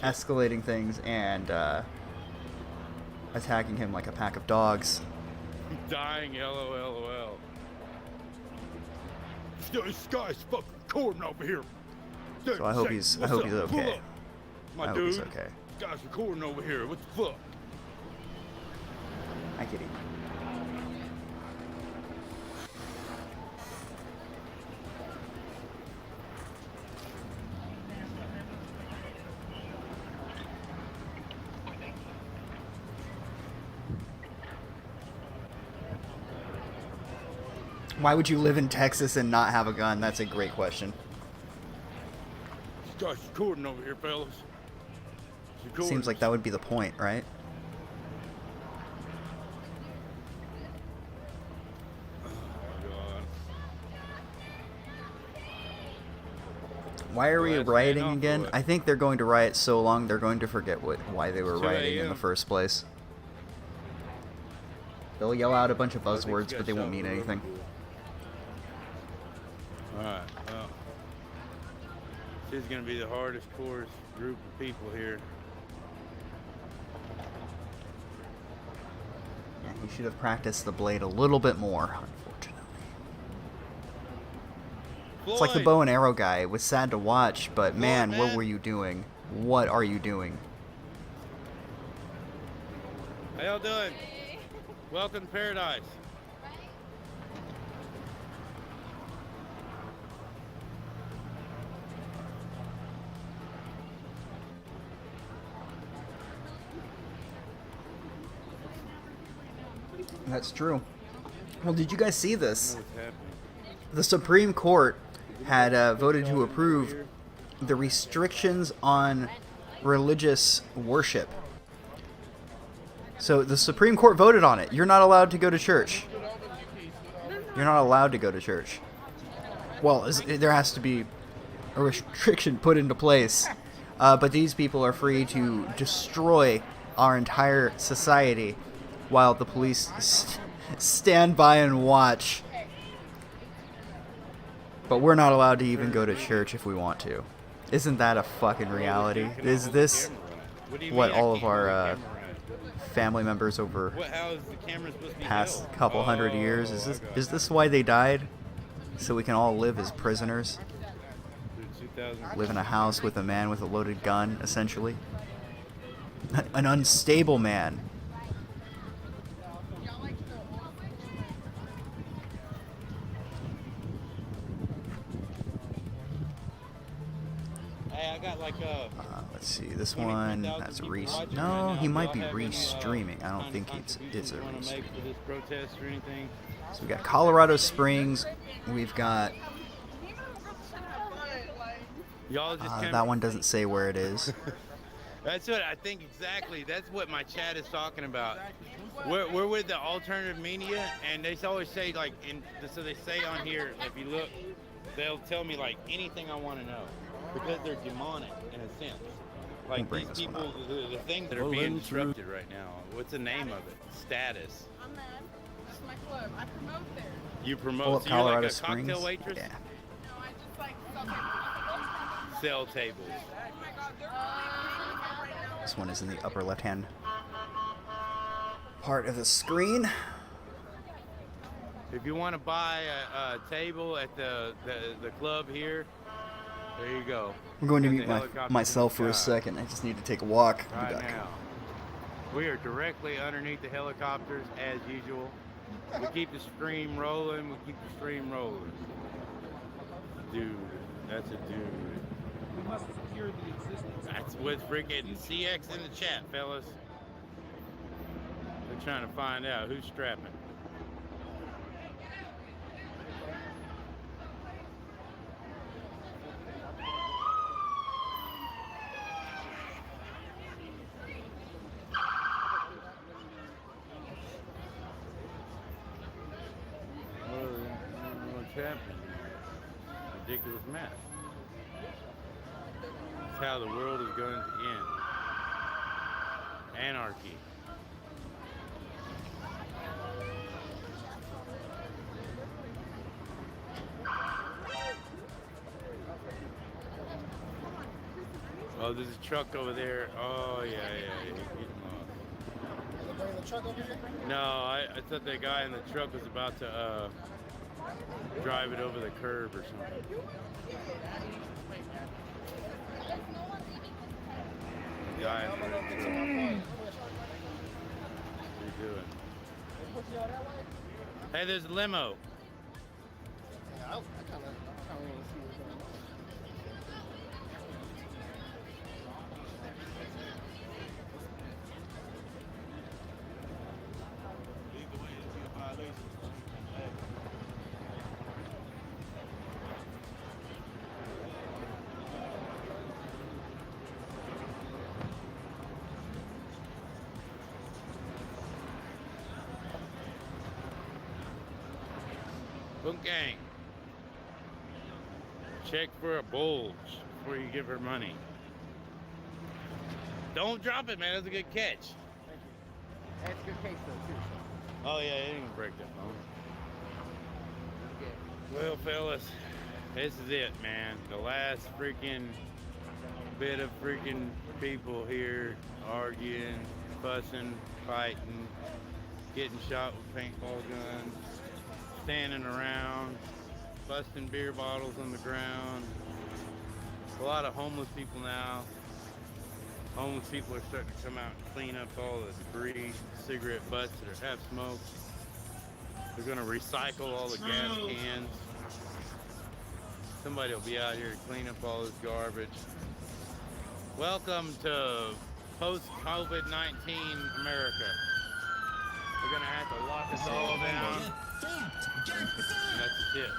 escalating things and attacking him like a pack of dogs. Dying, LOL. This guy's fucking recording over here. So I hope he's okay. My I hope dude, he's okay. this guy's recording over here. What the fuck? Hi, kitty. Why would you live in Texas and not have a gun? That's a great question. This guy's recording over here, fellas. Seems like that would be the point, right? Why are we rioting again? I think they're going to riot so long they're going to forget why they were rioting in the first place. They'll yell out a bunch of buzzwords, but they won't mean anything. Alright, well. This is going to be the hardest core group of people here. Yeah, he should have practiced the blade a little bit more, unfortunately. It's like the bow and arrow guy. It was sad to watch, but man, what were you doing? What are you doing? How y'all doing? Welcome to paradise. That's true. Well, did you guys see this? the Supreme Court had voted to approve the restrictions on religious worship. So the Supreme Court voted on it. You're not allowed to go to church. You're not allowed to go to church. Well, there has to be a restriction put into place. But these people are free to destroy our entire society while the police stand by and watch. But we're not allowed to even go to church if we want to. Isn't that a fucking reality? Is this what all of our family members over past couple hundred years? Is this why they died? So we can all live as prisoners? Live in a house with a man with a loaded gun, essentially? An unstable man. Hey, I got like let's see, this one, that's no, he might be restreaming. I don't think it's a restream. So we got Colorado Springs, we've got that one doesn't say where it is. That's what I think exactly. That's what my chat is talking about. We're with the alternative media, and they always say like, so they say on here, if you look, they'll tell me like anything I want to know because they're demonic in a sense. Like these people, the things that are being disrupted right now. What's the name of it? Status. I'm mad. This is my club. I promote there. You promote? Oh, so Colorado you're like a Springs? cocktail waitress? Yeah. No, I just like Sell tables. This one is in the upper left-hand part of the screen. If you want to buy a table at the club here, there you go. I'm going to mute myself for a second. I just need to take a walk. I'll be Right back. now. We are directly underneath the helicopters as usual. We keep the stream rolling. We keep the stream rolling. Dude, that's a dude. We must secure the existence. That's what's freaking CX in the chat, fellas. They're trying to find out who's strapping. What's happening? Ridiculous mess. It's how the world is going to end. Anarchy. Oh, there's a truck over there. Oh, yeah. The truck over here? No, I thought that guy in the truck was about to drive it over the curb or something. The guy in the truck. What are you doing? Hey, there's a limo. Yeah, I kind of want to see what's going on. Boom gang. Check for a bulge before you give her money. Don't drop it, man. That's a good catch. Thank you. That's a good case, though, too. Oh, yeah, it didn't break that phone. Well, fellas, this is it, man. The last freaking bit of freaking people here arguing, fussing, fighting, getting shot with paintball guns, standing around, busting beer bottles on the ground. A lot of homeless people now. Homeless people are starting to come out and clean up all the debris, cigarette butts that are half smoked. They're gonna recycle all the gas cans. Somebody will be out here to clean up all this garbage. Welcome to post-COVID-19 America. We're gonna have to lock us all down. And that's it.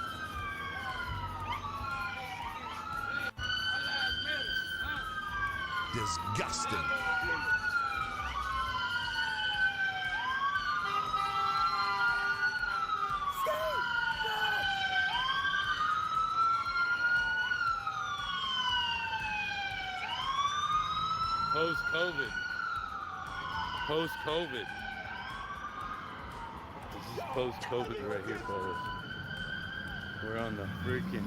Disgusting. Post-COVID. Post-COVID. This is post-COVID right here, fellas. We're on the freaking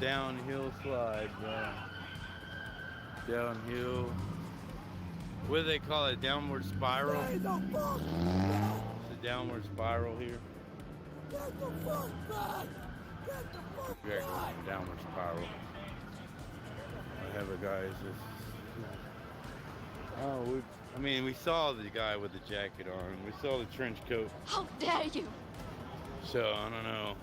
downhill slide, bro. Downhill. What do they call it? Downward spiral? It's a downward spiral here. We're going downward spiral. I have a guy who's just... Oh, I mean, we saw the guy with the jacket on. We saw the trench coat. How dare you? So, I don't know.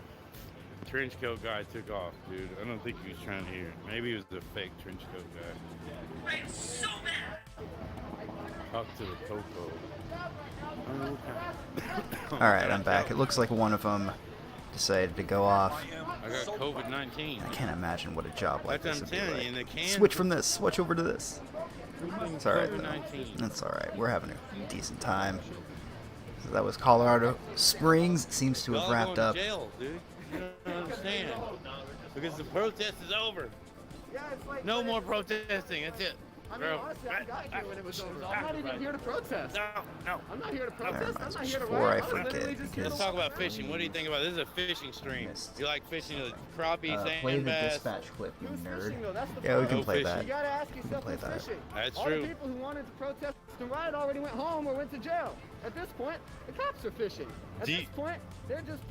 The trench coat guy took off, dude. I don't think he was trying to hear. Maybe he was the fake trench coat guy. I'm so mad. Talk to the popo. Alright, I'm back. It looks like one of them decided to go off. I got COVID-19. I can't imagine what a job like That's this what I'm would be telling you, like. and they can- Switch from this, switch over to this. It's alright, though. COVID-19. That's alright. We're having a decent time. So that was Colorado Springs. It seems to have Y'all wrapped going up. to jail, dude. You don't understand. Because the protest is over. No more protesting. That's it. I mean, honestly, I got here when it was over. I'm not even here to protest. No. I'm not here to protest. I'm not here to Before I riot. I'm literally just here Let's to talk about fishing. What do you think about this? This is a fishing stream. You like fishing the crappie, Play sand the bass? dispatch clip, you nerd. fishing, though. That's the Yeah, we problem. can Go play fishing. that. You gotta ask We yourself can who's play that. fishing. That's All true. the people who wanted to protest and riot already went home or went to jail. At this point, the cops are fishing. At this point, they're just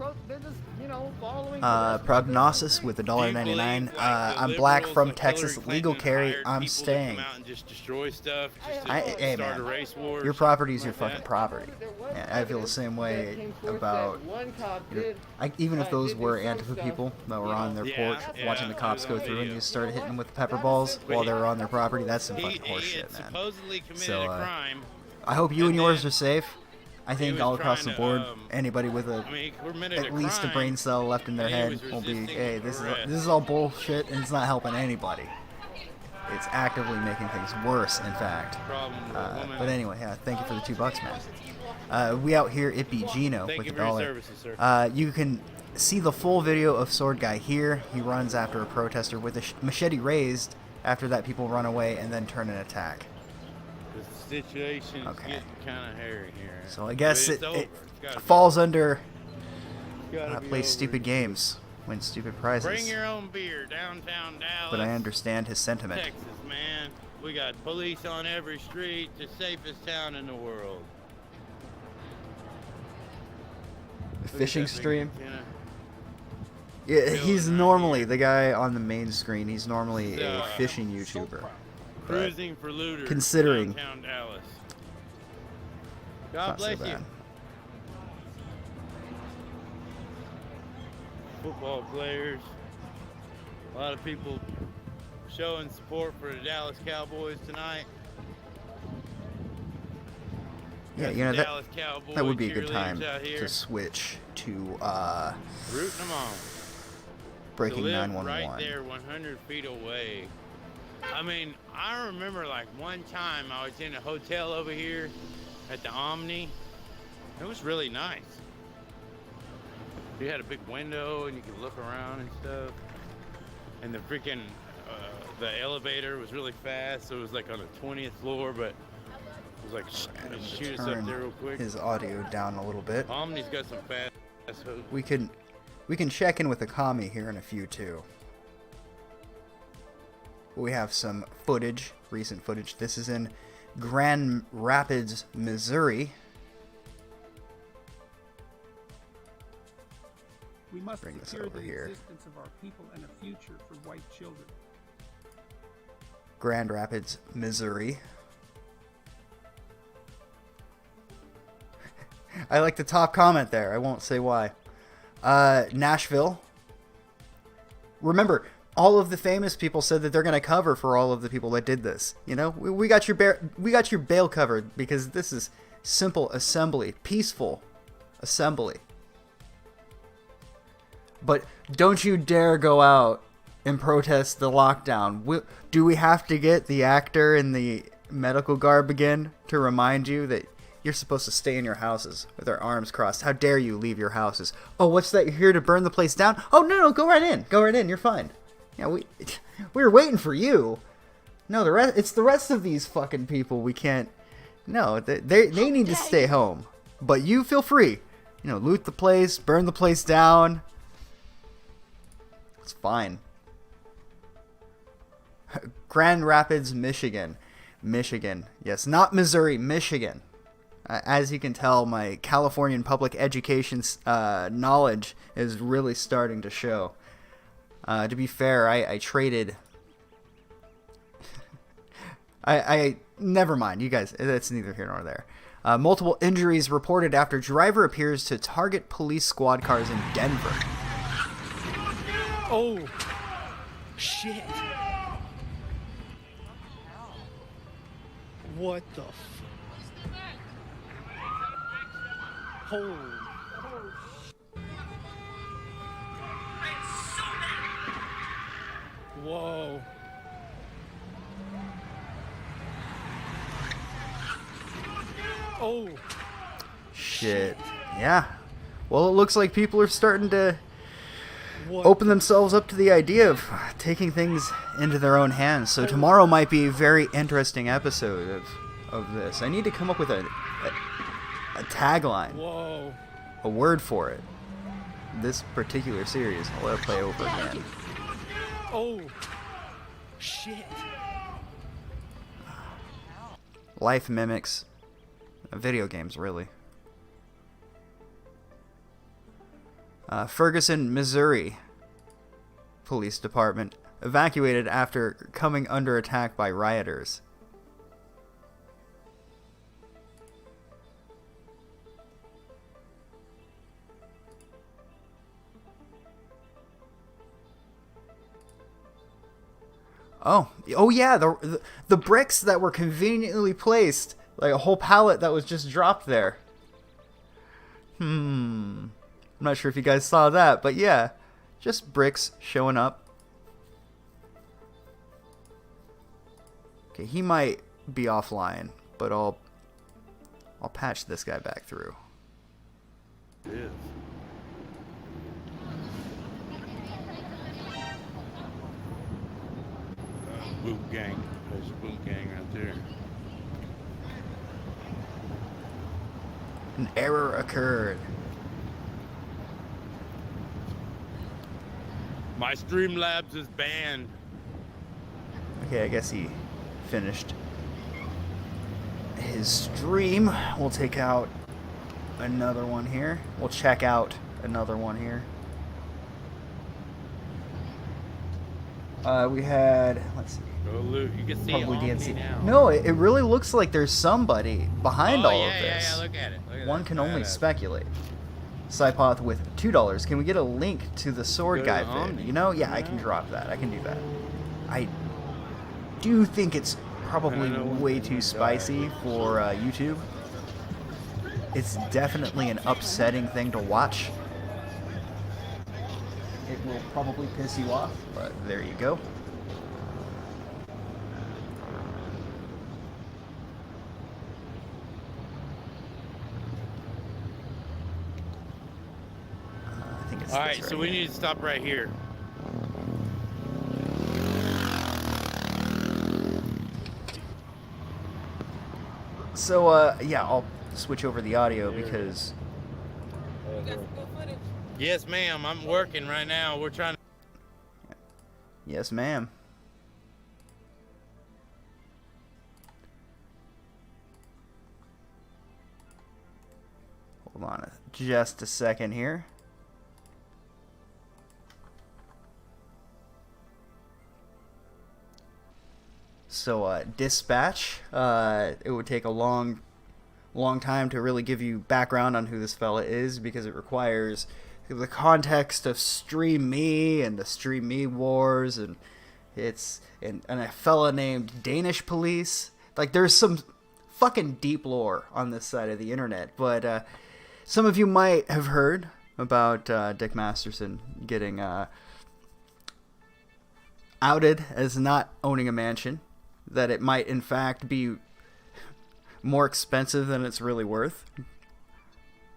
you know, following. Prognosis with $1.99. I'm black from Texas. Legal carry. I'm staying. Come out and just destroy stuff. Just to Hey start man, a race war. your property is your fucking property. Yeah, I feel the same way about, even if those were Antifa people that were on their porch watching the cops go through and you started hitting them with pepper balls while they were on their property. That's some fucking horseshit, man. Supposedly committed So a crime. I hope you and yours are safe. I think was all across the trying to, board, anybody with a committed at a least a crime, brain cell left in their and he head was will be, resisting hey, this arrest. is all bullshit and it's not helping anybody. It's actively making things worse, in fact. But anyway, yeah, thank you for the $2, man. We out here, it be Gino Thank with you $1. for your services, sir. You can see the full video of Sword Guy here. He runs after a protester with a machete raised. After that, people run away and then turn and attack. The situation's getting kind of hairy here. So I guess But it's it over. It's gotta be falls under gotta be play over. stupid games, win stupid prizes. Bring your own beer downtown Dallas. But I understand his sentiment. Texas, man. We got police on every street. The safest town in the world. The Look at fishing that big stream. antenna. Yeah, he's normally the guy on the main screen. He's normally a fishing YouTuber. But Cruising for looters. considering Downtown Dallas. it's God not so bless you. bad. Football players. A lot of people showing support for the Dallas Cowboys tonight. Yeah, Got you know some that Dallas Cowboy that would be a good cheerleaders time out here. to switch to Rooting them on. Breaking To live 911. right there 100 feet away. I mean, I remember like one time I was in a hotel over here at the Omni. It was really nice. You had a big window and you could look around and stuff. And the freaking, the elevator was really fast. So it was like on the 20th floor, but it was like, shoot us up Turn there real quick. his audio down a little bit. Omni's got some fast hooks. We can check in with the commie here in a few too. We have some footage, recent footage. This is in Grand Rapids, Missouri. We must Bring this secure over the here. existence of our people and a future for white children. Grand Rapids, Missouri. I like the top comment there. I won't say why. Nashville. Remember, all of the famous people said that they're going to cover for all of the people that did this. You know, we got your bail covered because this is simple assembly, peaceful assembly. But don't you dare go out in protest the lockdown. Do we have to get the actor in the medical garb again to remind you that you're supposed to stay in your houses with our arms crossed? How dare you leave your houses? Oh, what's that? You're here to burn the place down? Oh, no, go right in. Go right in. You're fine. Yeah, we were waiting for you. No, it's the rest of these fucking people we can't. No, they need to stay home. But you feel free. Loot the place, burn the place down. It's fine. Grand Rapids, Michigan. Michigan. Yes, not Missouri, Michigan. As you can tell, my Californian public education knowledge is really starting to show. To be fair, I traded... I never mind, you guys, that's neither here nor there. Multiple injuries reported after driver appears to target police squad cars in Denver. Oh, shit. What the Holy. Whoa. Oh. Shit. Yeah. Well, it looks like people are starting to open themselves up to the idea of taking things into their own hands. So tomorrow might be a very interesting episode of this. I need to come up with a tagline. Whoa. A word for it. This particular series. I'll let it play over again. Oh. Shit. Life mimics video games, really. Ferguson, Missouri Police Department evacuated after coming under attack by rioters. Oh yeah, the bricks that were conveniently placed, like a whole pallet that was just dropped there. I'm not sure if you guys saw that, but yeah, just bricks showing up. Okay, he might be offline, but I'll patch this guy back through. It is. Boot gang. There's a boot gang right there. An error occurred. My Streamlabs is banned. Okay, I guess he finished his stream. We'll take out another one here. We'll check out another one here. We had, let's see. Go loot. You can see Probably it on DNC. me now. No, it really looks like there's somebody behind all of Yeah, this. look at it. Look at One that. can only Badass. speculate. Cypoth with $2. Can we get a link to the sword Go guy to vid? Omni. You know, yeah, I can drop that. I can do that. I do think it's probably way too spicy for YouTube. It's definitely an upsetting thing to watch. It will probably piss you off, but there you go. All right, so we need to stop right here. So, yeah, I'll switch over the audio because... Yes, ma'am. I'm working right now. We're trying to... Yes, ma'am. Hold on just a second here. So, dispatch, it would take a long time to really give you background on who this fella is because it requires the context of Stream Me and the Stream Me wars, and it's and a fella named Danish Police. Like, there's some fucking deep lore on this side of the internet, but some of you might have heard about Dick Masterson getting outed as not owning a mansion, that it might in fact be more expensive than it's really worth.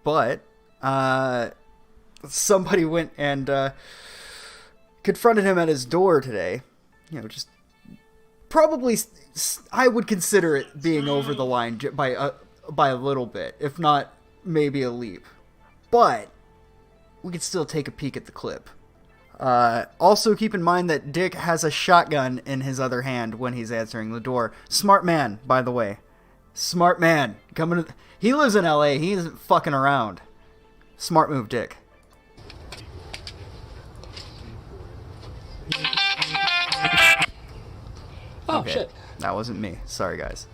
But somebody went and confronted him at his door today. You know, just probably I would consider it being over the line by a little bit, if not maybe a leap. But we could still take a peek at the clip. Also, keep in mind that Dick has a shotgun in his other hand when he's answering the door. Smart man, by the way. Smart man. He lives in LA. He isn't fucking around. Smart move, Dick. Oh, okay. Shit. That wasn't me. Sorry, guys.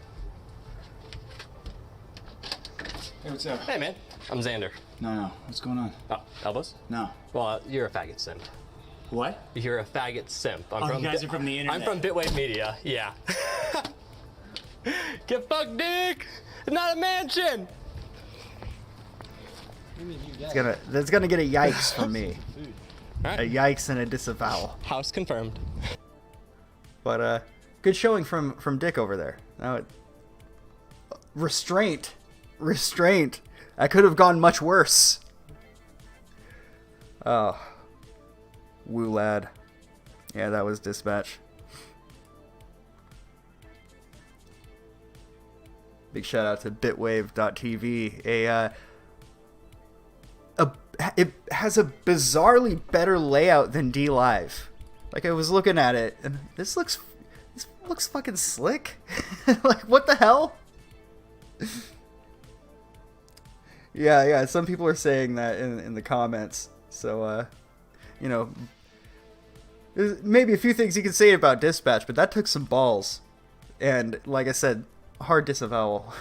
Hey, what's up? Hey, man. I'm Xander. No. What's going on? Oh, elbows? No. Well, you're a faggot simp. What? You're a faggot simp. You guys are from the internet. I'm from Bitwave Media. Yeah. Get fucked, Dick! It's not a mansion! That's gonna get a yikes from me. A yikes and a disavowal. House confirmed. But good showing from Dick over there. Now, restraint. That could have gone much worse. Oh, woo lad. Yeah, that was Dispatch. Big shout out to bitwave.tv. It has a bizarrely better layout than DLive. Like, I was looking at it, and this looks fucking slick. Like, what the hell? Yeah. Some people are saying that in the comments. So, you know, there's maybe a few things you can say about Dispatch, but that took some balls. And like I said, hard disavowal.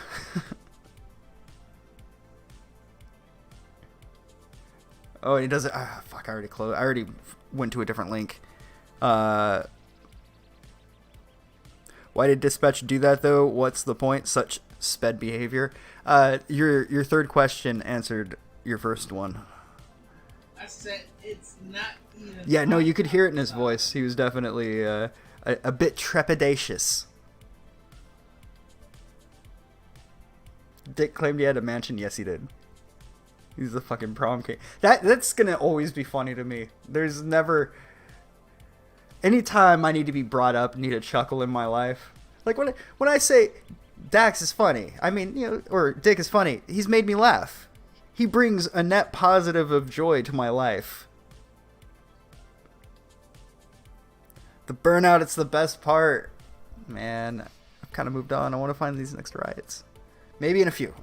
Oh, and he does it. Fuck! I already went to a different link. Why did Dispatch do that though? What's the point? Such sped behavior. Your third question answered your first one. I said it's not even. Yeah, no, you could hear it in his voice. He was definitely a bit trepidatious. Dick claimed he had a mansion. Yes, he did. He's the fucking prom king. That's gonna always be funny to me. There's never... Anytime I need to be brought up, need a chuckle in my life. Like, when I say Dax is funny, I mean, you know, or Dick is funny, he's made me laugh. He brings a net positive of joy to my life. The burnout, it's the best part. Man, I've kind of moved on. I want to find these next riots. Maybe in a few.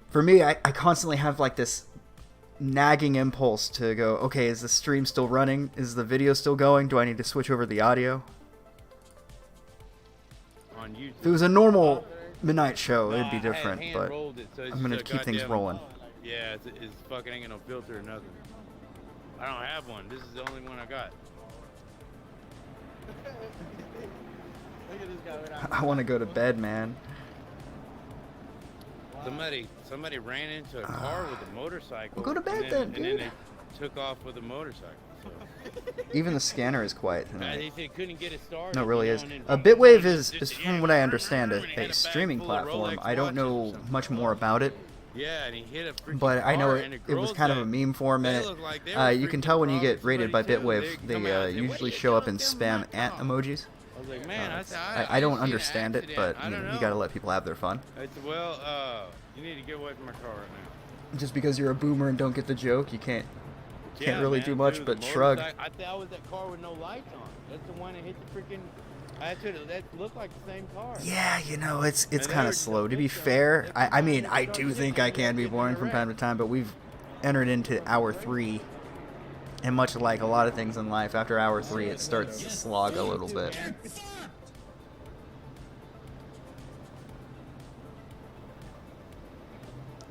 For me, I constantly have like this nagging impulse to go, okay, is the stream still running? Is the video still going? Do I need to switch over the audio? On YouTube. If it was a normal midnight show, it'd be different, but I'm going to keep things rolling. Yeah, it's fucking ain't got no filter or nothing. I don't have one. This is the only one I got. Look at this guy. I want to go to bed, man. Somebody ran into a car with a motorcycle. Well, go to bed and then, then dude. they took off with a motorcycle. So. Even the scanner is quiet tonight. They said couldn't get it started. No, it really is. Bitwave is from what I understand, a streaming platform. I don't know much more about it. Yeah, and he hit a freaking but I know car, it was kind of a meme for a minute. You can tell when you get rated by Bitwave, they usually show up in spam ant emojis. I was like, man, I don't understand it, but you gotta let people have their fun. I said, well, you need to get away from my car right now. Just because you're a boomer and don't get the joke, you can't really do much but shrug. I thought that was that car with no lights on. That's the one that hit the freaking. That looked like the same car. Yeah, you know, it's kind of slow. To be fair, I mean, I do think I can be boring from time to time, but we've entered into hour 3. And much like a lot of things in life, after hour 3, it starts to slog a little bit.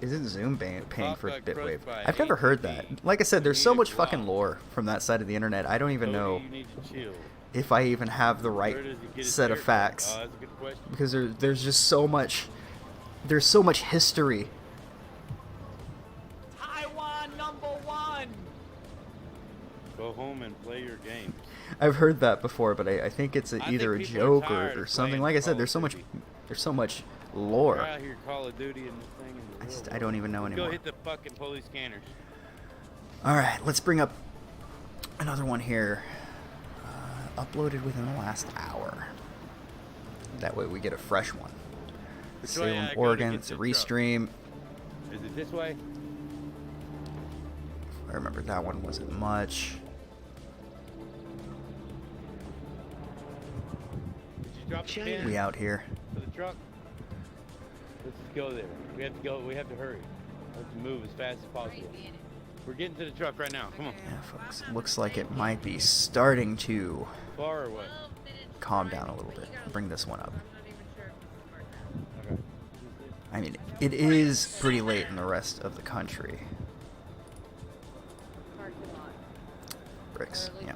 Isn't Zoom paying for Bitwave? I've never heard that. Like I said, there's so much fucking lore from that side of the internet. I don't even know if I even have the right set of facts. Because there's just so much... There's so much history. Taiwan #1. Go home and play your games. I've heard that before, but I think it's either a think people joke are tired or of something. playing Like I said, Call of there's so much We're lore. out here Call of Duty and this thing. In the real I don't even know world. anymore. Go hit the fucking police scanners. All right, let's bring up another one here. Uploaded within the last hour. That way we get a fresh one. Which way Salem, I go to Oregon. get It's a this truck? restream. Is it this way? I remember that one wasn't much. Did you drop the pin We out here. for the truck? Let's just go there. We have to go. We have to hurry. We have to move as fast as possible. We're getting to the truck right now. Come on. Yeah, folks. Looks like it might be starting to Far or what? calm down a little bit. Bring this one up. Okay. I mean, it is pretty late in the rest of the country. Bricks, yeah.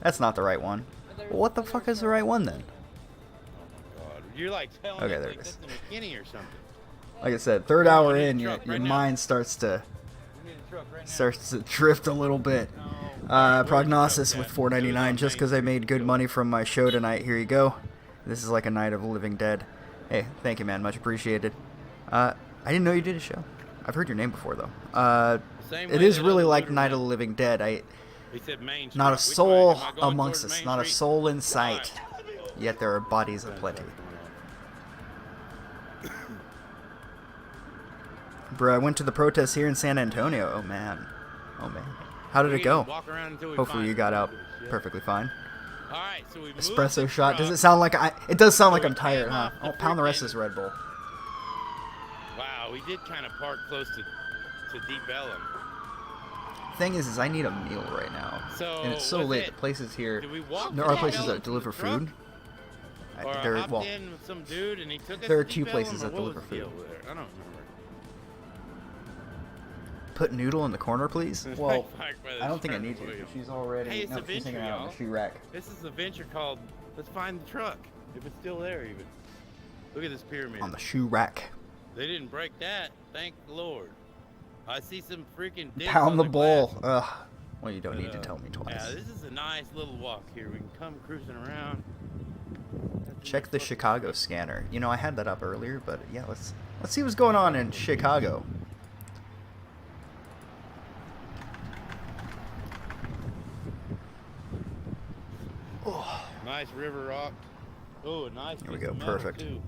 That's not the right one. Well, what the fuck is the right one then? God, you're like telling Okay, us there like it is. that's the McKinney or something. Like I said, third hour in, your mind starts to drift a little bit. Prognosis with $4.99 just because I made good money from my show tonight. Here you go. This is like a Night of the Living Dead. Hey, thank you, man. Much appreciated. I didn't know you did a show. I've heard your name before, though. It is really like Night of the Living Dead. He said Main Not a Street. Which soul way? Am I going amongst towards us. Main Not a Street? soul in sight. Yet there are bodies aplenty. Bro, I went to the protest here in San Antonio. Oh, man. Oh, man. How did it go? Walk around until we Hopefully find you got out shit. perfectly fine. All right, so we moved Espresso the shot. Does truck. it sound like it does sound like So I'm we tired, came huh? off the I'll pound the rest of freaking- this Red Bull. Wow, we did kind of park close to Deep Ellum. Thing is I need a meal right now. So, And it's so what's late. it? The places here, Did we walk there to are Deep places Ellum that deliver to the truck? food. Or I There, hopped well, in with some dude and he took us there are to two Deep places Ellum, that or what deliver was the deal food. with it? I don't remember. Put Noodle in the corner, please. Well, Parked by the I don't think I Spartan need to. William. She's already. Hey, it's no, a she's venture, hanging out in y'all. the shoe rack. This is a venture called Let's Find the Truck. If it's still there, even. Look at this pyramid. On the shoe rack. They didn't break that. Thank the Lord. I see some freaking dicks Pound on the glass. ball. Ugh. Well, you don't But, need to tell me twice. Yeah, this is a nice little walk here. We can come cruising around. Check the Chicago scanner. You know, I had that up earlier, but yeah, let's see what's going on in Chicago. Oh. Nice river rock. Oh, a nice. There we piece go, of metal, perfect. too.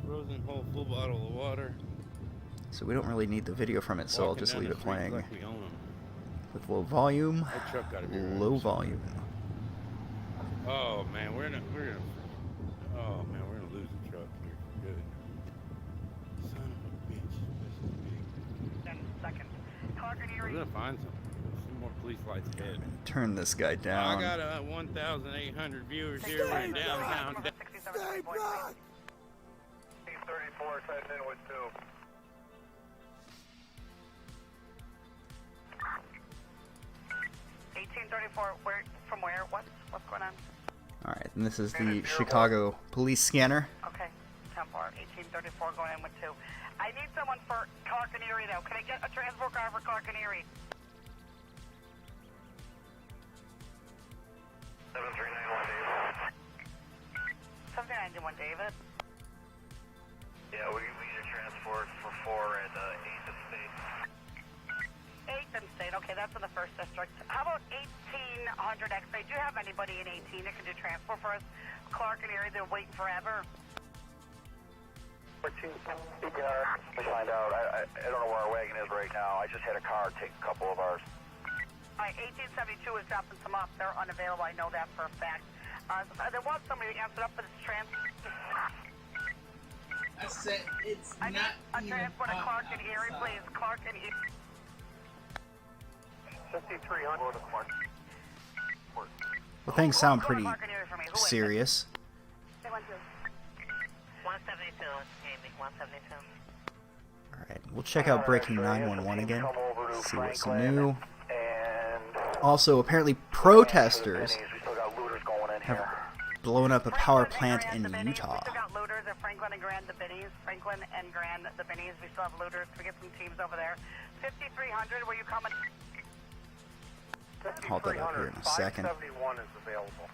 Frozen whole full bottle of water. So we don't really need the video from it, so I'll Walking just down leave the it streets playing like we own 'em. with low volume. That truck gotta be Low volume. Oh man, we're gonna lose the truck here. Good. Son of a bitch. This is big. We're gonna find some more police lights ahead. Turn this guy down. I got 1,800 viewers here. We're in downtown. 34 sent in with 2. Where? From where? What's going on? All right, and this is the Chicago police scanner. Okay, 10-4, 1834 going in with 2. I need someone for Clark and Erie though. Can I get a transport car for Clark and Erie? 7391 David. Yeah, we need a transport for 4 at 8th and State. 8th and State. Okay, that's in the 1st district. How about 1800 X-ray? Do you have anybody in 18 that can do transport for us? Clark and Erie, they're waiting forever. 14. Let me find out. I don't know where our wagon is right now. I just had a car take a couple of ours. All right, 1872 is dropping some off. They're unavailable. I know that for a fact. There was somebody that answered up for this transport. I said it's I need not a even transport to hot Clark and Erie, outside. please. Clark and Erie. 5300. Well, things sound pretty serious. 172, Amy, 172. All right, we'll check out Breaking 911 again. See what's new. Also, apparently protesters have blown up a power plant in Utah. We still got looters at Franklin and Grand, the biddies. Franklin and Grand, the Bennies. We still have looters. We get some teams over there. 5300, were you coming? Hold that up here in a second. 571 is available.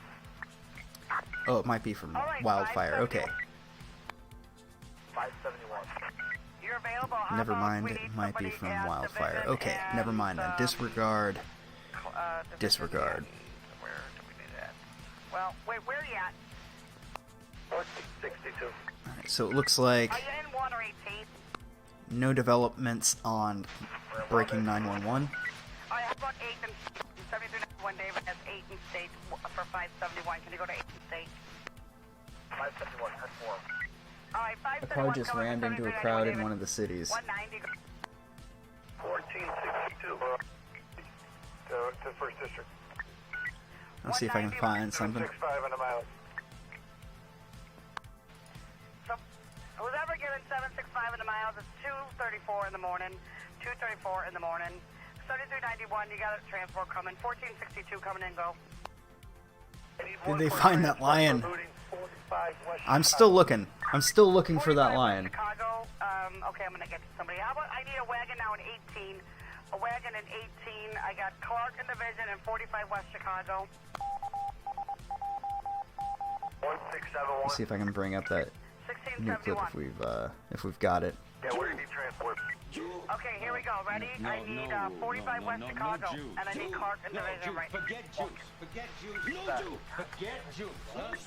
Oh, it might be from Wildfire. Okay. 571. You're available. Never mind, it might be from Wildfire. Okay, never mind then. Disregard. Disregard. Where do we do that? Well, wait, where are you at? 62. Alright, so it looks like Are you in 1 or 18? no developments on breaking 911. Alright, how about 8 and 7391 David has 8 in state for 571. Can you go to 8 in state? 571, 10-4. Alright, A car just rammed into a crowd in one of the cities. 190. 1462 to First District. I'll see if I can find something. 65 in a mile. So, whoever given 765 in the miles, it's 2:34 in the morning. 2:34 in the morning. 7391, you got a transport coming. 1462 coming in, go. Did they find that lion? I'm still looking. I'm still looking for that lion. Chicago. Okay, I'm gonna get to somebody. How about I need a wagon now in 18. A wagon in 18. I got Clark in Division and 45 West Chicago. 1671. Let's see if I can bring up that new clip if we've got it. Yeah, where do you need transport? Okay, here we go. Ready? I need 45 West Chicago, and I need Clark in Division right. Forget Jews. Forget Jews. No Jews. Forget Jews.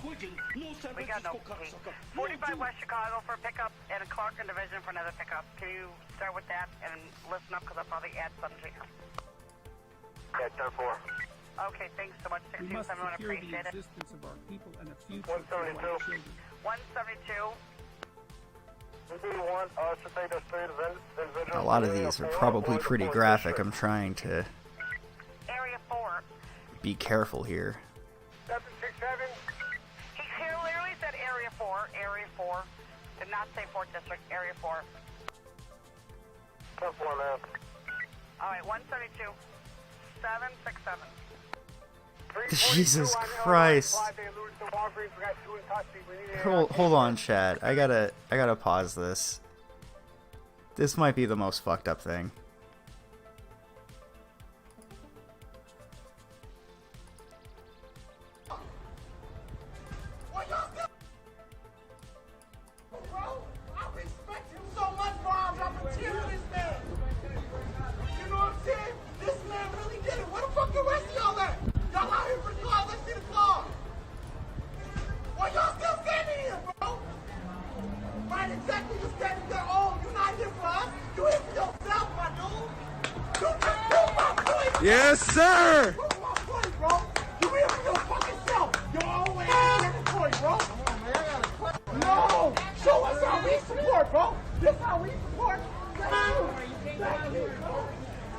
Switching. No San We got no Francisco cocksucker. 45 West Chicago for a pickup and a Clark in Division for another pickup. Can you start with that and listen up because I'll probably add something to you. Yeah, 10-4. Okay, thanks so much. We must 627, I secure the appreciate it. existence of our people and a future for white 172. children. 172. A lot of these are probably pretty graphic. I'm trying to Area 4. be careful here. 767. He clearly said Area 4. Area 4. Did not say 4th District. Area 4. 10-4 now. Alright, 172. 767. Jesus Christ. Hold on, Chad. I gotta pause this. This might be the most fucked up thing. Yes, sir! No! Show us how we support, bro! This how we support! Thank you! Thank you, bro!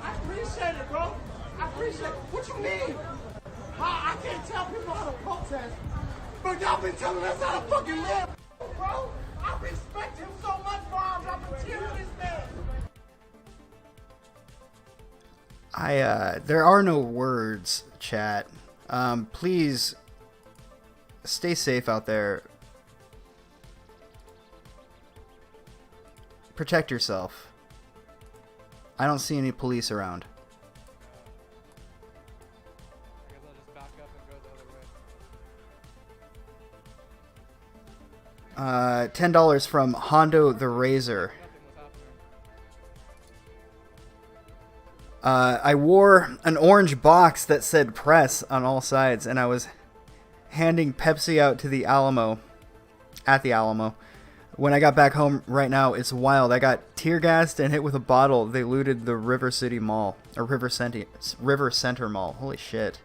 I appreciate it, bro! I appreciate it. What you mean? I can't tell people how to protest, but y'all been telling us how to fucking live, bro! I respect him so much, bro! I'm dropping tears on this man! There are no words, chat. Please stay safe out there. Protect yourself. I don't see any police around. $10 from Hondo the Razor. I wore an orange box that said press on all sides, and I was handing Pepsi out to the Alamo, at the Alamo. When I got back home right now, it's wild. I got tear gassed and hit with a bottle. They looted the River City Mall, or River Center Mall. Holy shit.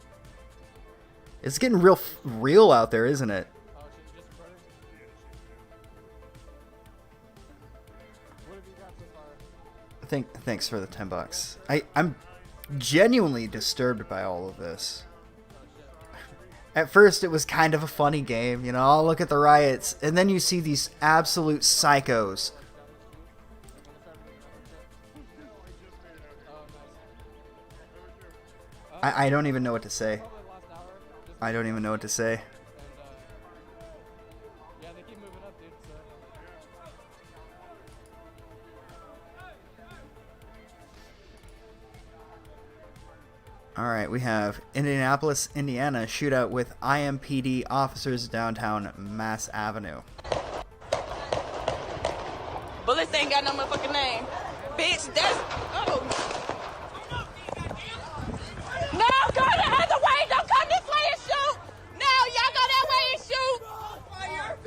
It's getting real out there, isn't it? Thanks for the $10. I'm genuinely disturbed by all of this. At first, it was kind of a funny game, you know. I'll look at the riots, and then you see these absolute psychos. I don't even know what to say. I don't even know what to say. Alright, we have Indianapolis, Indiana shootout with IMPD officers downtown Mass Avenue. Bullets ain't got no motherfucking name. Bitch, that's... Oh. No, go the other way. Don't come this way and shoot. No, y'all go that way and shoot.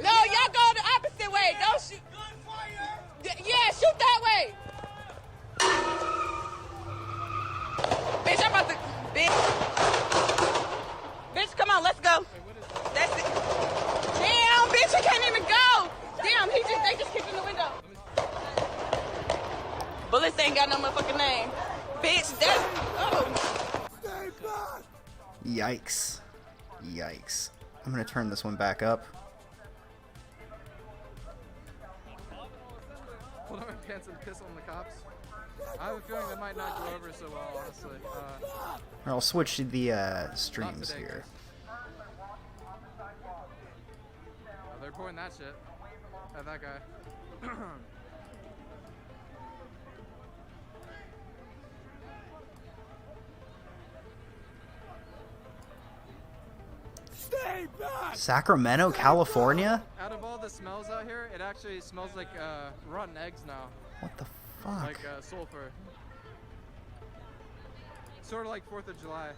No, y'all go the opposite way. Don't shoot. Yeah, shoot that way. Bitch, I'm about to... Bitch, come on, let's go. That's it. Damn, bitch, he can't even go. Damn, they just kicked in the window. Bullets ain't got no motherfucking name. Bitch, that's... Oh. Yikes. Yikes. I'm gonna turn this one back up. Pull down my pants and piss on the cops. I have a feeling that might not go over so well, honestly. I'll switch to the streams here. They're pointing that shit at that guy. Sacramento, California? Out of all the smells out here, it actually smells like rotten eggs now. What the fuck? Like sulfur. Sort of like 4th of July.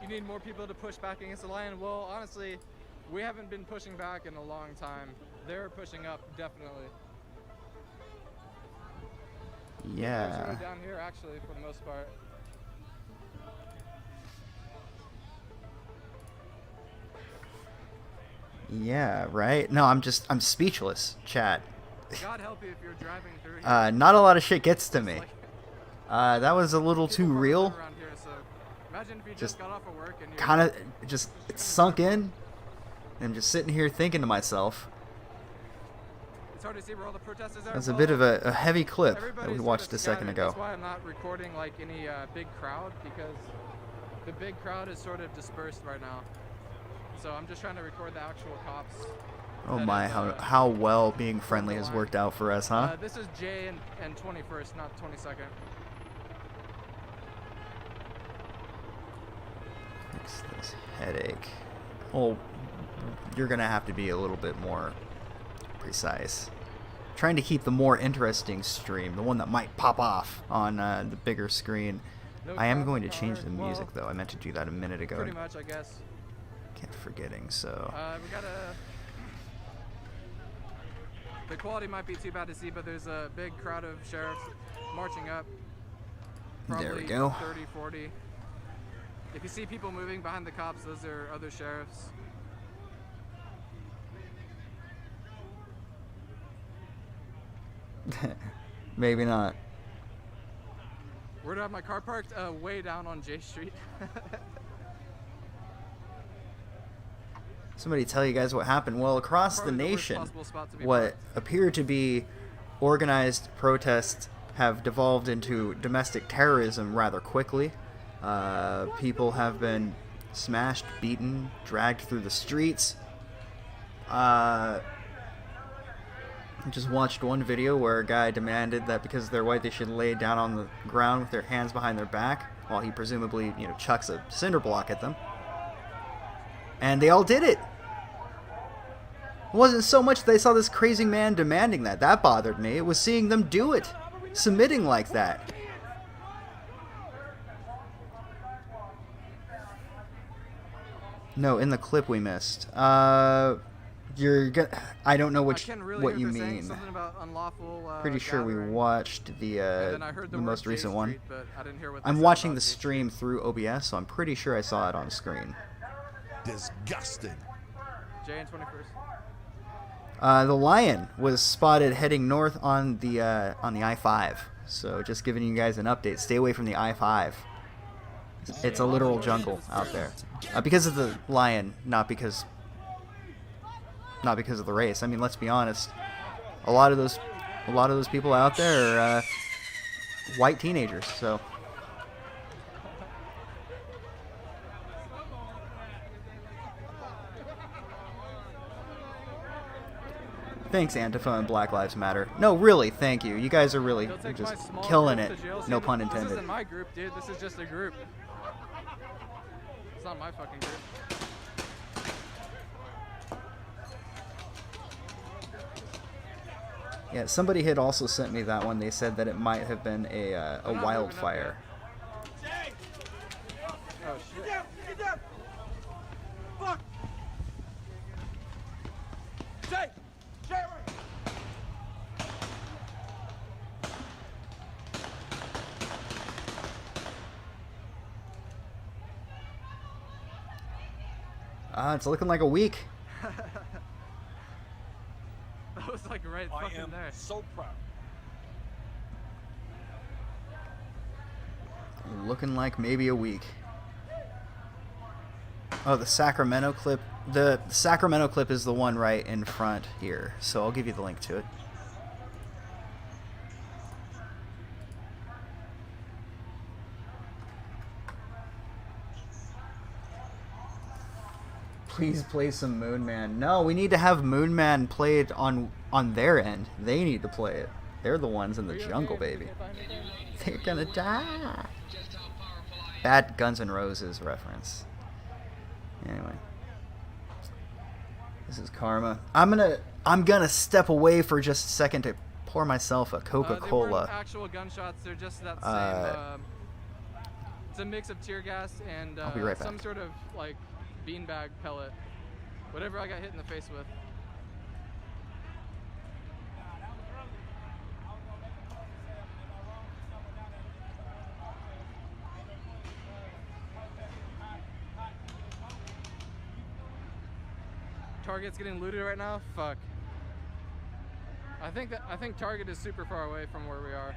You need more people to push back against the lion? Well, honestly, we haven't been pushing back in a long time. They're pushing up, definitely. Yeah. Down here, actually, for the most part. Yeah, right? No, I'm speechless, chat. God help you if you're driving through here. Not a lot of shit gets to me. That was a little too real. Here, so imagine if you just got off of work and kind of just sunk in. I'm just sitting here thinking to myself. It's hard to see where all the protesters are. That's a bit of a heavy clip that we watched a second ago. That's why I'm not recording like any big crowd, because the big crowd is sort of dispersed right now. So I'm just trying to record the actual cops. Oh my, how well being friendly has worked out for us, huh? This is J and 21st, not 22nd. Fix this headache. Well, you're gonna have to be a little bit more precise. Trying to keep the more interesting stream, the one that might pop off on the bigger screen. I am going to change the music though. I meant to do that a minute ago. Pretty much, I guess. Kept forgetting, so. We gotta. The quality might be too bad to see, but there's a big crowd of sheriffs marching up. Probably there we go. 30, 40. If you see people moving behind the cops, those are other sheriffs. Maybe not. Where do I have my car parked? Way down on J Street. Somebody tell you guys what happened. Well, across the nation, what appear to be organized protests have devolved into domestic terrorism rather quickly. People have been smashed, beaten, dragged through the streets. I just watched one video where a guy demanded that because they're white they should lay down on the ground with their hands behind their back while he presumably, chucks a cinder block at them. And they all did it. It wasn't so much they saw this crazy man demanding that. That bothered me. It was seeing them do it. Submitting like that. No, in the clip we missed. I don't know what you mean. Pretty sure we watched the most recent one. I'm watching the stream through OBS, so I'm pretty sure I saw it on screen. Disgusting. J and 21st. The lion was spotted heading north on the I-5. So just giving you guys an update. Stay away from the I-5. It's a literal jungle out there. Because of the lion, not because of the race. I mean, let's be honest. a lot of those people out there are white teenagers. So thanks, Antifa and Black Lives Matter. No, really, thank you. You guys are really just killing it. No pun intended. This isn't my group, dude. This is just a group. It's not my fucking group. Yeah, somebody had also sent me that one. They said that it might have been a wildfire. Oh shit. Get down! Fuck! Jay! Jay! It's looking like a week. That was like right fucking there. So proud. Looking like maybe a week. Oh, the Sacramento clip. The Sacramento clip is the one right in front here. So I'll give you the link to it. Please play some Moon Man. No, we need to have Moon Man played on their end. They need to play it. They're the ones in the jungle, baby. They're gonna die. Bad Guns N' Roses reference. Anyway, this is Karma. I'm gonna step away for just a second to pour myself a Coca-Cola. They weren't actual gunshots. They're just that same. It's a mix of tear gas and I'll be right back. some sort of like beanbag pellet, whatever I got hit in the face with. Target's getting looted right now. Fuck. I think Target is super far away from where we are.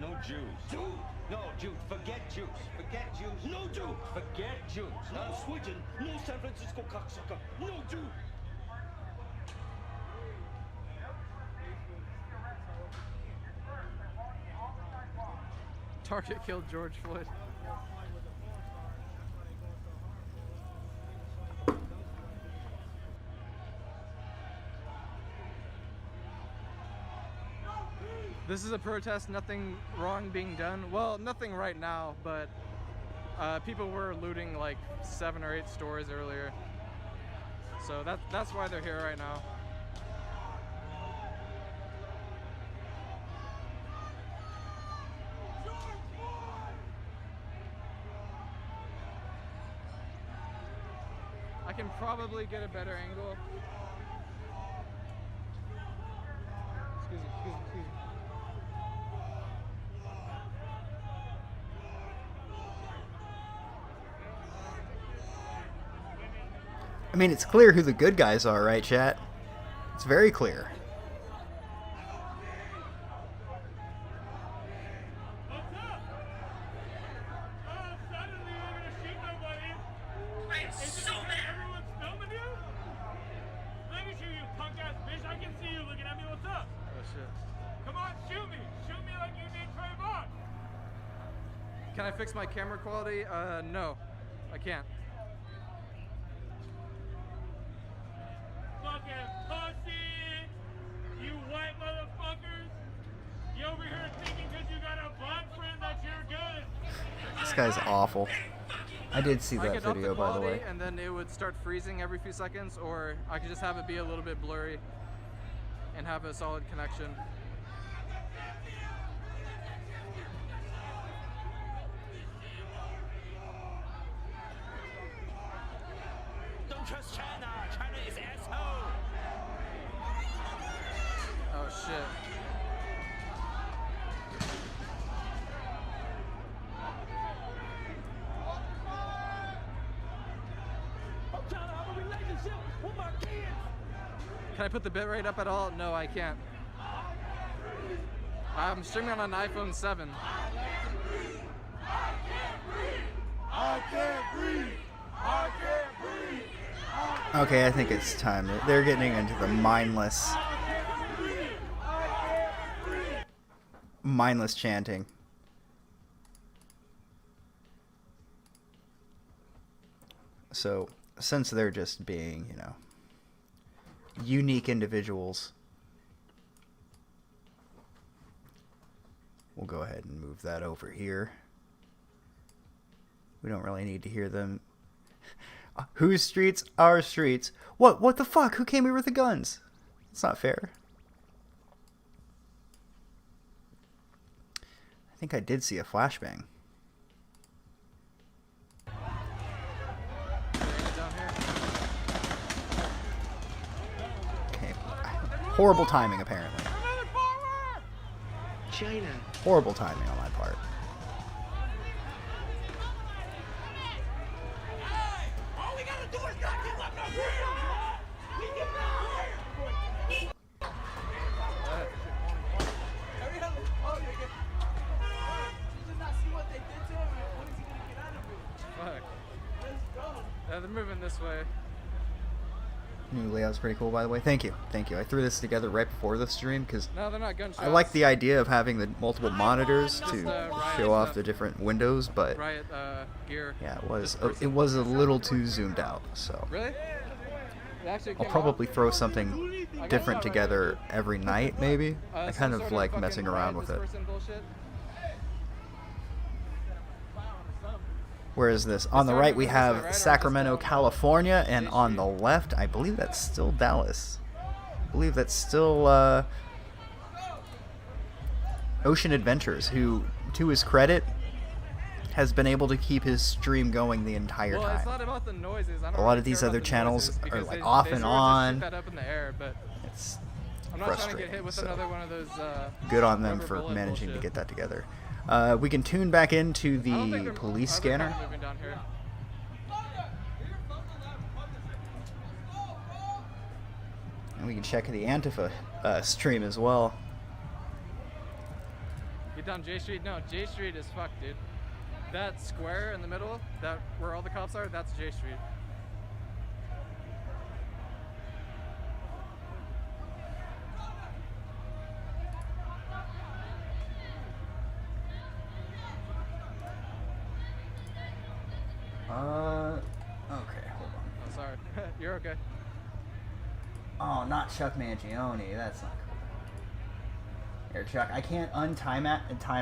No Jews. No Jews. Forget Jews. Forget Jews. No Jews. Forget Jews. No switching. No San Francisco cocksucker. No Jew. Target killed George Floyd. This is a protest, nothing wrong being done. Well, nothing right now, but people were looting like 7 or 8 stores earlier. So that's why they're here right now. I can probably get a better angle. Excuse me. I mean, it's clear who the good guys are, right, chat? It's very clear. Can I fix my camera quality? No, I can't. Fucking pussy! You white motherfuckers! You over here thinking because you got a black friend that you're good! This guy's awful. I did see I that could up video, by the way. and then it would start freezing every few seconds, or I could just have it be a little bit blurry and have a solid connection. Don't trust China. China is asshole. Oh shit. I'm trying to have a relationship with my kids! Can I put the bitrate up at all? No, I can't. I'm streaming on an iPhone 7. I can't breathe! I can't Okay, I think it's time. They're getting into the mindless chanting. So, since they're just being, you know, unique individuals, we'll go ahead and move that over here. We don't really need to hear them. Whose streets? Our streets. What the fuck? Who came here with the guns? It's not fair. I think I did see a flashbang. Okay. Horrible timing, apparently. China. Horrible timing on my part. They're moving this way. New layout's pretty cool, by the way. Thank you. Thank you. I threw this together right before the stream because No, they're not gunshots. I like the idea of having the multiple monitors to Riot show off stuff. the different windows, but Riot gear. yeah, it was a little too zoomed out. So Really? They actually I'll came probably out. throw something different together every night, maybe. I kind some of sort like fucking messing around Riot with it. dispersant bullshit. Where is this? On the right we have Sacramento, California, and on the left, I believe that's still Dallas. I believe that's still Ocean Adventures, who, to his credit, has been able to keep his stream going the entire Well, it's time. not about the noises. I don't A lot really of these care about other the channels noises are because like they off sort and of just on. shoot that up in the air, but It's I'm not trying to get frustrating. hit with So another one of those. good on them rubber for bullet managing to bullshit. get that together. We can tune back into I don't think the they're- police they're scanner. not moving down here. And we can check the Antifa stream as well. Get down J Street. No, J Street is fucked, dude. That square in the middle, that where all the cops are, that's J Street. Okay, hold on. Oh, sorry. You're okay. Oh, not Chuck Mangione. That's not cool. Here, Chuck, I can't time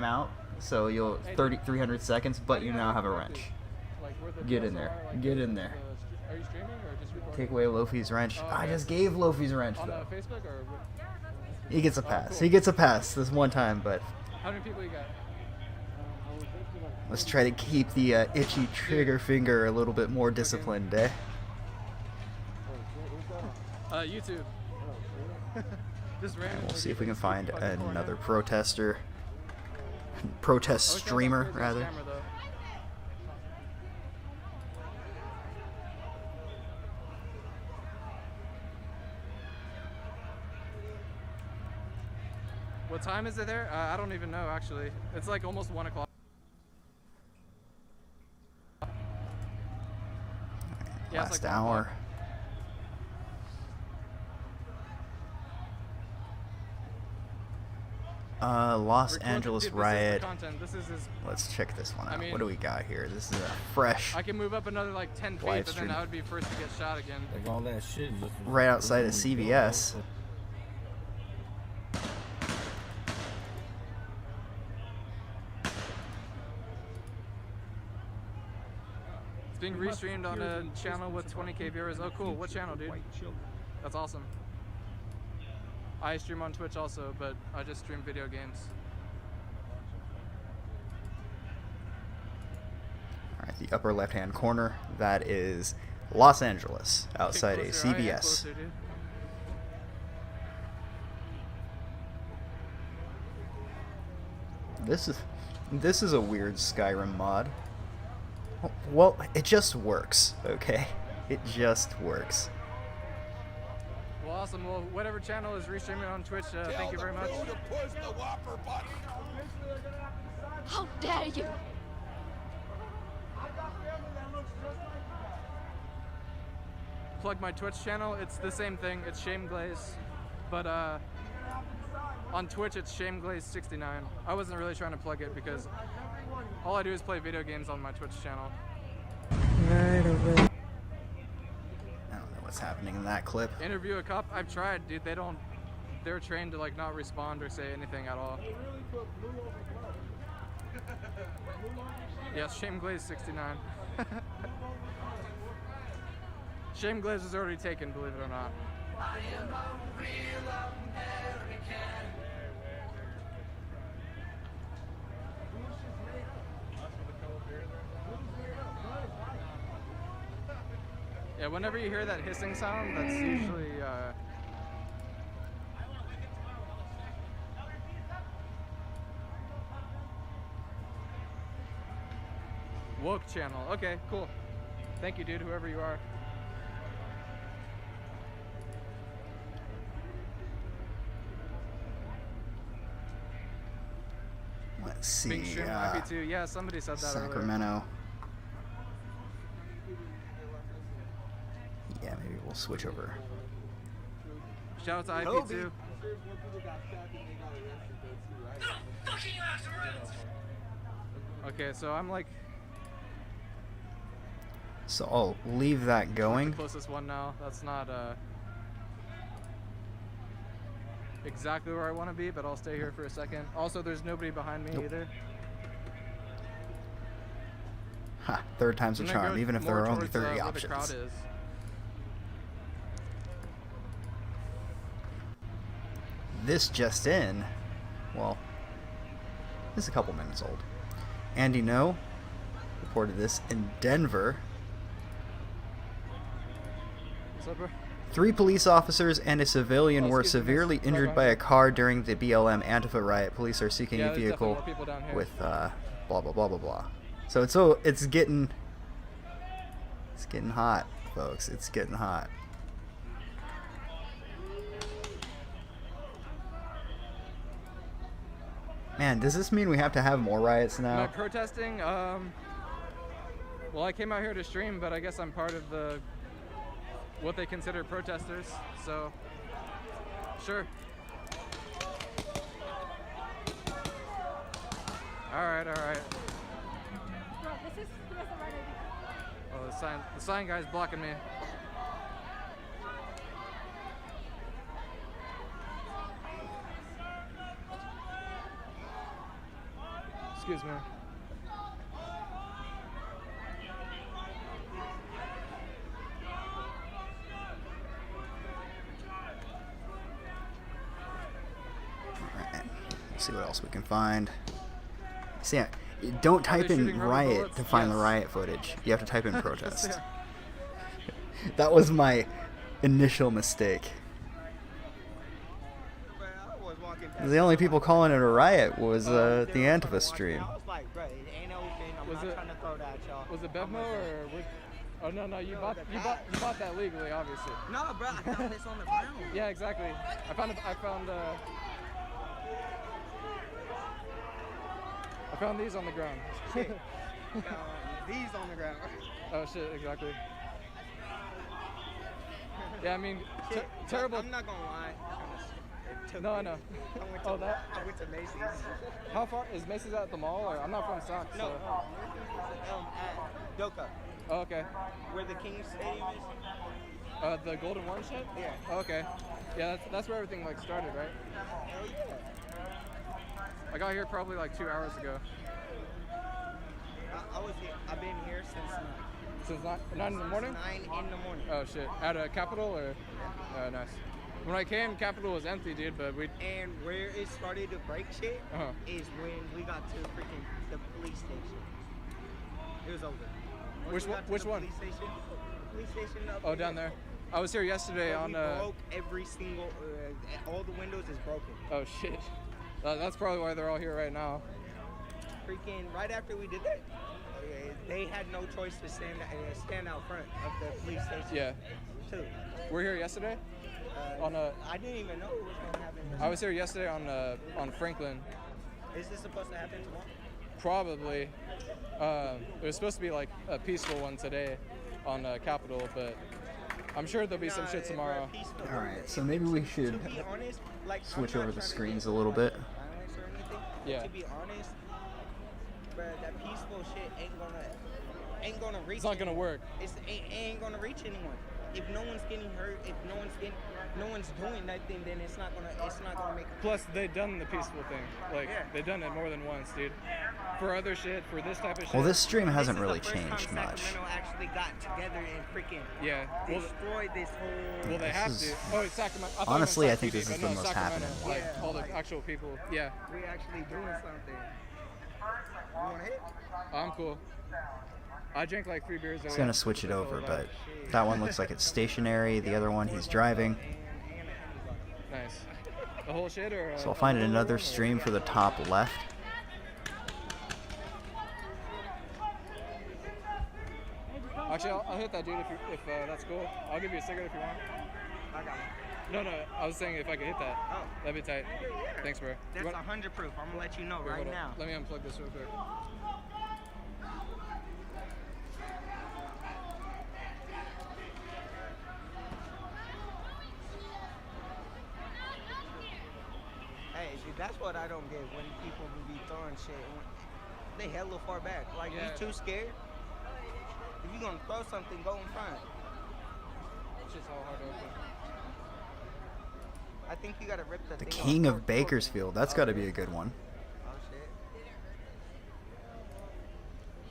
out, so you'll 300 seconds, but you now have a wrench. Get in there. Get in there. Are you streaming or just recording? Take away Lofi's wrench. I just gave Lofi's wrench, On though. Facebook or? He gets a pass. cool. He gets a pass this one time, but How many people you got? let's try to keep the itchy trigger finger a little bit more disciplined, eh? YouTube. Just And random. we'll see if we can find another protester. Protest streamer, rather. What time is it there? I don't even know, actually. It's like almost 1 o'clock. Yeah, it's Last like 1 hour. o'clock. Los Dude, Angeles this is the Riot. content. This is his. Let's check this one out. I mean- What do we got here? This is a fresh, I can move up another like 10 feet, Live but then stream. I would be first to get shot again. Like all that shit. right outside of CVS. It's being restreamed on a channel with 20k viewers. Oh, cool. What channel, dude? That's awesome. I stream on Twitch also, but I just stream video games. All right, the upper left-hand corner. That is Los Angeles, outside a Get closer. I am CVS. closer, dude. This is a weird Skyrim mod. Well, it just works, okay? It just works. Well, awesome. Well, whatever channel is restreaming on Twitch, thank you very much. How dare you! plug my Twitch channel, it's the same thing. It's ShameGlaze, but on Twitch it's ShameGlaze69. I wasn't really trying to plug it because all I do is play video games on my Twitch channel. I don't know what's happening in that clip. Interview a cop? I've tried, dude. They're trained to like not respond or say anything at all. Yes, ShameGlaze69. ShameGlaze is already taken, believe it or not. I am a real American. Yeah, whenever you hear that hissing sound, that's usually woke channel. Okay, cool. Thank you, dude, whoever you are. Let's see. Big stream IP2. Yeah, somebody said that Sacramento. earlier. Yeah, maybe we'll switch over. Shout out to IP2. Okay, so I'm like. So I'll leave that going. The closest one now. That's not exactly where I want to be, but I'll stay here for a second. Also, there's nobody behind me either. Ha, third time's a charm, even if there are only 30 where the crowd options. is. This just in, well, this is a couple minutes old. Andy No reported this in Denver. What's up, bro? 3 police officers and a civilian were severely injured by a car during the BLM Antifa riot. Police are seeking a vehicle with blah blah blah blah blah. So it's getting hot, folks. It's getting hot. Man, does this mean we have to have more riots now? Am I protesting? Well, I came out here to stream, but I guess I'm part of what they consider protesters. So, sure. All right. Oh, the sign guy's blocking me. Excuse me. Let's see what else we can find. See, don't type in riot to find the riot footage. You have to type in protest. That was my initial mistake. The only people calling it a riot was the Antifa stream. Was it Bevmo or was, oh no, you bought that legally, obviously. No, bro, I found this on the ground. Yeah, exactly. I found these on the ground. Shit. These on the ground. Oh shit, exactly. Yeah, I mean, terrible. I'm not gonna lie. No, I know. I went to Macy's. How far is Macy's at the mall? Or I'm not from Stock. No, so. at Doka. Oh, okay. Where the Kings Stadium is. The Golden One shit? Yeah. Oh, okay. Yeah, that's where everything like started, right? Hell yeah. I got here probably like 2 hours ago. I've been here since 9 in the morning? 9 in the morning. Oh shit. At a Capitol or? Oh, nice. When I came, Capitol was empty, dude, but we. And where it started to break shit is when we got to freaking the police station. It was over. Which one? Police station up Oh, down there. I was here yesterday on. We broke every single. All the windows is broken. Oh shit. That's probably why they're all here right now. Freaking right after we did that, they had no choice to stand out front of the police station. Yeah. Too. We're here yesterday. I didn't even know it was gonna happen. I was here yesterday on Franklin. Is this supposed to happen tomorrow? Probably. It was supposed to be like a peaceful one today on Capitol, but I'm sure there'll be some shit tomorrow. All right, so maybe we should To be honest, like, switch I'm over not the trying to screens a get little bit. violence or anything. Yeah. To be honest, but that peaceful shit ain't gonna reach. It's not gonna work. It ain't gonna reach anyone. If no one's getting hurt, if no one's doing nothing, then it's not gonna make. Plus, they've done the peaceful thing. Like, they've done it more than once, dude. For other shit, for this type of shit. Well, this stream hasn't This is really the first time changed much. Sacramento actually got together and freaking Well, destroyed this whole. well, they this have is- to. Oh, it's Sacramento. I thought honestly, it I was think Sac this is PD, the but no, most Sacramento, happening. Like, Yeah. all the actual people. Yeah. We actually doing something. You wanna hit? I'm cool. I drank like 3 beers. He's gonna switch it over, but that one looks like it's stationary. The other one, he's driving. Nice. The whole shit, or? So I'll find another stream for the top left. Actually, I'll hit that dude if that's cool. I'll give you a cigarette if you want. I got one. No, I was saying if I could hit that. Oh. That'd be tight. Thanks, bro. That's 100 proof. I'm gonna let you know Here, right hold on. now. Let me unplug this real quick. Hey, dude, that's what I don't get when people be throwing shit. They hella far back. Like, Yeah. you too scared? If you gonna throw something, go in front. It's just all hard to open. I think you gotta rip the The thing King off. of Bakersfield. That's got to be a good one. Oh, shit.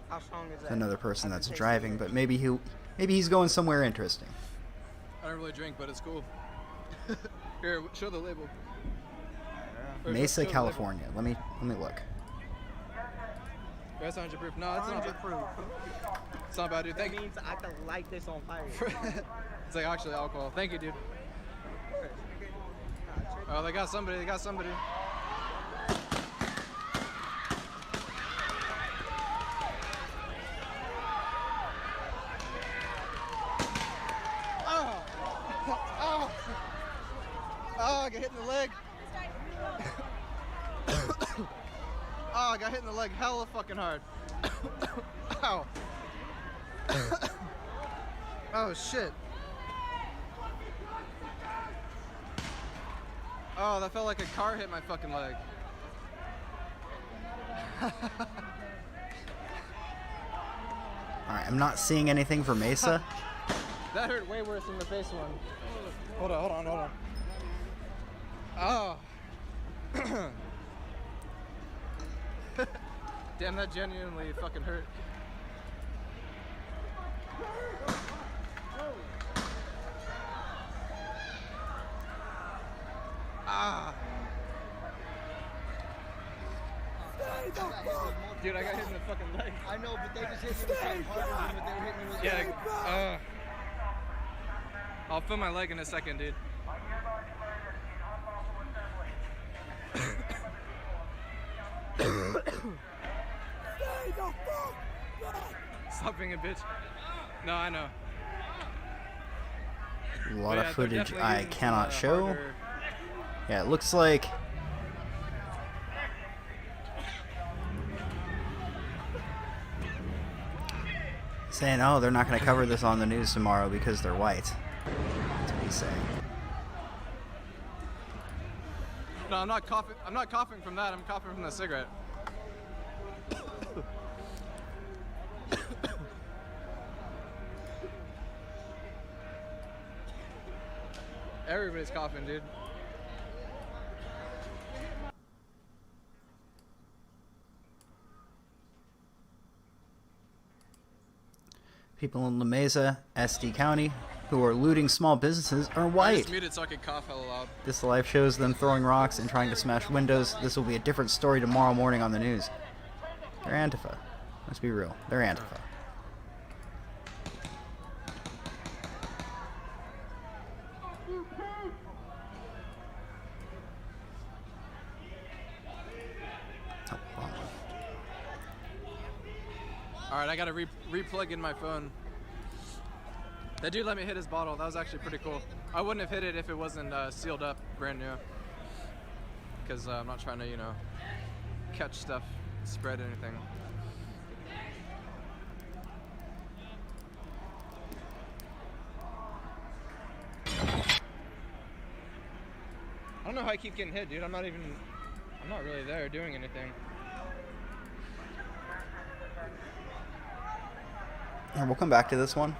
How strong is that? Another person that's driving, but maybe he's going somewhere interesting. I don't really drink, but it's cool. Here, show the label. Or Mesa, show the label. California. Let me look. That's 100 proof. No, it's not 100 proof. It's not bad, dude. That Thank you. means I can light this on fire. It's like actually alcohol. Thank you, dude. Oh, they got somebody. They got somebody. Oh! Oh! Oh, I got hit in the leg. Oh, I got hit in the leg hella fucking hard. Ow. Oh, shit. Oh, that felt like a car hit my fucking leg. All right, I'm not seeing anything for Mesa. That hurt way worse than the face one. Hold on. Oh. Damn, that genuinely fucking hurt. Ah. Dude, I got hit in the fucking leg. I know, but they just hit me with something harder than what they were hitting me with. Yeah. I'll fill my leg in a second, dude. Stop being a bitch. No, I know. A lot But of yeah, footage they're definitely I using some, cannot show. harder- Yeah, it looks like saying, oh, they're not going to cover this on the news tomorrow because they're white. That's what he's saying. No, I'm not coughing. I'm not coughing from that. I'm coughing from the cigarette. Everybody's coughing, dude. People in La Mesa, SD County, who are looting small businesses are I white. just muted so I could cough hella loud. This live shows them throwing rocks and trying to smash windows. This will be a different story tomorrow morning on the news. They're Antifa. Let's be real. They're Antifa. Oh, wrong one. Alright, I gotta re-plug in my phone. That dude let me hit his bottle. That was actually pretty cool. I wouldn't have hit it if it wasn't sealed up, brand new. Because I'm not trying to, you know, catch stuff, spread anything. don't know how I keep getting hit, dude. I'm not really there doing anything. And we'll come back to this one.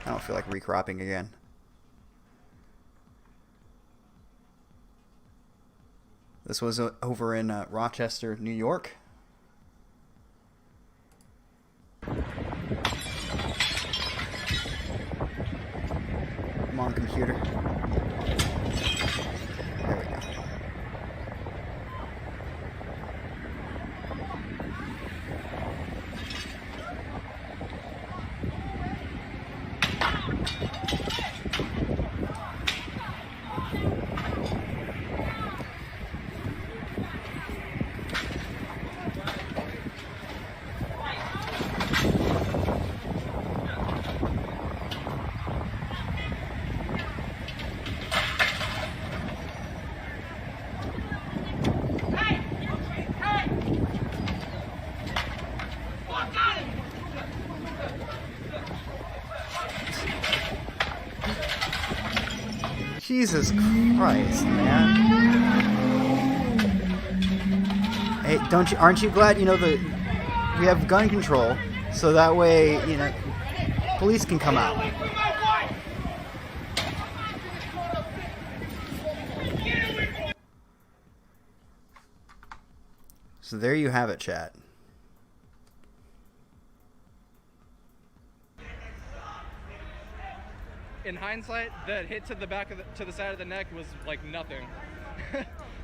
I don't feel like recropping again. This was over in Rochester, New York. Come on, computer. There we go. Jesus Christ, man. Hey, aren't you glad, you know, we have gun control, so that way, you know, police can come out. So there you have it, chat. In hindsight, that hit to the side of the neck was like nothing.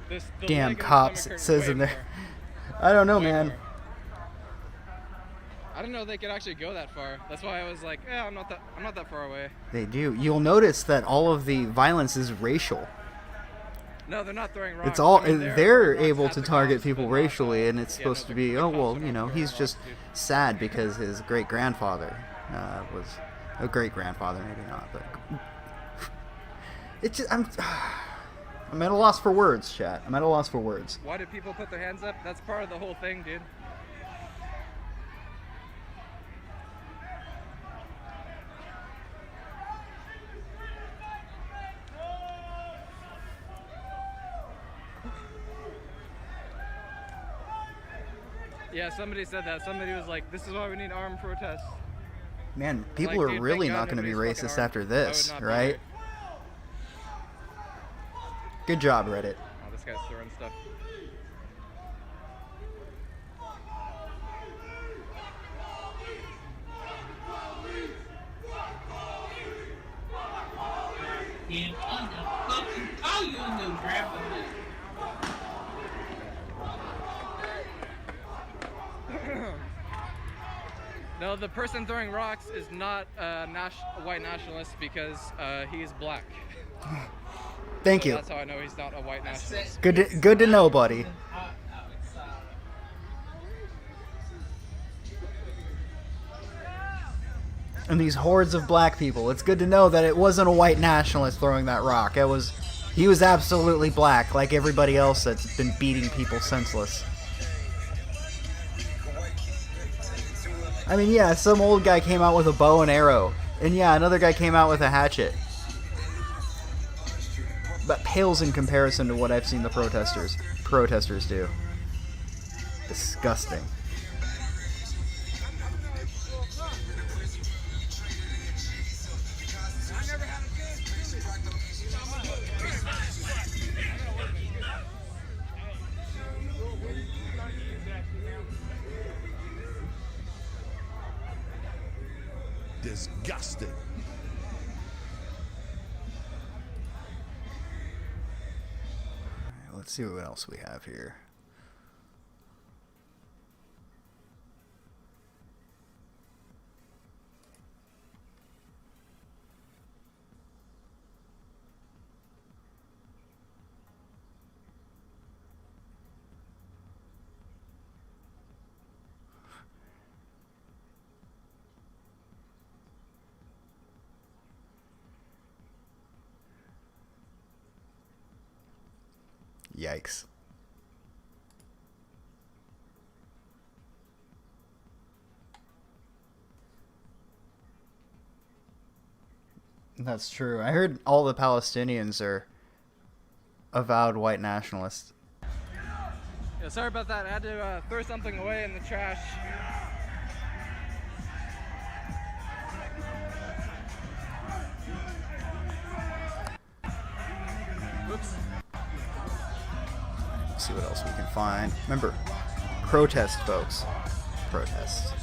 The Damn leg and the cops, stomach it hurt says way in there. more. I don't know, Way man. more. I didn't know they could actually go that far. That's why I was like, yeah, I'm not that far away. They do. You'll notice that all of the violence is racial. No, they're not throwing rocks. It's all I mean, they're able to target people racially, and it's supposed to be, oh well, you know, he's just sad because his great grandfather was a great grandfather, maybe not, but it's just, I'm at a loss for words, chat. I'm at a loss for words. Why do people put their hands up? That's part of the whole thing, dude. Yeah, somebody said that. Somebody was like, this is why we need armed protests. Man, people Like, are dude, really thank not God going to be nobody's fucking racist armed. after I would this, not be right? here. Good job, Reddit. Oh, this guy's throwing stuff. Damn, I'm the fucking call you in the grabbing me. No, the person throwing rocks is not a white nationalist because he's black. Thank So you. That's how I know he's not a white nationalist. Good to know, buddy. And these hordes of black people. It's good to know that it wasn't a white nationalist throwing that rock. He was absolutely black, like everybody else that's been beating people senseless. I mean, yeah, some old guy came out with a bow and arrow. And yeah, another guy came out with a hatchet. But pales in comparison to what I've seen the protesters do. Disgusting. Disgusting. Let's see what else we have here. Yikes. That's true. I heard all the Palestinians are avowed white nationalist. Yeah, sorry about that. I had to throw something away in the trash. Oops. Let's see what else we can find. Remember, protest, folks. Protest.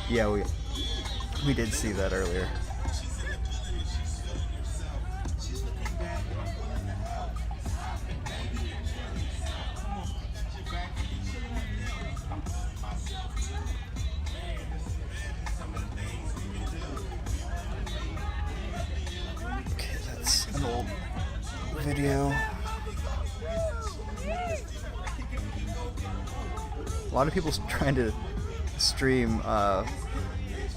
Yeah, we did see that earlier. Okay, that's an old video. A lot of people trying to stream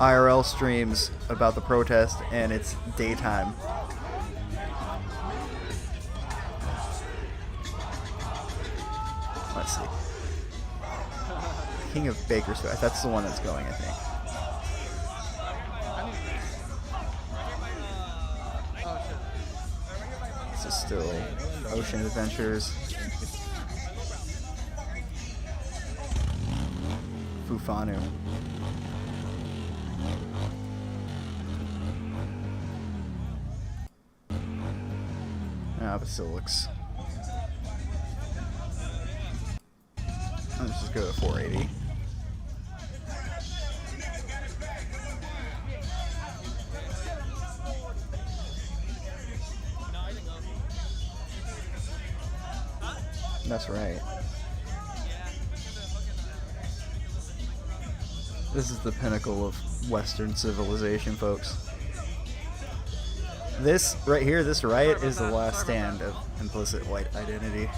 IRL streams about the protest, and it's daytime. Let's see. King of Bakersfield. That's the one that's going, I think. This is still Ocean Adventures. Fufanu. But still looks. Let's just go to 480. That's right. This is the pinnacle of Western civilization, folks. This right here, this riot is the last stand of implicit white identity.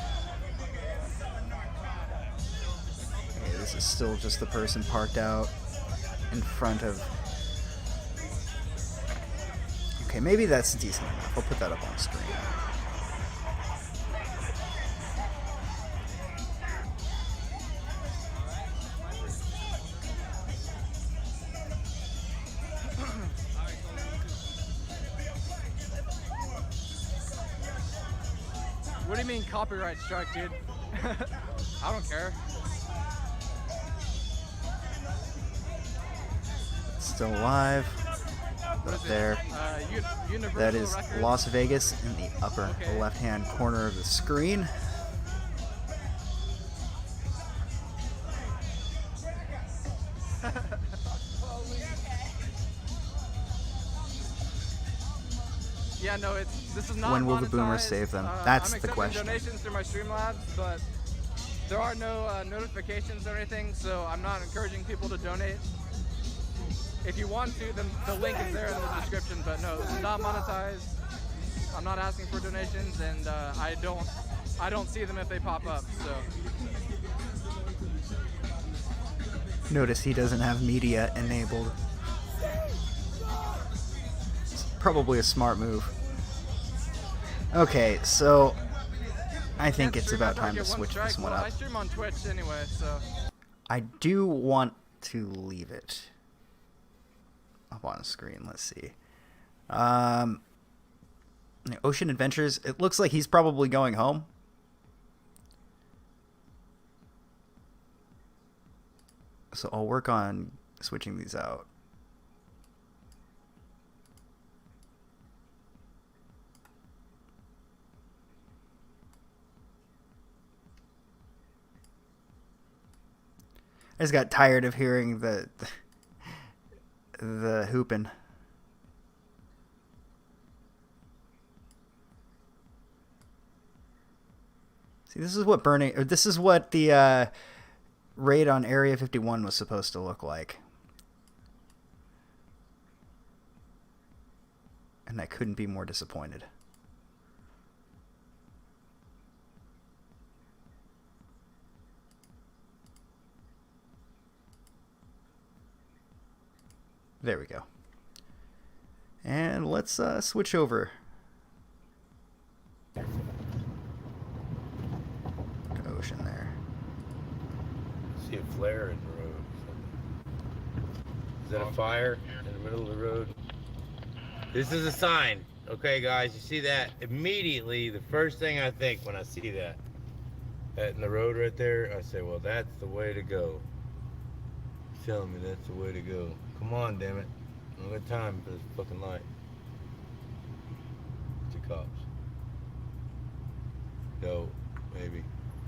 Okay, this is still just the person parked out in front of... Okay, maybe that's decent enough. I'll put that up on screen. What do you mean copyright strike, dude? I don't care. Still live. Up there. That is Las Vegas in the upper left-hand corner of the screen. Yeah, no, this is not. When will the boomers save them? That's the question. I'm accepting donations through my Streamlabs, but there are no notifications or anything, so I'm not encouraging people to donate. If you want to, then the link is there in the description. But no, this is not monetized. I'm not asking for donations, and I don't see them if they pop up. So. Notice he doesn't have media enabled. It's probably a smart move. Okay, so I think it's about time to switch this one up. I stream on Twitch anyway, so. I do want to leave it up on the screen. Let's see. Ocean Adventures. It looks like he's probably going home. So I'll work on switching these out. I just got tired of hearing the hooping. See, this is what the raid on Area 51 was supposed to look like. And I couldn't be more disappointed. There we go. And let's switch over to ocean there. See a flare in the road. Is that a fire in the middle of the road? This is a sign. Okay, guys, you see that? Immediately, the first thing I think when I see that in the road right there, I say, well, that's the way to go. Tell me that's the way to go. Come on, damn it. I don't got time for this fucking light. It's the cops. No, maybe.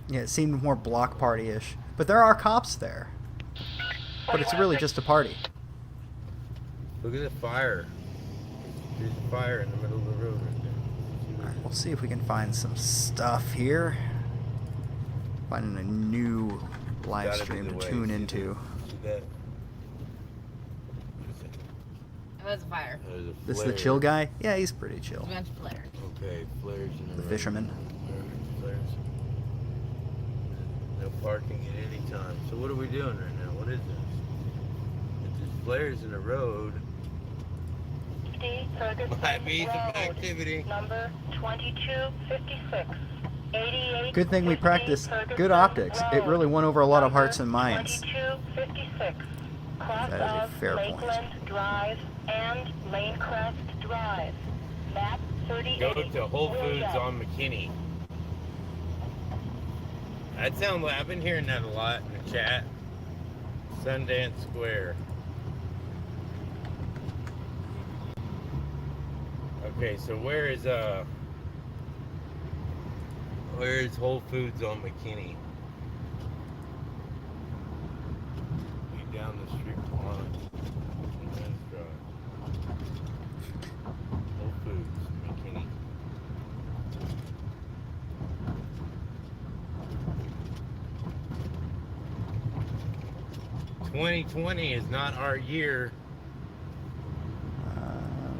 Yeah, it seemed more block party-ish. But there are cops there. But it's really just a party. Look at the fire. There's a fire in the middle of the road right there. Alright, we'll see if we can find some stuff here. Finding a new live stream to tune into. See that? Oh, that's a fire. This is the chill guy? Yeah, he's pretty chill. There's a bunch of flares. Okay, flares in the road. Fisherman. Flares. No parking at any time. So what are we doing right now? What is this? If there's flares in the road, might be some activity. Number 2256. 88. Good thing we practiced good optics. It really won over a lot of hearts and minds. 2256. Cross That is a of fair point. Lakeland Drive and Lanecrest Drive. Map 38. Go to Whole Foods on McKinney. That sounds like, I've been hearing that a lot in the chat. Sundance Square. Okay, so where is Whole Foods on McKinney? Be down the street from Lawrence. Sundance Drive. Whole Foods, McKinney. '2020 is not our year.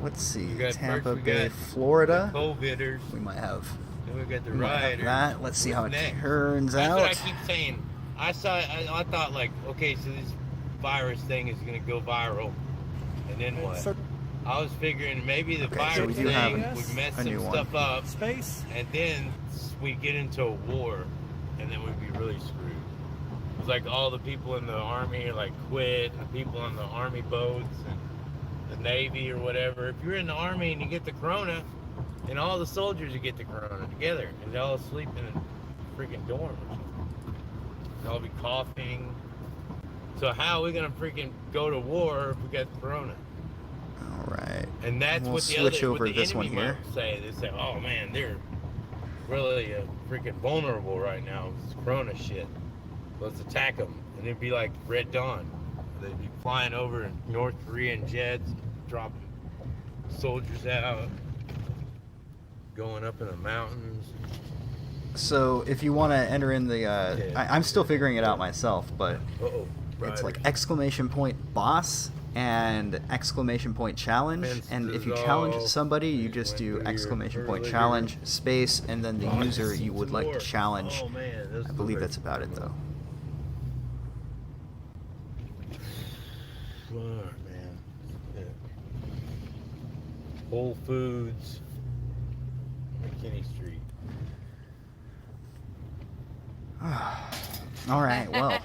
Let's see. We got Tampa first, Bay, got Florida. the COVIDers. We might have. Then we got the we might have rioters. that. Let's see how it What's next? turns That's out. what I keep saying. I thought like, okay, so this virus thing is gonna go viral, and then what? I was figuring maybe the virus so we do have thing would mess some stuff up, and then we get into a war, and then we'd be really screwed. It's like all the people in the army like quit, and the people on the army boats and the Navy or whatever. If you're in the army and you get the corona, and all the soldiers you get the corona together, and they all sleep in a freaking dorm or something. They'll be coughing. So how are we gonna freaking go to war if we got the corona? All right. And that's we'll what the switch other over what the this one enemy here. might say. They say, "Oh man, they're really freaking vulnerable right now with this corona shit. Let's attack them." And it'd be like Red Dawn. They'd be flying over in North Korean jets, dropping soldiers out, going up in the mountains. So if you want to enter in the, I'm still figuring it out myself, but it's like exclamation point boss and exclamation point challenge. And if you challenge somebody, you just do exclamation point challenge space, and then the user you would like to challenge. I believe that's about it though. Smart, man. Yeah. Whole Foods, McKinney Street. All right, well.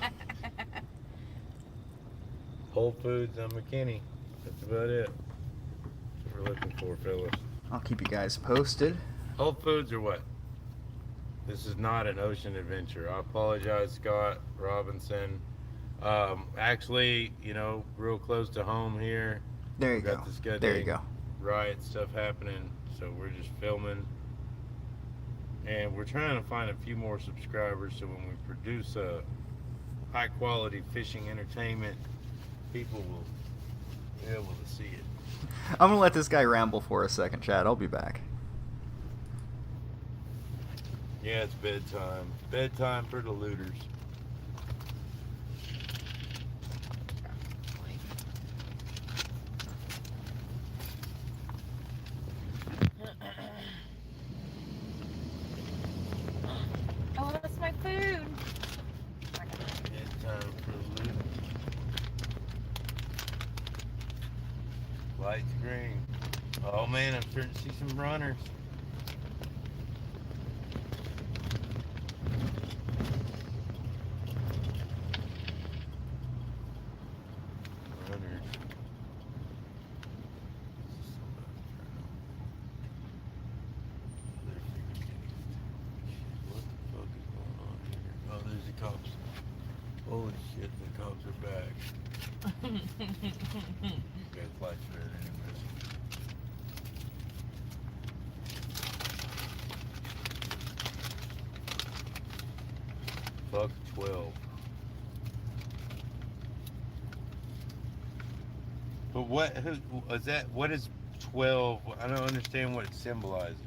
Whole Foods on McKinney. That's about it. That's what we're looking for, fellas. I'll keep you guys posted. Whole Foods or what? This is not an ocean adventure. I apologize, Scott Robinson. Actually, you know, real close to home here. There you We got go. this goddamn There you go. Riot stuff happening, so we're just filming. And we're trying to find a few more subscribers so when we produce a high quality fishing entertainment, people will be able to see it. I'm gonna let this guy ramble for a second, Chad. I'll be back. Yeah, it's bedtime. Bedtime for the looters. Oh, that's my food. Bedtime for the looters. Light's green. Oh man, I'm starting to see some runners. Runners. What the fuck is going on here? Oh, there's the cops. Holy shit, the cops are back. Got flash red anyways. Fuck 12. But what who is that? What is 12? I don't understand what it symbolizes.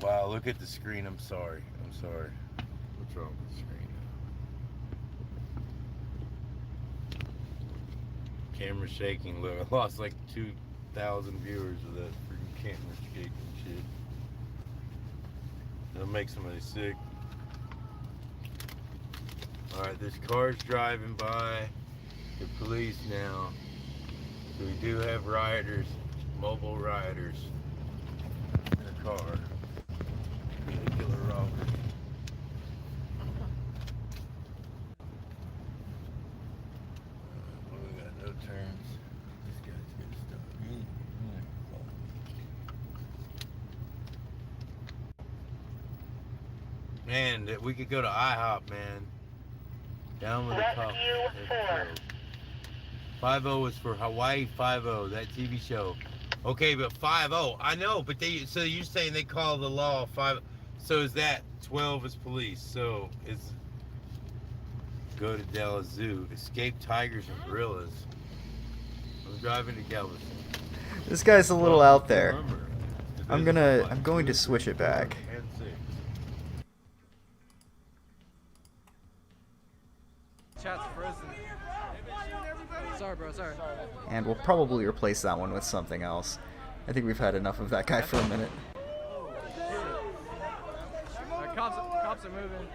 Wow, look at the screen. I'm sorry. I'm sorry. What's wrong with the screen? Camera shaking. Look, I lost like 2,000 viewers with that freaking camera shaking shit. That'll make somebody sick. Alright, there's cars driving by the police now. So we do have rioters, mobile rioters in a car. Killer robbers. We got no turns. This guy's getting stuck. Man, we could go to IHOP, man. Down with the top. 5-0 was for Hawaii 5-0, that TV show. Okay, but 5-0, I know, but so you're saying they call the law 5, so is that 12 is police, so it's go to Dallas Zoo, escape tigers and gorillas. I'm driving to Galveston. This guy's a little out there. I'm going to switch it back. Chat's frozen. Sorry, bro. Sorry. And we'll probably replace that one with something else. I think we've had enough of that guy for a minute. Cops are moving.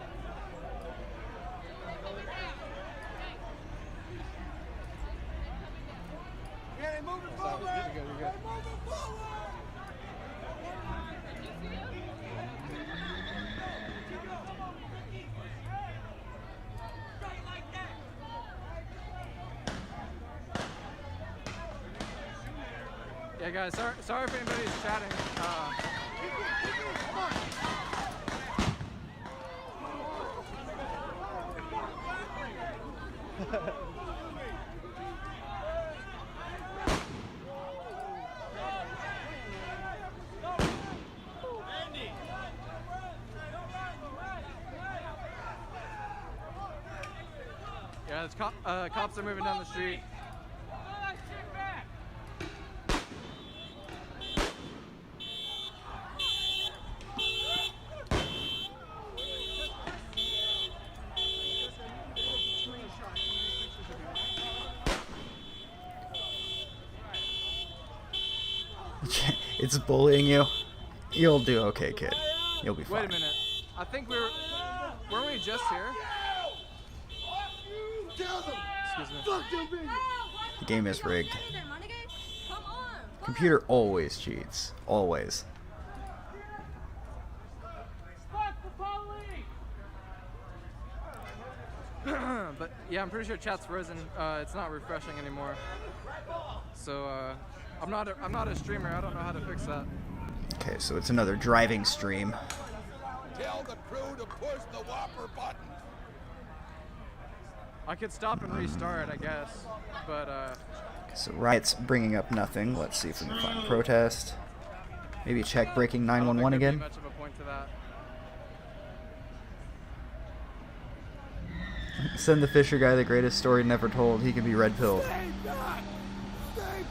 Yeah, they moving forward. You're good. Yeah, guys, sorry if anybody's chatting. Yeah, cops are moving down the street. It's bullying you. You'll do okay, kid. You'll be fine. Wait a minute. I think weren't we just here? Excuse me. The game is rigged. Computer always cheats. Always. But yeah, I'm pretty sure chat's frozen. It's not refreshing anymore. So I'm not a streamer. I don't know how to fix that. Okay, so it's another driving stream. Tell the crew to push the whopper button. I could stop and restart, I guess, but So Riot's bringing up nothing. Let's see if we can find protest. Maybe check breaking 911 again. much of a point to that. Send the Fisher guy the greatest story never told. He can be red pilled. Can't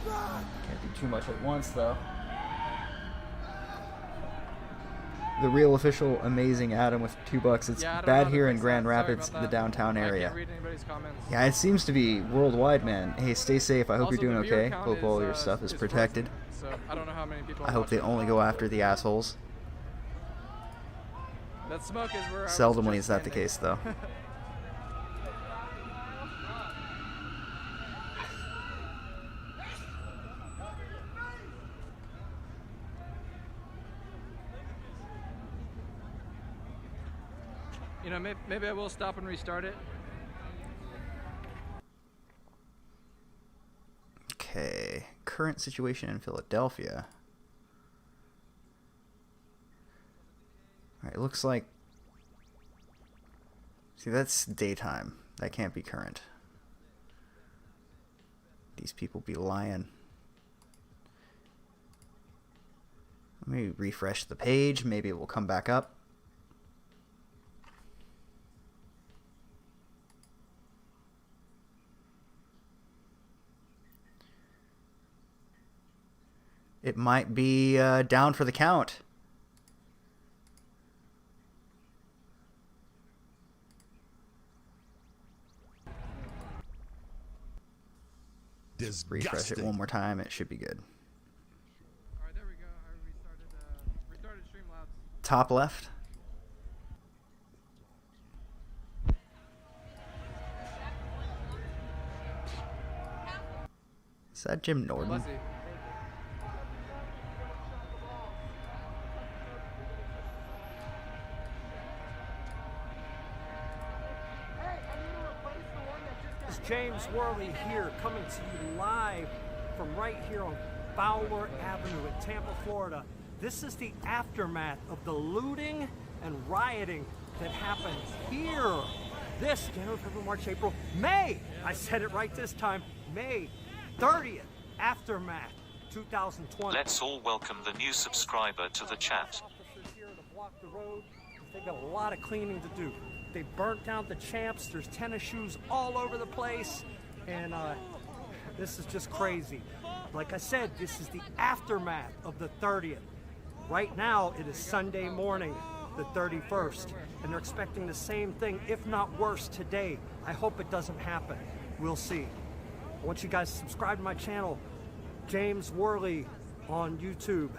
do too much at once though. The real official amazing Adam with $2. It's bad here in Grand Rapids, the downtown area. Yeah, it seems to be worldwide, man. Hey, stay safe. I hope you're doing okay. Hope all your stuff is protected. So I don't know how many people. I hope they only go after the assholes. That smoke is where. Seldomly is that the case, though. maybe I will stop and restart it. Okay, current situation in Philadelphia. All right, it looks like. See, that's daytime. That can't be current. These people be lying. Let me refresh the page. Maybe it will come back up. It might be down for the count. Refresh it one more time. It should be good. Alright, there we go. I restarted Streamlabs. Top left. Is that Jim Norton? James Worley here, coming to you live from right here on Fowler Avenue in Tampa, Florida. This is the aftermath of the looting and rioting that happened here. This January, February, March, April, May. I said it right this time. May 30th, aftermath 2020. Let's all welcome the new subscriber to the chat. Officers here to block the road. They've got a lot of cleaning to do. They burnt down the Champs. There's tennis shoes all over the place. And this is just crazy. Like I said, this is the aftermath of the 30th. Right now, it is Sunday morning, the 31st. And they're expecting the same thing, if not worse, today. I hope it doesn't happen. We'll see. I want you guys to subscribe to my channel, James Worley on YouTube.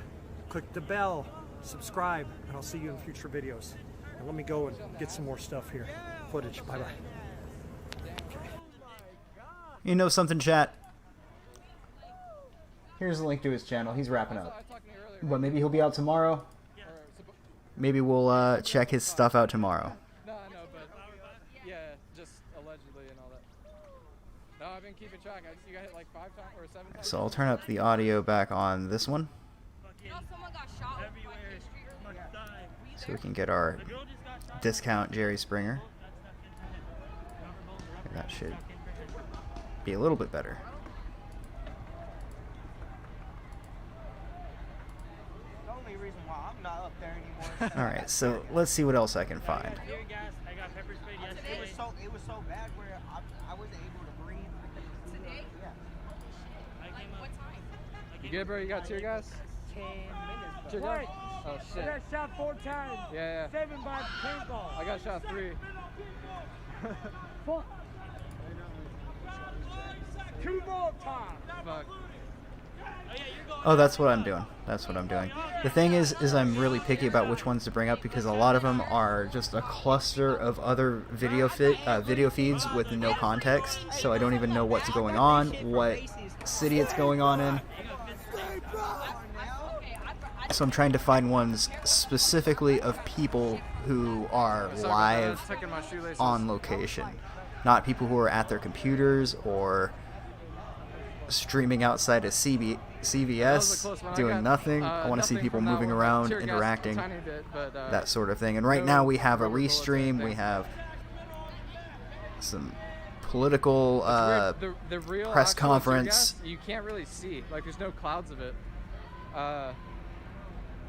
Click the bell, subscribe, and I'll see you in future videos. And let me go and get some more stuff here. Footage. Bye-bye. Okay. You know something, chat? Here's a link to his channel. He's wrapping up. But maybe he'll be out tomorrow. Maybe we'll check his stuff out tomorrow. No, I know, but yeah, just allegedly and all that. No, I've been keeping track. You got hit like 5 times or 7 times. So I'll turn up the audio back on this one. So we can get our discount Jerry Springer. That should be a little bit better. The only reason why I'm not up there anymore. Alright, so let's see what else I can find. It was so bad where I wasn't able to breathe. Today? Yeah. What time? You good, bro? You got tear gas? 10 minutes. Tear gas? Oh shit. I got shot 4 times. Yeah. 7 by paintball. I got shot 3. 4. 2 more times. Fuck. Oh, that's what I'm doing. That's what I'm doing. The thing is I'm really picky about which ones to bring up because a lot of them are just a cluster of other video feeds with no context. So I don't even know what's going on, what city it's going on in. So I'm trying to find ones specifically of people who are live on location. Not people who are at their computers or streaming outside of CVS doing nothing. I want to see people moving around, interacting, that sort of thing. And right now we have a restream. We have some political the real press actual conference. tear gas, you can't really see. Like, there's no clouds of it.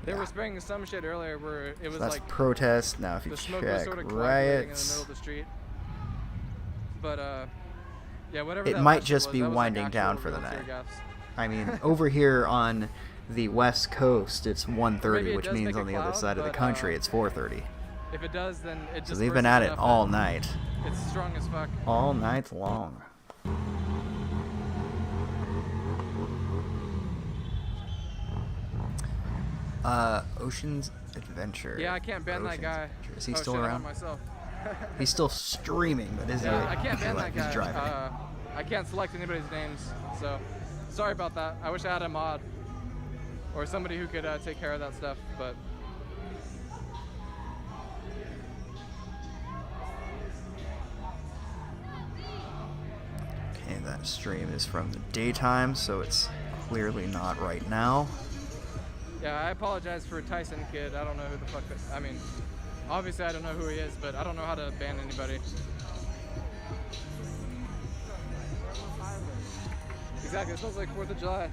They were spraying some shit earlier where it was so that's like protest. Now if you the smoke was check sort of coagulating in the riots, middle of the street. But yeah, whatever. it that might last shit just was, be that was, like, winding actual down for the real tear night. gas. I mean, over here on the west coast, it's 1:30, Maybe it which does means make a on the other cloud, side of the but, country, it's 4:30. If it does, then it just So they've bursts been at it enough all that night. It's strong as fuck. All night long. Ocean's Adventure. Yeah, I can't ban that Ocean's guy. Adventure. Is he Oh, still shit, I'm around? myself. He's still streaming, but is Yeah, he? I can't ban like that guy. he's driving. I can't select anybody's names, so sorry about that. I wish I had a mod or somebody who could take care of that stuff, but that stream is from the daytime, so it's clearly not right now. Yeah, I apologize for Tyson Kid. I don't know who the fuck that, I mean, obviously I don't know who he is, but I don't know how to ban anybody. Exactly, it smells like 4th of July.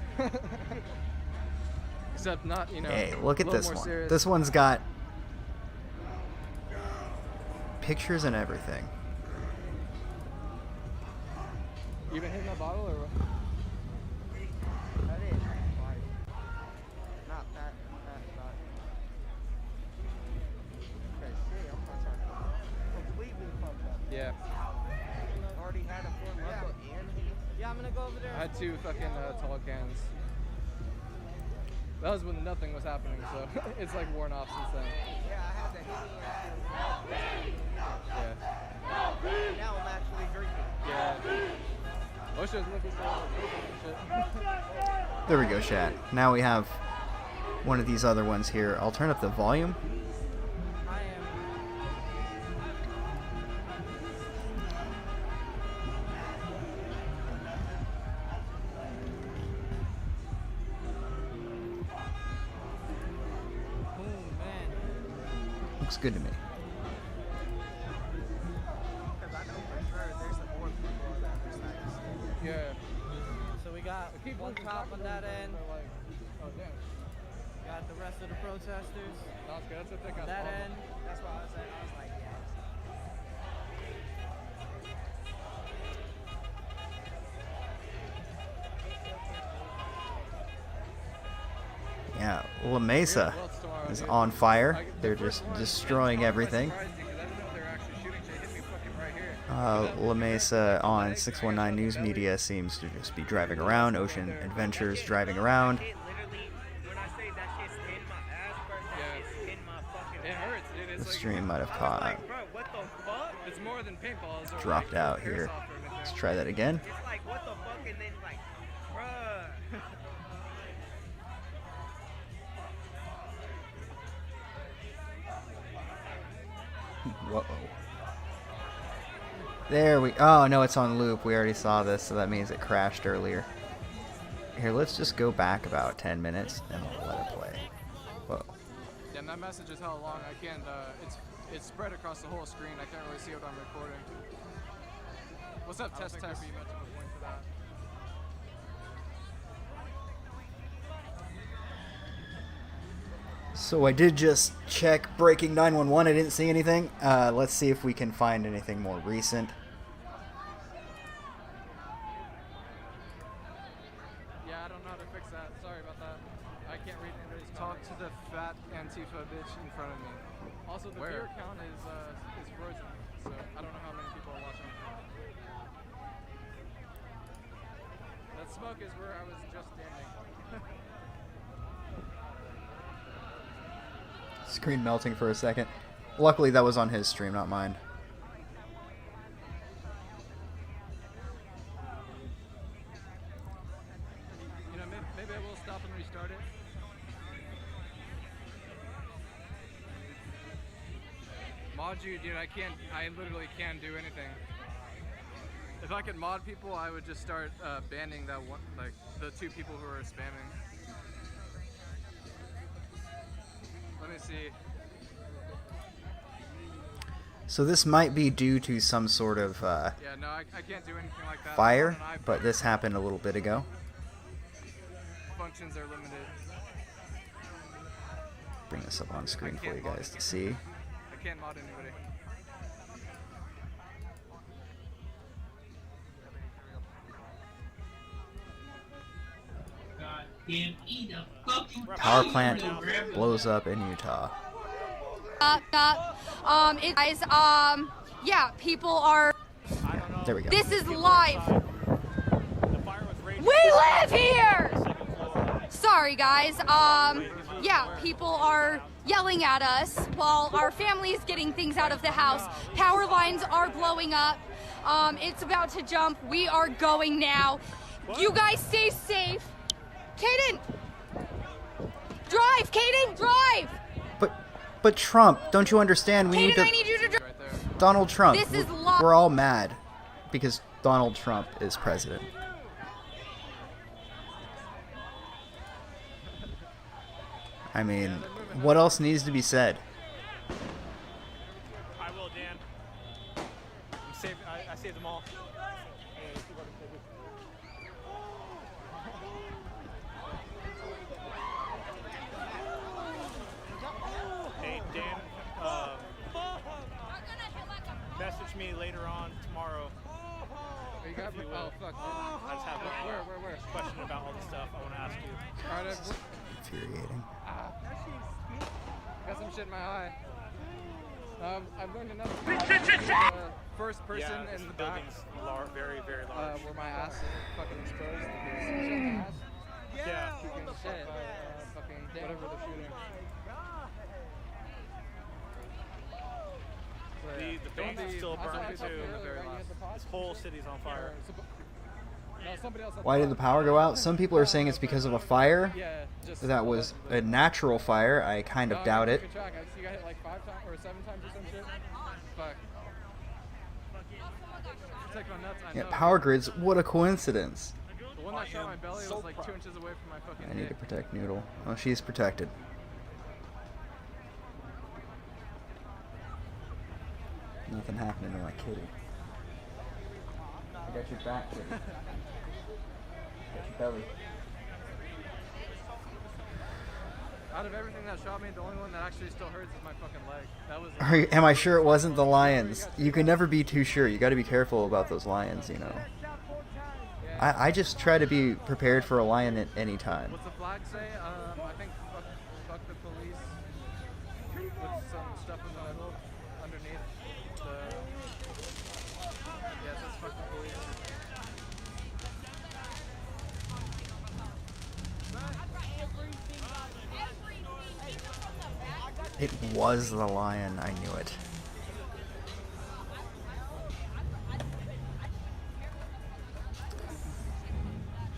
Except not, you know. Hey, look at this one. Serious. This one's got pictures and everything. You been hitting that bottle or what? Yeah. Already had a full muscle in. Yeah, I'm gonna go over there. I had 2 fucking tall cans. That was when nothing was happening, so it's like worn off since then. Yeah, I had the Henny. Yeah. Now I'm actually drinking. Yeah. Osha's looking for There we go, chat. Now we have one of these other ones here. I'll turn up the volume. Looks good to me. Yeah. So we got one cop on that end. Oh, damn. Got the rest of the protesters. That's good. That's what they got. That end. That's what I was saying. I was like, Yeah, La Mesa is on fire. They're just destroying everything. La Mesa on 619 News Media seems to just be driving around. Ocean Adventures driving around. The stream might have caught. It's more than paintballs. Dropped out here. Let's try that again. it's like, what the fuck? And then like, bruh. Whoa. There we... Oh, no, it's on loop. We already saw this, so that means it crashed earlier. Here, let's just go back about 10 minutes, and we'll let it play. Whoa. Yeah, and that message is hella long. I can't... it's spread across the whole screen. I can't really see what I'm recording. What's up, test? Be much of a point for that. So I did just check breaking 911. I didn't see anything. Let's see if we can find anything more recent. Yeah, I don't know how to fix that. Sorry about that. I can't read anybody's talk to the fat Antifa bitch in front of me. Also, the viewer count is frozen, so I don't know how many people are watching. That smoke is where I was just standing. Screen melting for a second. Luckily, that was on his stream, not mine. You know, maybe I will stop and restart it. Mod you, dude, I literally can't do anything. If I could mod people, I would just start banning that one, like the 2 people who are spamming. Let me see. So this might be due to some sort of Yeah, no, I can't do anything like that. fire, but this happened a little bit ago. Functions are limited. Bring this up on screen for you guys to see. I can't mod anybody. Power plant blows up in Utah. Yeah, people are. There we go. This is live. We live here. Sorry, guys. Yeah, people are yelling at us while our family is getting things out of the house. Power lines are blowing up. It's about to jump. We are going now. You guys stay safe. Kaden, drive. Kaden, drive. But Trump, don't you understand? We Kaden, need to. I need you to drive. Donald Trump. This is We're all mad because Donald Trump is president. I mean, what else needs to be said? I will, Dan. I saved them all. Hey, Dan, message me later on tomorrow. You got If you will. oh, fuck. I just have a Where? question about all the stuff I want to ask you. Alright, Infuriating. got some shit in my eye. I've learned another first person Yeah, in the the back. building's very, very large. Where my ass is fucking exposed because shit in my ass. Yeah. Fucking shit. Fucking whatever they're shooting. The building's still burning too. This whole city's on fire. Why did the power go out? Some people are saying it's because of a fire. That was a natural fire. I kind of doubt it. You got hit like 5 times or 7 times or some shit. Fuck. It's like my nuts, I Yeah, know. power grids. What a coincidence. The one that shot my belly was like 2 inches away from my fucking I need to dick. protect Noodle. Oh, she's protected. Nothing happening to my kitty. I got your back, kitty. Got your belly. Out of everything that shot me, the only one that actually still hurts is my fucking leg. That was. Am I sure it wasn't the lions? You can never be too sure. You got to be careful about those lions, you know. I just try to be prepared for a lion at any time. What's the flag say? I think fuck the police with some stuff in the middle underneath the. Yeah, it says fuck the police. It was the lion. I knew it.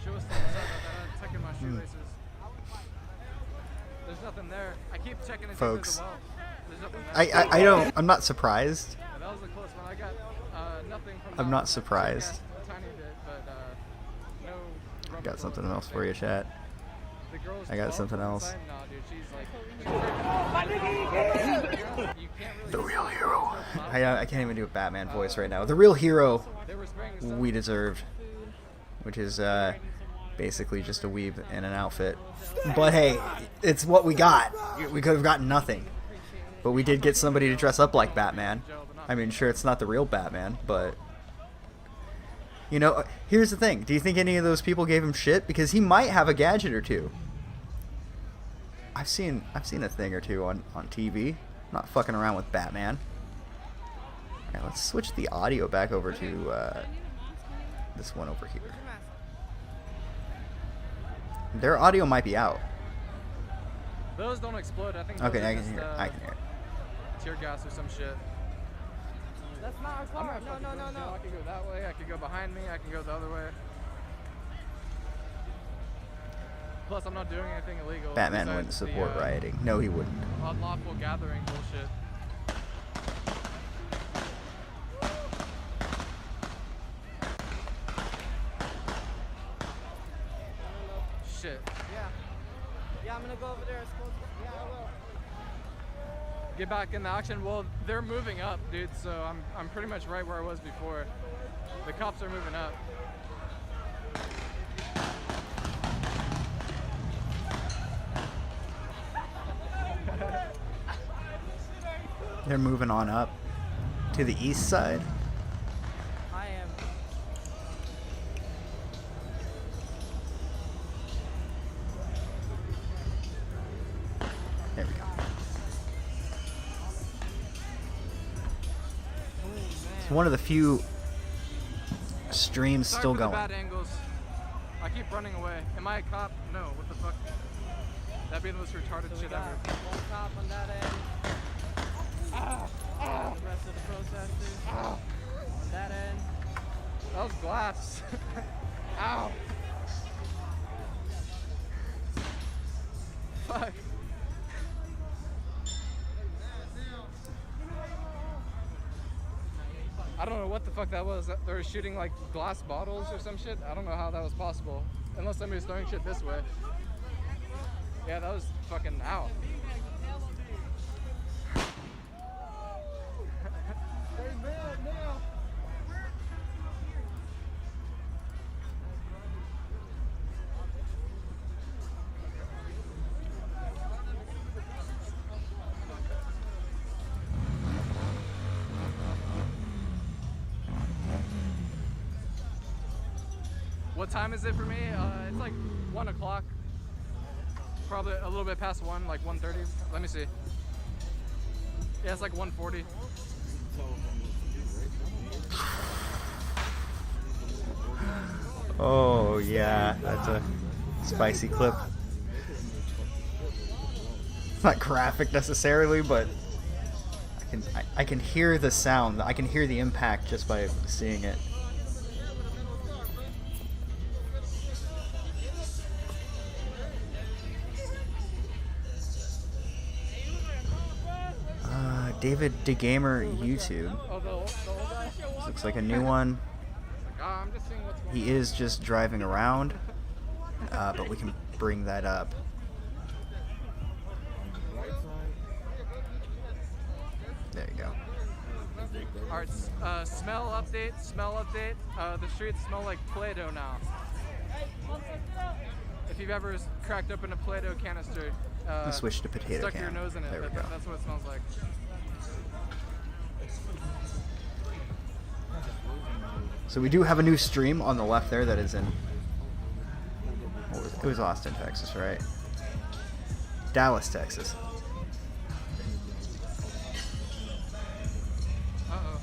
Show us the inside of that. I'm checking my shoelaces. There's nothing there. I keep checking it. Folks, There's nothing there. I don't. I'm not surprised. Yeah, that was a close one. I got nothing from. I'm not surprised. A tiny bit, but no. I got something else for you, chat. The girl's I got 12 something else. inside. No, dude, she's like. The real hero. I can't even do a Batman voice right now. The real hero we deserved, which is basically just a weeb and an outfit. But hey, it's what we got. We could have gotten nothing, but we did get somebody to dress up like Batman. I mean, sure, it's not the real Batman, but you know, here's the thing. Do you think any of those people gave him shit? Because he might have a gadget or two. I've seen a thing or two on TV. I'm not fucking around with Batman. Alright, let's switch the audio back over to this one over here. Their audio might be out. Those don't explode. I think. Okay, those I are can just, hear it. I can hear it. Tear gas or some shit. That's not our car. No. I could go that way. I could go behind me. I can go the other way. Plus, I'm not doing anything illegal. Batman besides wouldn't support the, rioting. No, he wouldn't. Unlawful gathering bullshit. Shit. Yeah, I'm gonna go over there. Yeah, I will. Get back in the action. Well, they're moving up, dude. So I'm pretty much right where I was before. The cops are moving up. They're moving on up to the east side. I am. There we go. It's one of the few streams Sorry still for the going. bad angles. I keep running away. Am I a cop? No. What the fuck? That'd be the most retarded shit ever. One cop on that end. The rest of the protesters. On that end. That was glass. Ow. Fuck. I don't know what the fuck that was. They were shooting like glass bottles or some shit. I don't know how that was possible. Unless somebody was throwing shit this way. Yeah, that was fucking out. What time is it for me? It's like 1 o'clock. Probably a little bit past 1, like 1:30. Let me see. Yeah, it's like 1:40. Oh yeah, that's a spicy clip. It's not graphic necessarily, but I can hear the sound. I can hear the impact just by seeing it. David DeGamer YouTube. This looks like a new one. He is just driving around, but we can bring that up. There you go. Alright, smell update. The streets smell like Play-Doh now. If you've ever cracked open a Play-Doh canister, switch to potato stuck can. your nose in it, There we go. that's what it smells like. So we do have a new stream on the left there that is in, it was Austin, Texas, right? Dallas, Texas. Uh-oh.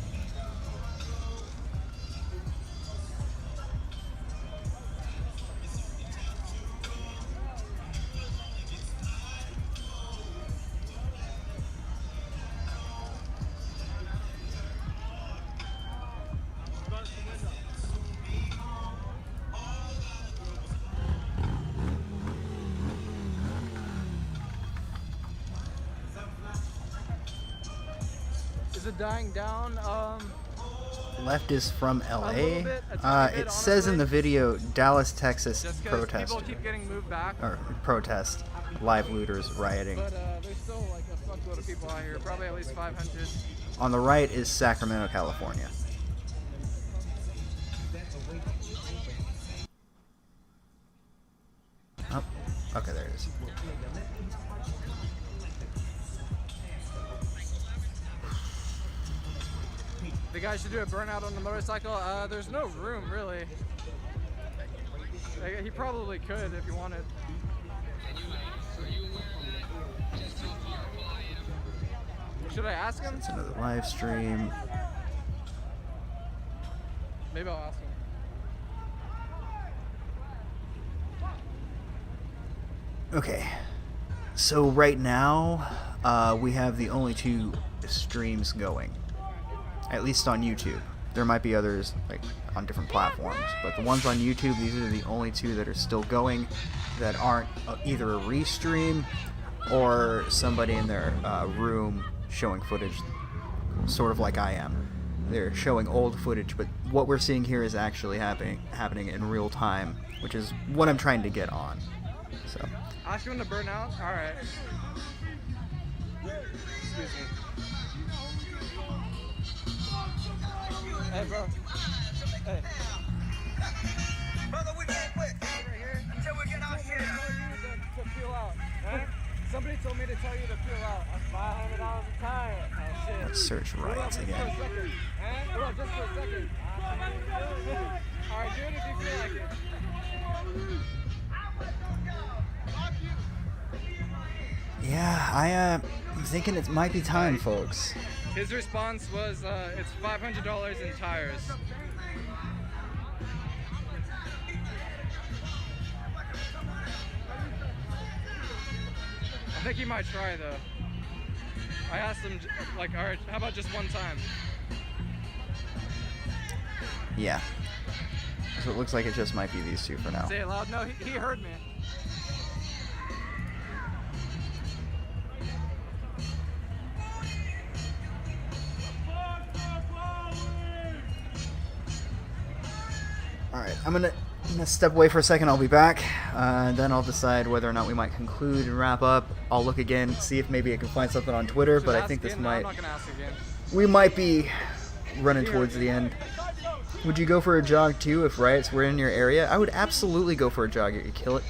Is it dying down? Left is from LA. Bit, it says in the video Dallas, Texas protest. People keep getting moved back. Or protest. Live looters rioting. But there's still like a fuckload of people out here. Probably at least 500. On the right is Sacramento, California. Oh, okay, there it is. The guy should do a burnout on the motorcycle. There's no room, really. He probably could if he wanted. Should I ask him? It's another live stream. Maybe I'll ask him. Okay, so right now we have the only 2 streams going, at least on YouTube. There might be others like on different platforms, but the ones on YouTube, these are the only 2 that are still going that aren't either a restream or somebody in their room showing footage, sort of like I am. They're showing old footage, but what we're seeing here is actually happening in real time, which is what I'm trying to get on. So. Ask him to burn out? Alright. Excuse me. Hey, bro. Hey. Brother, we can't quit right here until we get our shit out. To peel out. Right? Somebody told me to tell you to peel out. That's $500 a tire. Oh, shit. Let's search riots again. Hold on, just for a second. Alright, do it if you feel like it. Yeah, I'm thinking it might be time, folks. His response was, it's $500 in tires. I think he might try, though. I asked him, like, alright, how about just one time? Yeah. So it looks like it just might be these 2 for now. Say it loud. No, he heard me. Alright, I'm gonna step away for a second. I'll be back. Then I'll decide whether or not we might conclude and wrap up. I'll look again, see if maybe I can find something on Twitter, but I think this might... I'm not gonna ask again. We might be running towards the end. Would you go for a jog too if riots were in your area? I would absolutely go for a jog.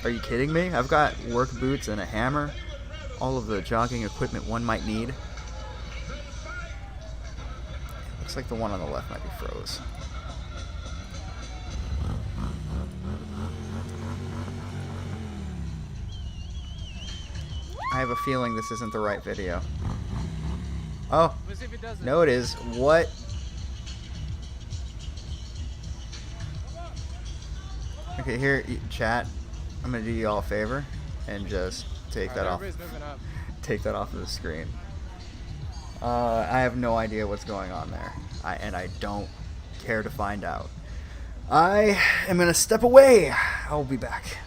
Are you kidding me? I've got work boots and a hammer. All of the jogging equipment one might need. Looks like the one on the left might be froze. I have a feeling this isn't the right video. Oh, no it is. What? Okay, here, chat. I'm gonna do you all a favor and just take that off. Take that off of the screen. I have no idea what's going on there, and I don't care to find out. I am gonna step away. I'll be back.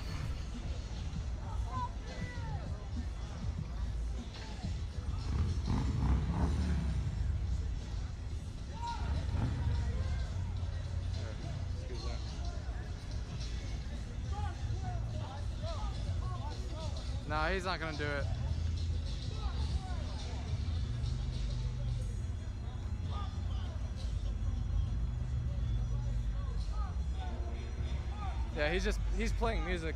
No, he's not gonna do it. Yeah, he's playing music.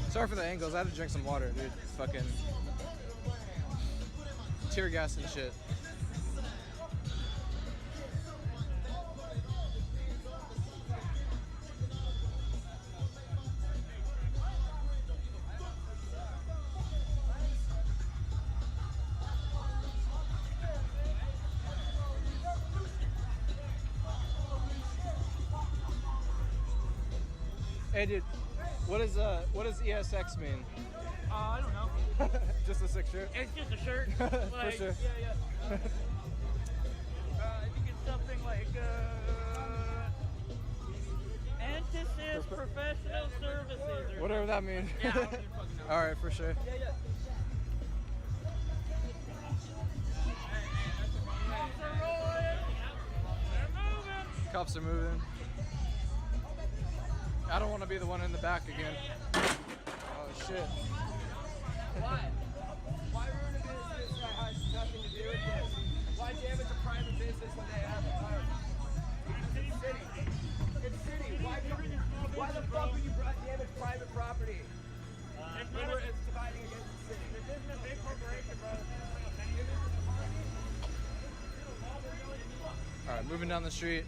Sorry for the angles. I had to drink some water, dude. Fucking tear gas and shit. Hey, dude. What does ESX mean? I don't know. Just a sick shirt? It's just a shirt. Like, For sure. Yeah. I think it's something like Antisys Professional Services. Or Whatever that means. Yeah, I don't even fucking know. All right, for sure. Yeah. Cops are moving. I don't want to be the one in the back again. Oh shit. Why? Why ruin a business that has nothing to do with this? Why damage a private business when they have a fire? It's city. It's city. Why the fuck would you damage private property? It's dividing against the city. This isn't a big corporation, bro. Alright, moving down the street.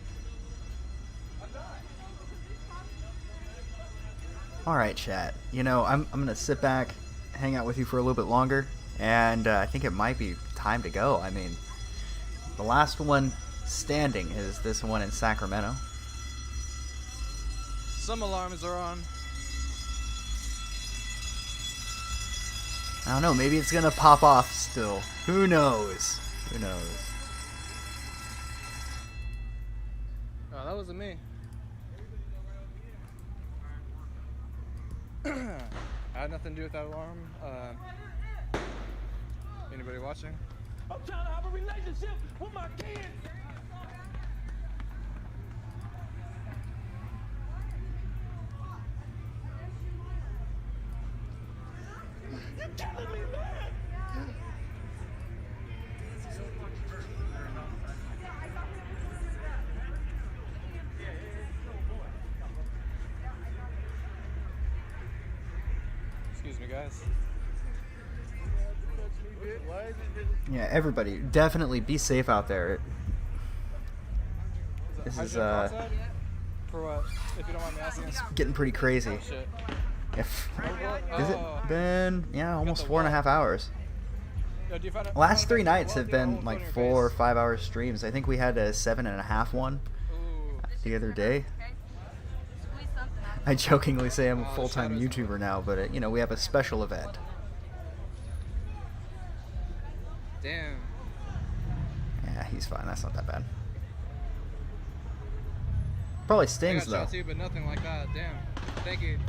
Alright, chat. You know, I'm going to sit back, hang out with you for a little bit longer, and I think it might be time to go. I mean, the last one standing is this one in Sacramento. Some alarms are on. I don't know, maybe it's going to pop off still. Who knows? Who knows? Oh, that wasn't me. I had nothing to do with that alarm. Anybody watching? I'm trying to have a relationship with my kids. You're killing me, man. Excuse me, guys. Yeah, everybody, definitely be safe out there. This is For what? If you don't mind me asking. It's getting pretty crazy. Oh, shit. Has it been, yeah, almost 4.5 hours. Yo, do you find it, Last 3 nights have been like 4 or 5 hour streams. I think we had a 7.5 one the other day. I jokingly say I'm a full-time YouTuber now, but you know, we have a special event. Damn. Yeah, he's fine. That's not that bad. Probably stings I got though. shot too, but nothing like that. Damn. Thank you.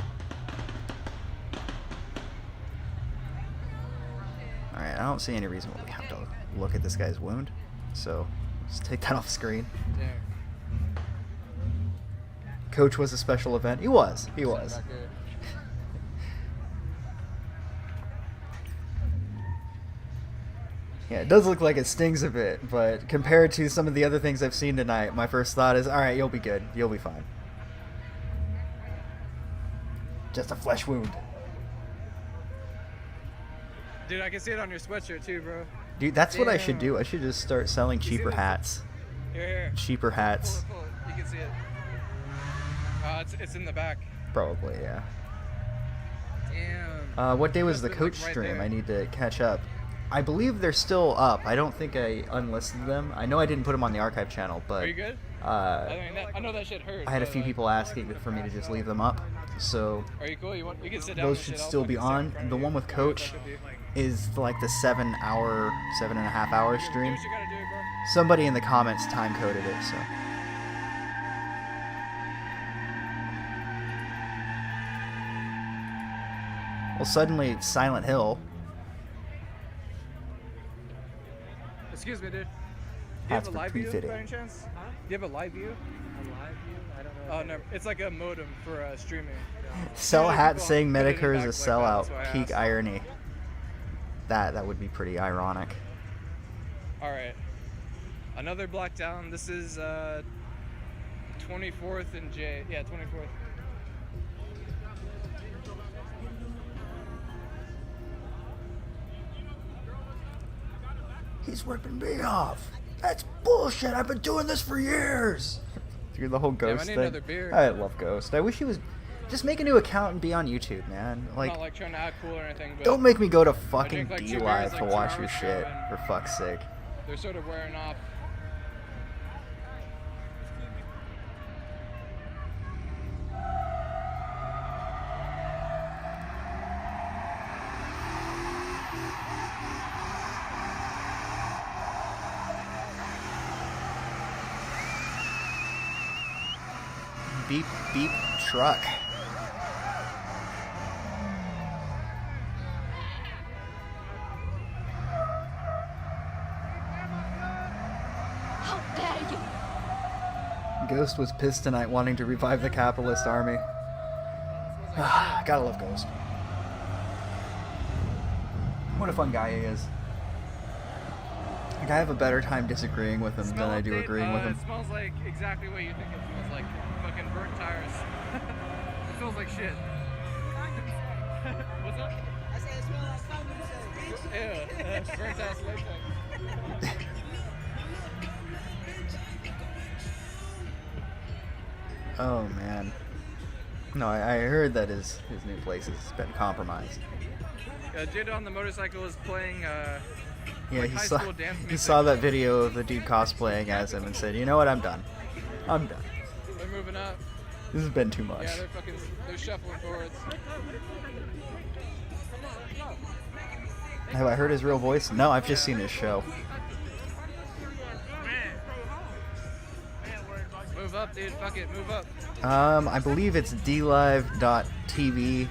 Alright, I don't see any reason why we have to look at this guy's wound. So, just take that off screen. Damn. Coach was a special event. He was. He was. Yeah, it does look like it stings a bit, but compared to some of the other things I've seen tonight, my first thought is, alright, you'll be good. You'll be fine. Just a flesh wound. Dude, I can see it on your sweatshirt too, bro. Dude, that's what I should do. I should just start selling cheaper hats. Here. Cheaper hats. Pull it. You can see it. It's in the back. Probably, yeah. Damn. What day was the Like coach right stream? there. I need to catch up. I believe they're still up. I don't think I unlisted them. I know I didn't put them on the archive channel, but Are you good? I know that shit hurts. I had a but, few like, people asking for me to just leave them up. So Are you cool? You can sit down. those and should shit. I'll still be fucking sit in on. front of The you. one with coach is like the 7.5 hour stream. Do what you gotta do, bro. Somebody in the comments time coded it, so. Well, suddenly Silent Hill. Excuse me, dude. Do you That's have a for live view pre-fitting. by any chance? Do you have a live view? A live view? I don't know. Oh, no. It's like a modem for streaming. Sell Usually hat people saying put it in Medicare is a back like that, that's sellout. why I Peak asked. irony. That would be pretty ironic. All right. Another black down. This is 24th and J. Yeah, 24th. He's ripping me off. That's bullshit. I've been doing this for years. Dude, the whole Ghost I need thing. another beer. I love Ghost. I wish he was. Just make a new account and be on YouTube, man. I'm Like, not like trying to act cool or anything, but don't make me go to I fucking drink, like, 2 D beers, Live like, to 2 watch your hours ago, shit. and For fuck's sake. they're sort of wearing off. Beep, beep, truck. How dare you! Ghost was pissed tonight wanting to revive the capitalist army. Gotta love Ghost. What a fun guy he is. Like, I have a better time disagreeing with him than I do agreeing with him. It smells like exactly what you think it smells like. Fucking burnt tires. It smells like shit. What's up? I said it smells like something. Ew. Burnt ass latex. Oh man. No, I heard that his new place has been compromised. Jada on the motorcycle is playing Yeah, like he high saw school dance he music. saw that video of the dude cosplaying as him and said, "You know what? I'm done. I'm done. They're moving up. This has been too much." Yeah, they're shuffling forwards. Have I heard his real voice? No, I've just seen his show. Move up, dude. Fuck it. Move up. I believe it's dlive.tv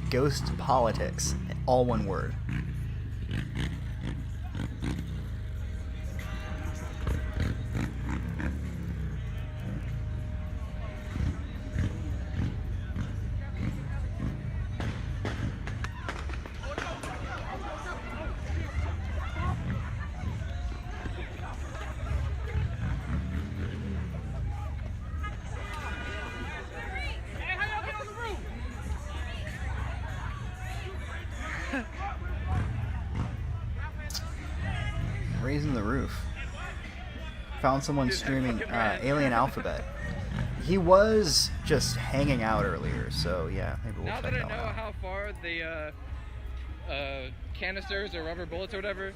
/ ghost politics, all one word. Raising the roof. Found someone streaming Alien Alphabet. He was just hanging out earlier, so yeah, maybe we'll Now check that I that know one out. how far the canisters or rubber bullets or whatever,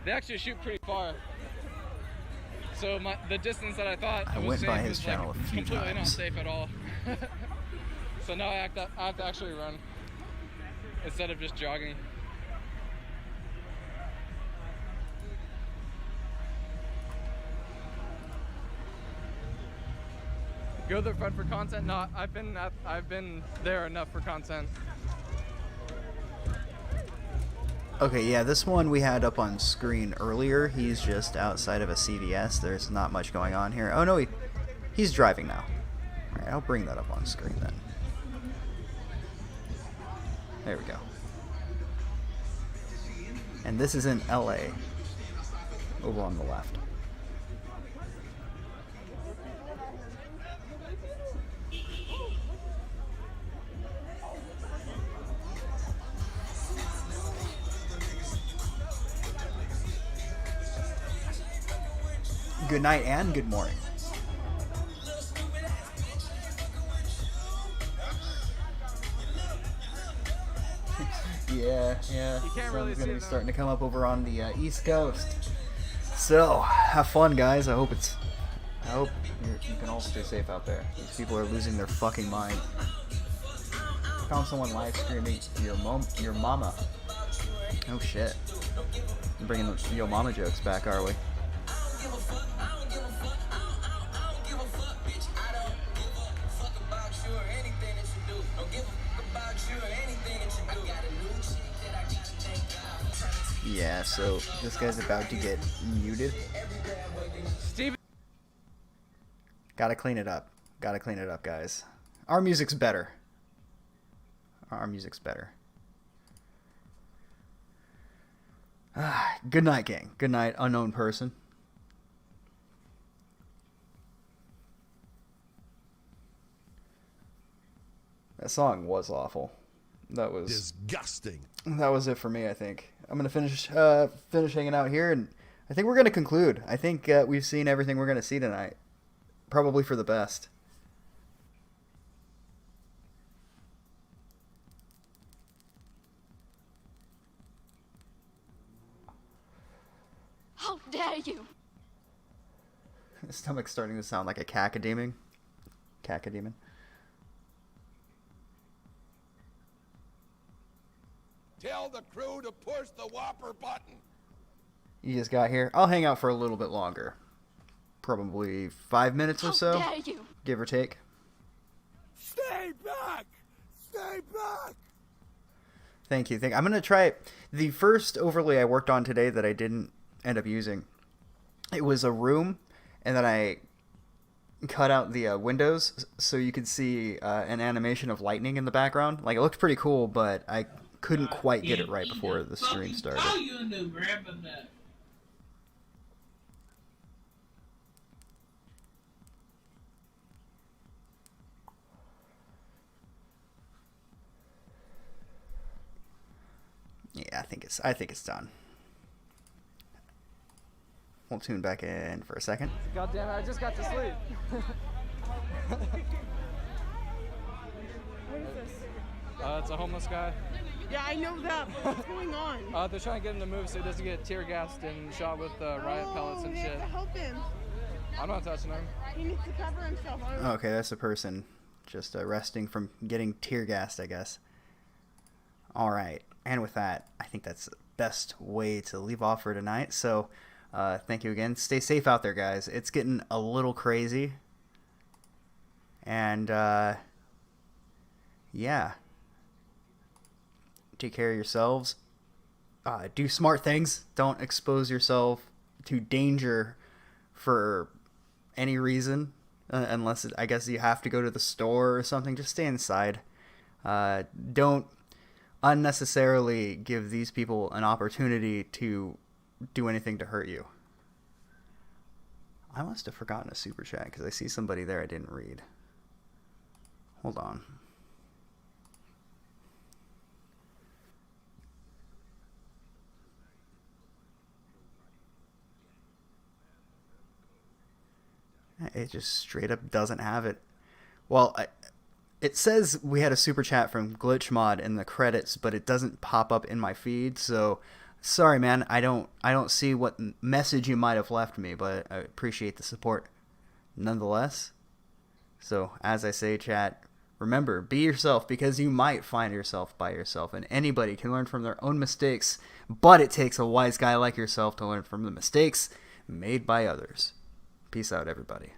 they actually shoot pretty far. So the distance that I thought I was went safe by his was channel like a few completely not times. safe at all. So now I have to actually run instead of just jogging. Go to the front for content? No, I've been there enough for content. Okay, yeah, this one we had up on screen earlier. He's just outside of a CVS. There's not much going on here. Oh no, he's driving now. Alright, I'll bring that up on screen then. There we go. And this is in LA. Over on the left. Good night and good morning. Yeah. You can't really Sun's see gonna it be now. starting to come up over on the East Coast. So have fun, guys. I hope you can all stay safe out there. These people are losing their fucking mind. Found someone live streaming your mama. Oh shit. We're bringing the yo mama jokes back, are we? Yeah, so this guy's about to get muted. Steven. Gotta clean it up. Gotta clean it up, guys. Our music's better. Our music's better. Good night, gang. Good night, unknown person. That song was awful. That was disgusting. That was it for me, I think. I'm gonna finish hanging out here, and I think we're gonna conclude. I think we've seen everything we're gonna see tonight. Probably for the best. How dare you? My stomach's starting to sound like a cacodemon. Cacodemon. Tell the crew to push the whopper button. You just got here. I'll hang out for a little bit longer. Probably 5 minutes or so. How dare you? Give or take. Stay back! Stay back! Thank you. I'm going to try it. The first overlay I worked on today that I didn't end up using, it was a room, and then I cut out the windows so you could see an animation of lightning in the background. Like, it looked pretty cool, but I couldn't quite get it right before the stream started. All you gonna do, grab a nut. Yeah, I think it's done. We'll tune back in for a second. God damn it, I just got to sleep. What is this? It's a homeless guy. Yeah, I know that, but what's going on? They're trying to get him to move so he doesn't get tear gassed and shot with riot pellets and we shit. have to help him. I'm not touching him. He needs to cover himself. Okay, that's the person just resting from getting tear gassed, I guess. All right, and with that, I think that's the best way to leave off for tonight. So, thank you again. Stay safe out there, guys. It's getting a little crazy, and yeah, take care of yourselves. Do smart things. Don't expose yourself to danger for any reason, unless I guess you have to go to the store or something. Just stay inside. Don't unnecessarily give these people an opportunity to do anything to hurt you. I must have forgotten a super chat because I see somebody there I didn't read. Hold on. It just straight up doesn't have it. Well, it says we had a super chat from Glitchmod in the credits, but it doesn't pop up in my feed. So sorry, man. I don't see what message you might have left me, but I appreciate the support nonetheless. So as I say, chat, remember, be yourself, because you might find yourself by yourself, and anybody can learn from their own mistakes, but it takes a wise guy like yourself to learn from the mistakes made by others. Peace out, everybody.